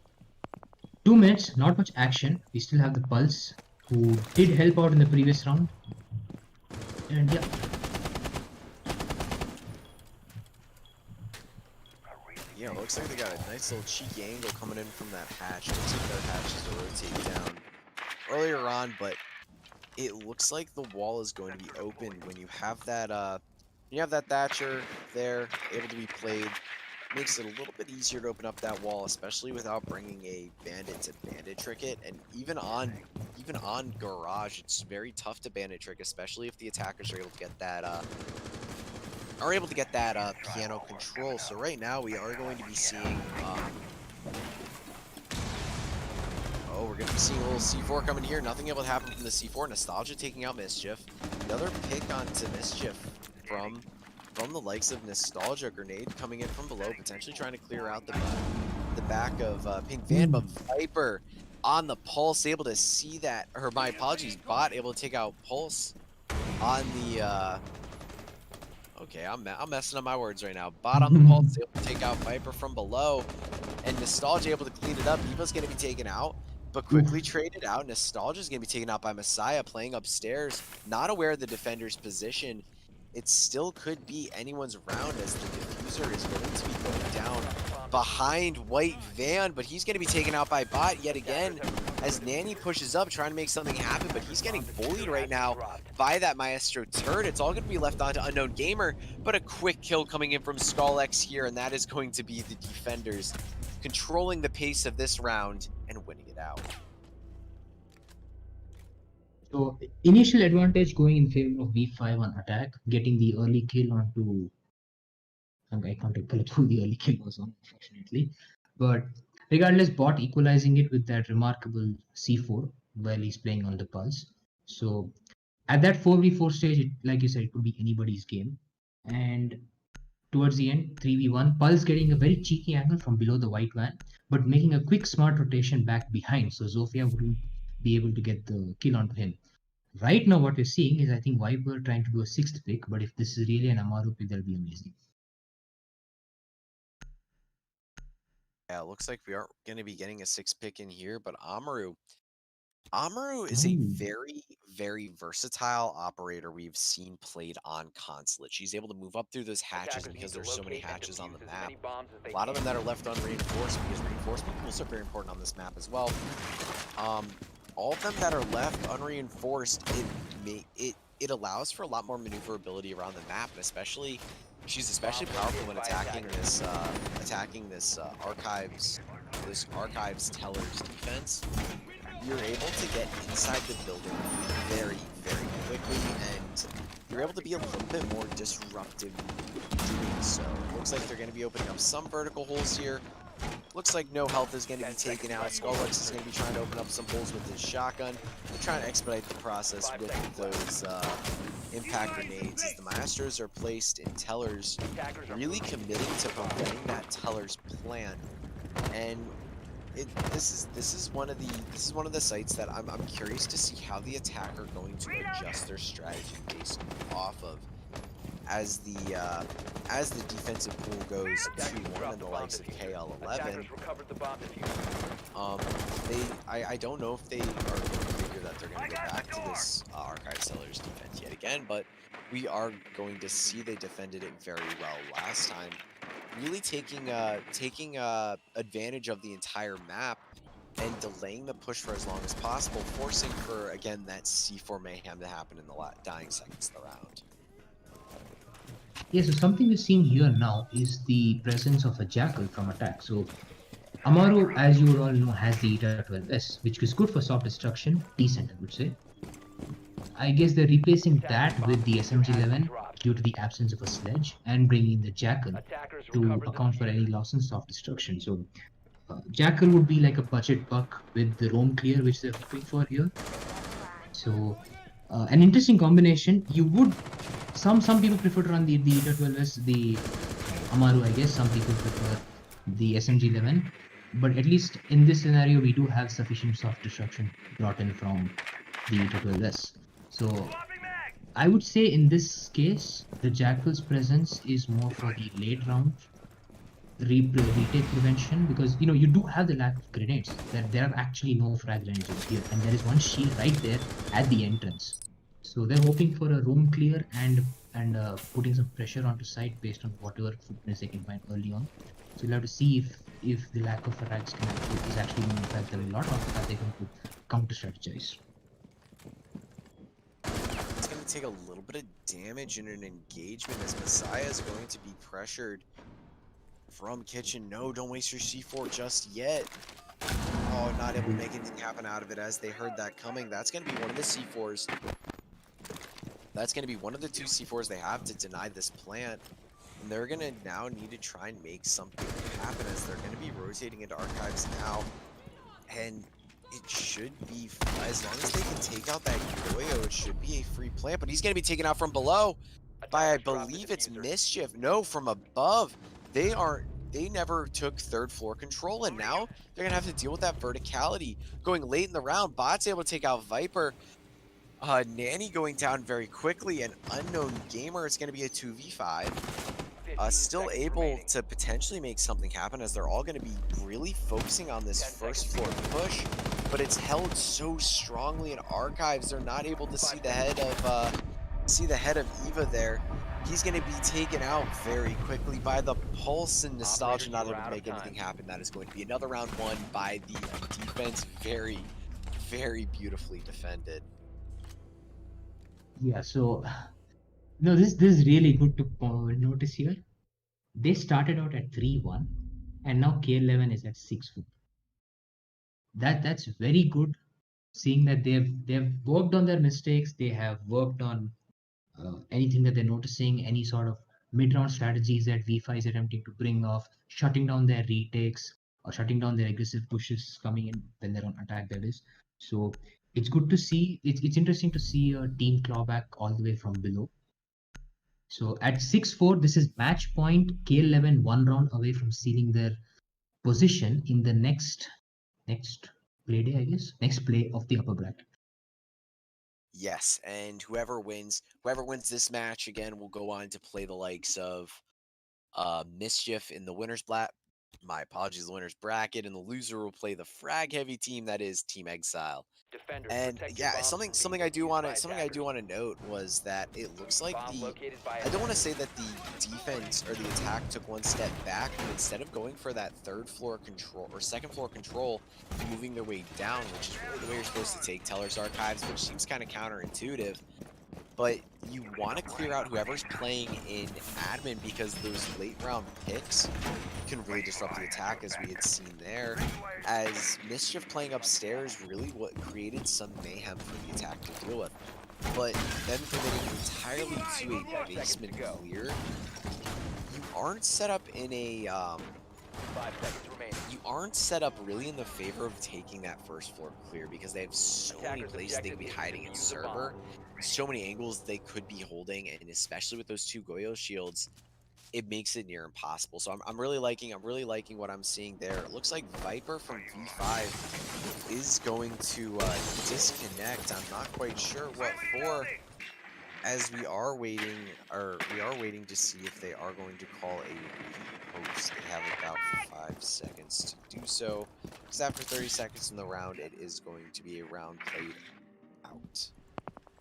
2 minutes, not much action. We still have the Pulse, who did help out in the previous round. And yeah. Yeah, it looks like they got a nice little cheeky angle coming in from that hatch. Looks like their hatch is to rotate down earlier on, but it looks like the wall is going to be open when you have that Thatcher there able to be played. Makes it a little bit easier to open up that wall, especially without bringing a bandit to bandit trick it. And even on garage, it's very tough to bandit trick, especially if the attackers are able to get that piano control. So right now we are going to be seeing we're going to be seeing a little C4 coming here. Nothing able to happen from the C4. Nostalgia taking out Mischief. Another pick onto Mischief from the likes of Nostalgia. Grenade coming in from below, potentially trying to clear out the back of Pink Van, but Viper on the Pulse, able to see that, or my apologies, Bot able to take out Pulse on the okay, I'm messing up my words right now. Bot on the Pulse, able to take out Viper from below, and Nostalgia able to clean it up. Eva's going to be taken out, but quickly traded out. Nostalgia's going to be taken out by Messiah, playing upstairs, not aware of the defender's position. It still could be anyone's round, as the diffuser is going to be going down behind White Van, but he's going to be taken out by Bot yet again as Nanny pushes up, trying to make something happen, but he's getting bullied right now by that Maestro turret. It's all going to be left on to Unknown Gamer, but a quick kill coming in from Skull-X here, and that is going to be the defenders controlling the pace of this round and winning it out. So initial advantage going in favor of V5 on attack, getting the early kill onto. I can't recall who the early kill was on, unfortunately. But regardless, Bot equalizing it with that remarkable C4 while he's playing on the Pulse. So at that 4v4 stage, like you said, it could be anybody's game. And towards the end, 3v1, Pulse getting a very cheeky angle from below the White Van, but making a quick smart rotation back behind, so Zofia wouldn't be able to get the kill onto him. Right now, what we're seeing is I think Viper trying to do a 6th pick, but if this is really an Amaru pick, that'll be amazing. Yeah, it looks like we are going to be getting a 6th pick in here, but Amaru is a very, very versatile operator we've seen played on consulate. She's able to move up through those hatches Attackers need because to there's so many locate and hatches on the defuse as map. many bombs as they A lot of them can. that are left unreinforced because reinforcement pools are very important on this map as well. All of them that are left unreinforced, it allows for a lot more maneuverability around the map, and especially she's especially powerful when attacking this archives teller's defense. You're able to get inside the building very, very quickly, and you're able to be a little bit more disruptive doing so. Looks like they're going to be opening up some vertical holes here. Looks like no health is going to be taken out. Skullux is going to be trying to open up some holes with his shotgun. They're trying to expedite the process with those impact grenades as the Maestros are placed in tellers, really committing to preventing that teller's plan. And this is one of the sites that I'm curious to see how the attack are going to adjust their strategy based off of as the defensive pool goes 2-1 and the likes of KL11. I don't know if they are going to figure that they're going to go back to this archive sellers defense yet again, but we are going to see they defended it very well last time, really taking advantage of the entire map and delaying the push for as long as possible, forcing for again that C4 mayhem to happen in the dying seconds of the round. Yeah, so something we're seeing here now is the presence of a Jackal from attack. So Amaru, as you would all know, has the ETA 12S, which is good for soft destruction, decent I would say. I guess they're replacing that with the SMG-11 due to the absence of a sledge and bringing the Jackal to account for any loss in soft destruction. So Jackal would be like a budget buck with the roam clear, which they're hoping for here. So an interesting combination. You would some people prefer to run the ETA 12S, the Amaru, I guess. Some people prefer the SMG-11, but at least in this scenario, we do have sufficient soft destruction brought in from the ETA 12S. So I would say in this case, the Jackal's presence is more for the late round retake prevention, because you do have the lack of grenades. There are actually no frag grenades over here, and there is one shield right there at the entrance. So they're hoping for a room clear and putting some pressure onto site based on whatever footprints they can find early on. So we'll have to see if the lack of frags is actually going to impact them a lot, or are they going to counter strategize. It's going to take a little bit of damage in an engagement as Messiah is going to be pressured from kitchen. No, don't waste your C4 just yet. Oh, not able to make anything happen out of it as they heard that coming. That's going to be one of the C4s. That's going to be one of the 2 C4s they have to deny this plant. And they're going to now need to try and make something happen as they're going to be rotating into archives now. And it should be, as long as they can take out that Yoyo, it should be a free plant. But he's going to be taken out from below by, I believe it's Mischief. No, from above. They never took 3rd floor control, and now they're gonna have to deal with that verticality. Going late in the round, Bot's able to take out Viper. Nanny going down very quickly, and Unknown Gamer, it's gonna be a 2v5. Still able to potentially make something happen as they're all gonna be really focusing on this 1st floor push, but it's held so strongly in archives, they're not able to see the head of Eva there. He's going to be taken out very quickly by the Pulse, and Nostalgia not able to make anything happen. That is going to be another round 1 by the defense. Very, very beautifully defended. Yeah, so no, this is really good to notice here. They started out at 3-1, and now KL11 is at 6-4. That's very good, seeing that they've worked on their mistakes. They have worked on anything that they're noticing, any sort of mid-round strategies that V5 is attempting to bring off, shutting down their retakes or shutting down their aggressive pushes coming in when they're on attack, that is. So it's good to see. It's interesting to see a team clawback all the way from below. So at 6-4, this is match point. KL11 1 round away from sealing their position in the next play day, I guess. Next play of the upper bracket. Yes, and whoever wins this match again will go on to play the likes of Mischief in the the winner's bracket, and the loser will play the frag heavy team that is Team Exile. Defenders, And protect your yeah, bombs from being something I do defused want by to attackers. note was that it looks like Bomb located by I don't want to attackers. say that the defense or the attack took one step back, but instead of going for that third floor control or second floor control, moving their way down, which is really the way you're supposed to take Teller's Archives, which seems kind of counterintuitive. But you want to clear out whoever's playing in admin because those late round picks can really disrupt the attack, as we had seen there. As Mischief playing upstairs really what created some mayhem for the attack to deal with. But then committing entirely to a basement clear, you aren't set up in a 5 seconds remaining. you aren't set up really in the favor of taking that first floor clear because they have so many Attackers' places they could be objective is to hiding in defuse the bomb. server, so many angles they could be holding, and especially with those two Goyo shields, it makes it near impossible. So I'm really liking what I'm seeing there. It looks like Viper from V5 is going to disconnect. I'm not quite sure what for, as we are waiting to see if they are going to call a repost. They have about 5 seconds to do so, because after 30 seconds in the round, it is going to be a round played out.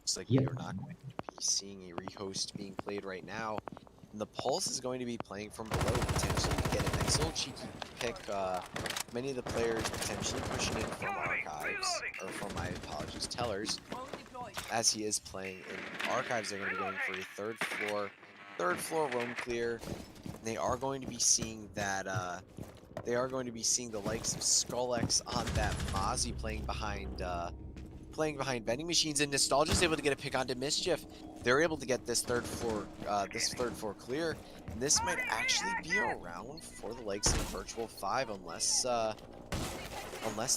Looks like we Yep. are not going to be seeing a rehost being played right now. And the Pulse is going to be playing from below, potentially to get a nice little cheeky pick. Many of the players potentially pushing in from Archives, or from my apologies, Tellers, as he is playing in Archives. They're going to be going for a third floor roam clear. And they are going to be seeing that. They are going to be seeing the likes of SkullX on that Mozzie playing behind vending machines, and Nostalgia's able to get a pick onto Mischief. They're able to get this third floor clear, and this might actually be a round for the likes of Virtual-5 unless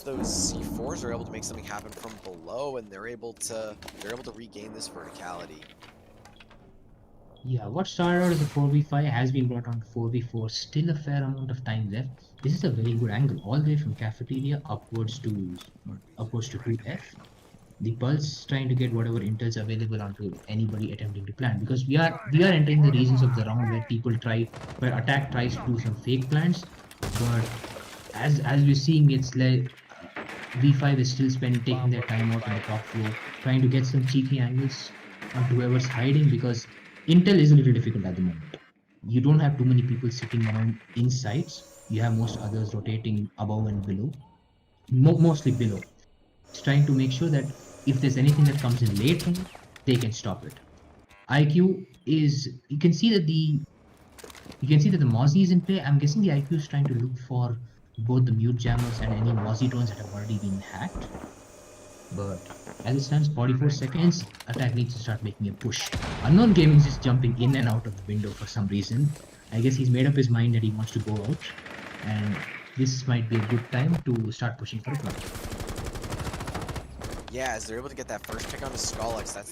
those C4s are able to make something happen from below, and they're able to regain this verticality. Yeah, what started out as a 4v5 has been brought on to 4v4. Still a fair amount of time left. This is a very good angle, all the way from cafeteria upwards to 2F. The Pulse trying to get whatever intel's available onto anybody attempting to plan, because we are entering the regions of the round where attack tries to do some fake plans, but as we're seeing, it's like V5 is still taking their time out on the top floor, trying to get some cheeky angles onto whoever's hiding, because intel is a little difficult at the moment. You don't have too many people sitting around in sites. You have most others rotating above and below, mostly below. It's trying to make sure that if there's anything that comes in late round, they can stop it. IQ is, you can see that the Mozzie is in play. I'm guessing the IQ is trying to look for both the mute jammers and any Mozzie drones that have already been hacked. But as it stands, 44 seconds, attack needs to start making a push. Unknown Gaming is just jumping in and out of the window for some reason. I guess he's made up his mind that he wants to go out, and this might be a good time to start pushing for a plant. Yeah, as they're able to get that first pick on the SkullX, that's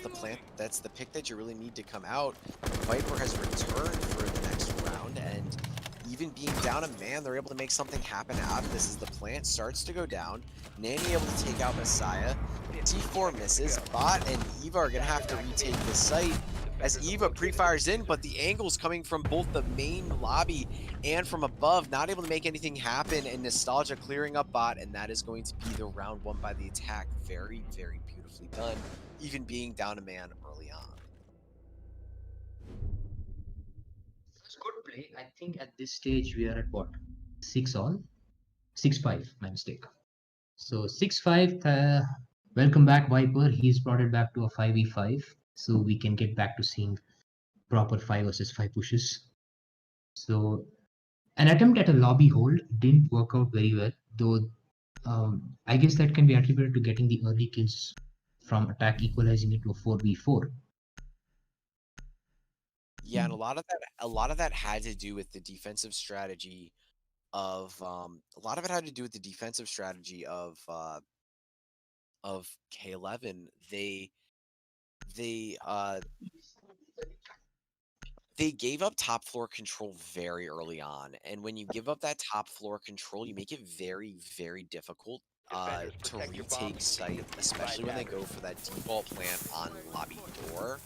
the pick that you really need to come out. Viper has returned for the next round, and even being down a man, they're able to make something happen out of this as the plant starts to go down. Nanny able to take out Messiah. T4 misses. Bot and Eva are going to have to retake the site as Eva pre-fires in, but the angle's coming from both the main lobby and from above, not able to make anything happen, and Nostalgia clearing up Bot, and that is going to be the round won by the attack. Very, very beautifully done, even being down a man early on. It's good play. I think at this stage we are at what? 6-all? 6-5, my mistake. So 6-5, welcome back Viper. He's brought it back to a 5v5, so we can get back to seeing proper 5 versus 5 pushes. So an attempt at a lobby hold didn't work out very well, though I guess that can be attributed to getting the early kills from attack, equalizing it to a 4v4. Yeah, and a lot of that had to do with the defensive strategy of KL11. They they gave up top floor control very early on, and when you give up that top floor control, you make it very, very difficult Defenders, to protect your retake bombs site, from by especially when they go attackers. for that default plant on lobby door.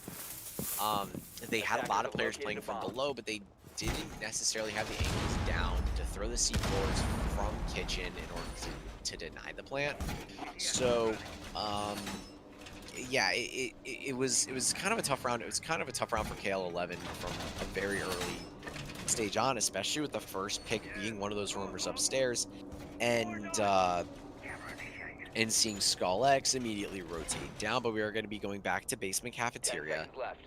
They had a Attackers lot of have players located playing a from bomb. below, but they didn't necessarily have the angles down to throw the C4s from kitchen in order to deny the plant. So, yeah, it was kind of a tough round. It was kind of a tough round for KL11 from a very early stage on, especially with the first pick being one of those roamers upstairs, and seeing Skull X immediately rotate down. But we are going to be going back to basement 10 cafeteria, seconds left.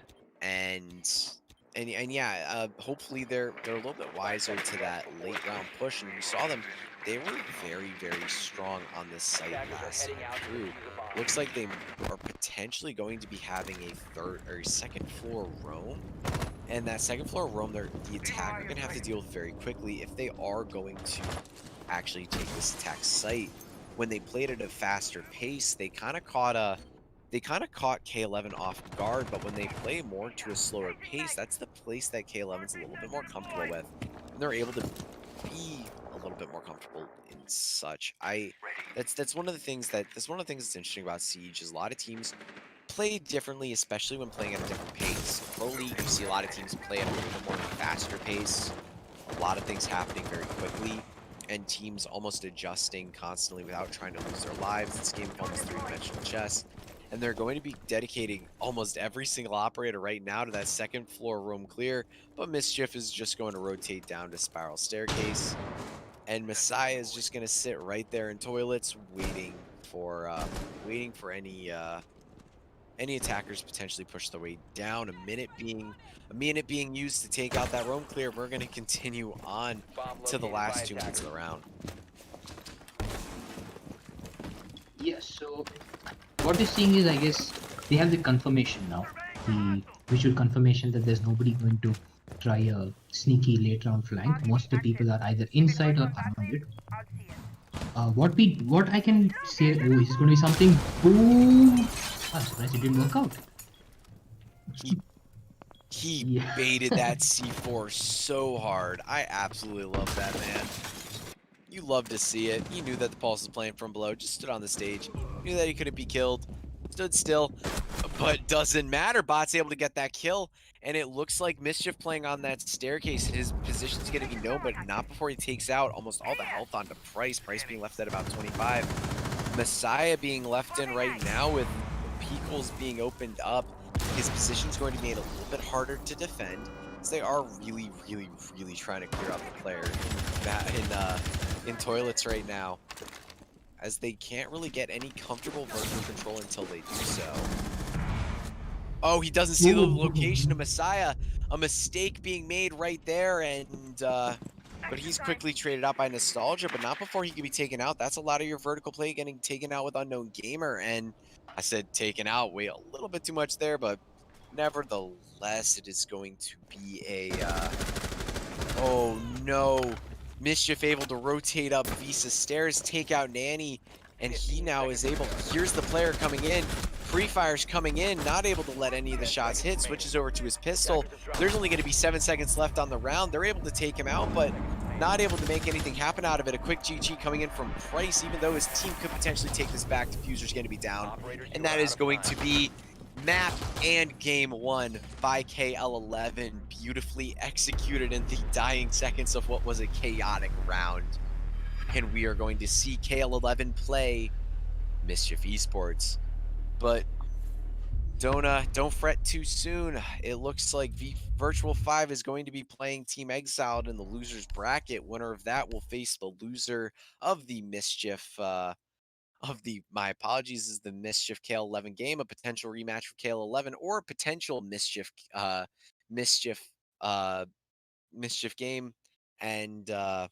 and yeah, hopefully they're a little bit wiser to that late round push. And you saw them; they were very strong on this site Attackers are last heading time out to through. defuse a bomb. Looks like they are potentially going to be having a third or second floor roam, and that second floor roam, the attack are going to have to deal with very quickly if they are going to actually take this attack site. When they played at a faster pace, they kind of caught K11 off guard, but when they play more to a slower pace, that's the place that K11's a little bit more comfortable with, and they're able to be a little bit more comfortable in such. That's one of the things that's interesting about Siege is a lot of teams play differently, especially when playing at a different pace. Pro League, you see a lot of teams play at a little bit more faster pace, a lot of things happening very quickly, and teams almost adjusting constantly without trying to lose their lives. This game of almost three-dimensional chess, and they're going to be dedicating almost every single operator right now to that second floor room clear, but Mischief is just going to rotate down to Spiral Staircase, and Messiah is just going to sit right there in toilets waiting for any attackers potentially push their way down. A minute being used to take out that roam clear. We're going to continue on Bomb to the located by last 2 minutes of the attackers. round. Yes, so what we're seeing is, I guess, they have the confirmation now, the visual confirmation that there's nobody going to try a sneaky late round flank. Most of the people are either inside or around it. What I can say, oh, is going to be something. Boom! I'm surprised it didn't work out. He Yeah. baited that C4 so hard. I absolutely love that, man. You love to see it. He knew that the Pulse was playing from below, just stood on the stage, knew that he couldn't be killed, stood still, but doesn't matter. Bot's able to get that kill, and it looks like Mischief playing on that staircase. His position's going to be known, but not before he takes out almost all the health onto Price. Price being left at about 25. Messiah being left in right now with Peekles being opened up. His position's going to be made a little bit harder to defend, as they are really trying to clear out the player in toilets right now, as they can't really get any comfortable vertical control until they do so. Oh, he doesn't see the location of Messiah. A mistake being made right there, and but he's quickly traded out by Nostalgia, but not before he can be taken out. That's a lot of your vertical play getting taken out with Unknown Gamer, and I said taken out way a little bit too much there, but nevertheless, it is going to be a oh no. Mischief able to rotate up Visa Stairs, take out Nanny, and he now is able, here's the player coming in, Pre-Fire's coming in, not able to let any of the shots hit, switches over to his pistol. There's only going to be 7 seconds left on the round. They're able to take him out, but not able to make anything happen out of it. A quick GG coming in from Price, even though his team could potentially take this back. Diffuser's going to be down, and that is going to be map and game one by KL11, beautifully executed in the dying seconds of what was a chaotic round. And we are going to see KL11 play Mischief Esports. But don't fret too soon. It looks like Virtual-5 is going to be playing Team Exiled in the losers bracket. Winner of that will face the loser of the Mischief my apologies, is the Mischief KL11 game, a potential rematch for KL11, or a potential Mischief Mischief Mischief game. And yeah,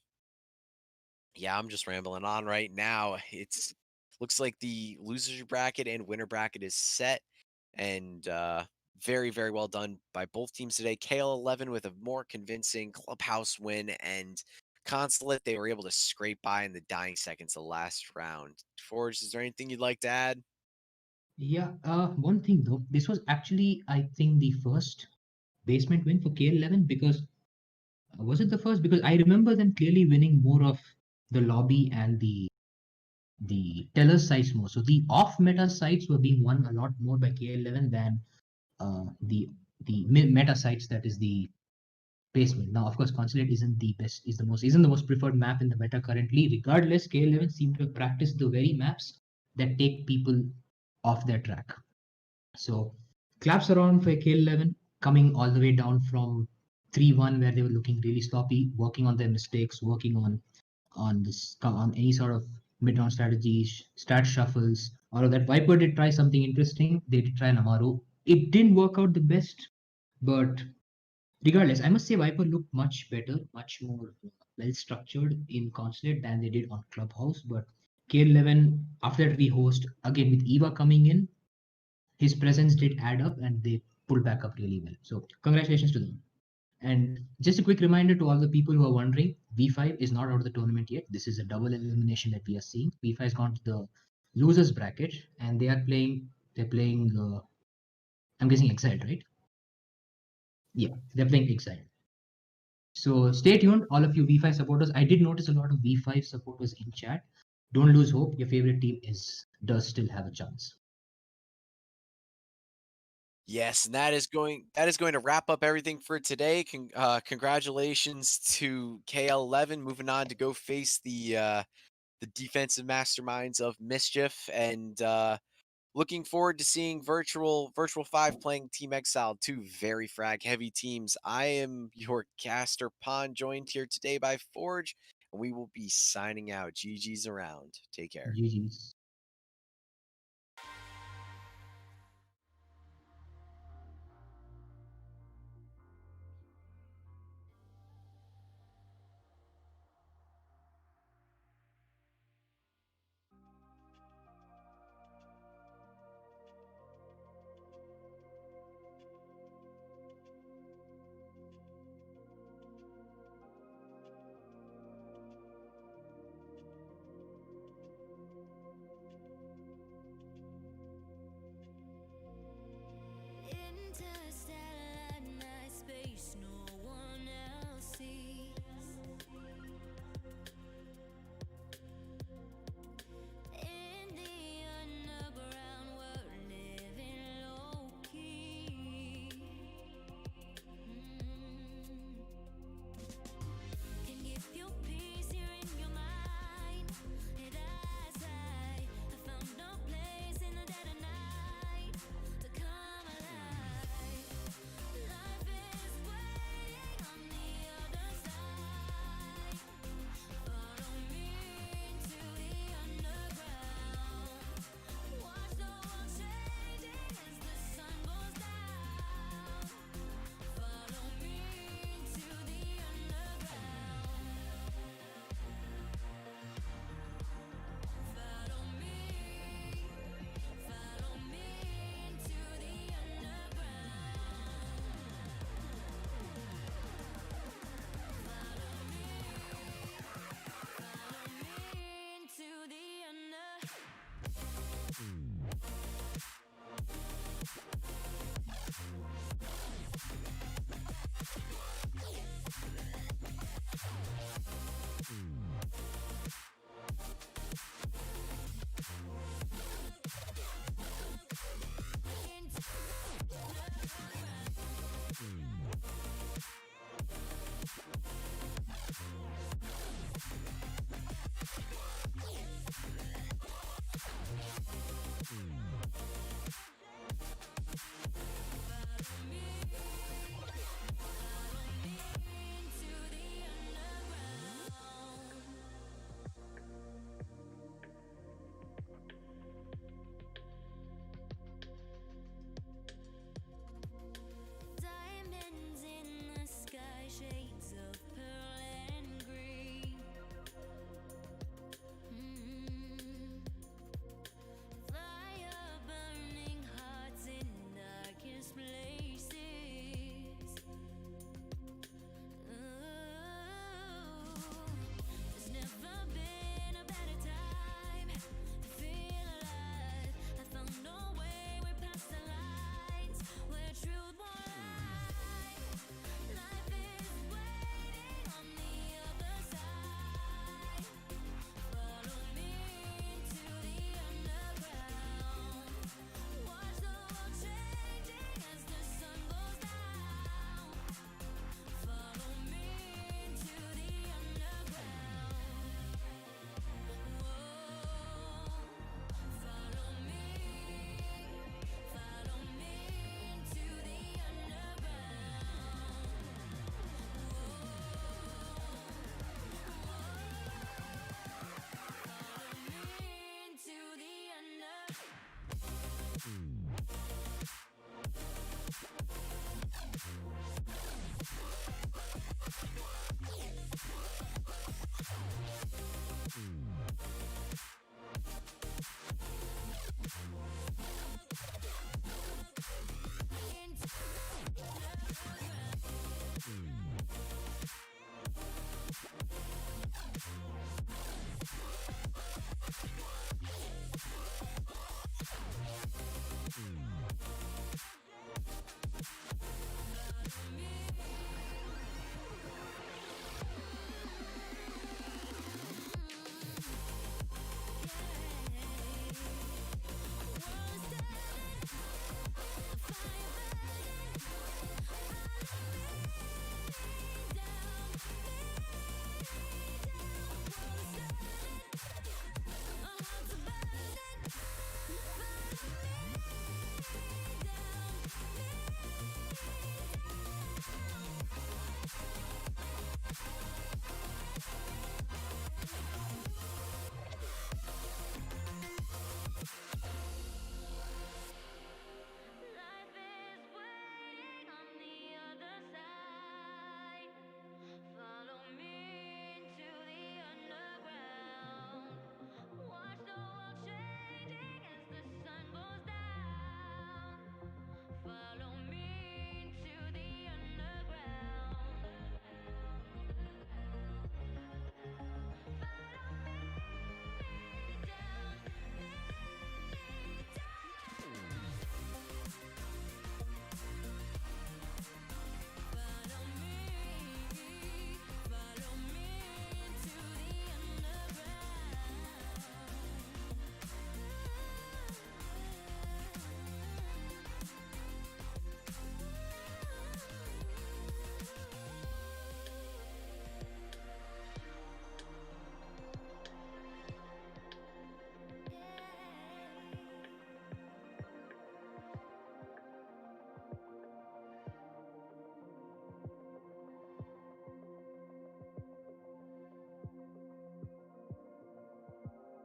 I'm just rambling on right now. It's looks like the losers bracket and winner bracket is set, and very well done by both teams today. KL11 with a more convincing clubhouse win, and Consulate, they were able to scrape by in the dying seconds of the last round. Forge, is there anything you'd like to add? Yeah, one thing though, this was actually, I think, the first basement win for KL11, because was it the first? Because I remember them clearly winning more of the lobby and the teller sites more. So the off meta sites were being won a lot more by KL11 than the meta sites, that is the placement. Now, of course, Consulate isn't the most preferred map in the meta currently. Regardless, KL11 seem to have practiced the very maps that take people off their track. So claps around for KL11, coming all the way down from 3-1, where they were looking really sloppy, working on their mistakes, working on any sort of mid-round strategies, stat shuffles, all of that. Viper did try something interesting. They did try an Amaru. It didn't work out the best, but regardless, I must say Viper looked much better, much more well structured in Consulate than they did on Clubhouse. But K11, after that rehost, again with Eva coming in, his presence did add up and they pulled back up really well. So congratulations to them. And just a quick reminder to all the people who are wondering, V5 is not out of the tournament yet. This is a double elimination that we are seeing. V5 has gone to the losers bracket and they're playing, I'm guessing Exiled, right? Yeah, they're playing Exiled. So stay tuned, all of you V5 supporters. I did notice a lot of V5 supporters in chat. Don't lose hope. Your favorite team does still have a chance. Yes, and that is going to wrap up everything for today. Congratulations to KL11 moving on to go face the defensive masterminds of Mischief, and looking forward to seeing Virtual-5 playing Team Exile, two very frag heavy teams. I am your caster Pond, joined here today by Forge, and we will be signing out. GG's around. Take care. GG's. Into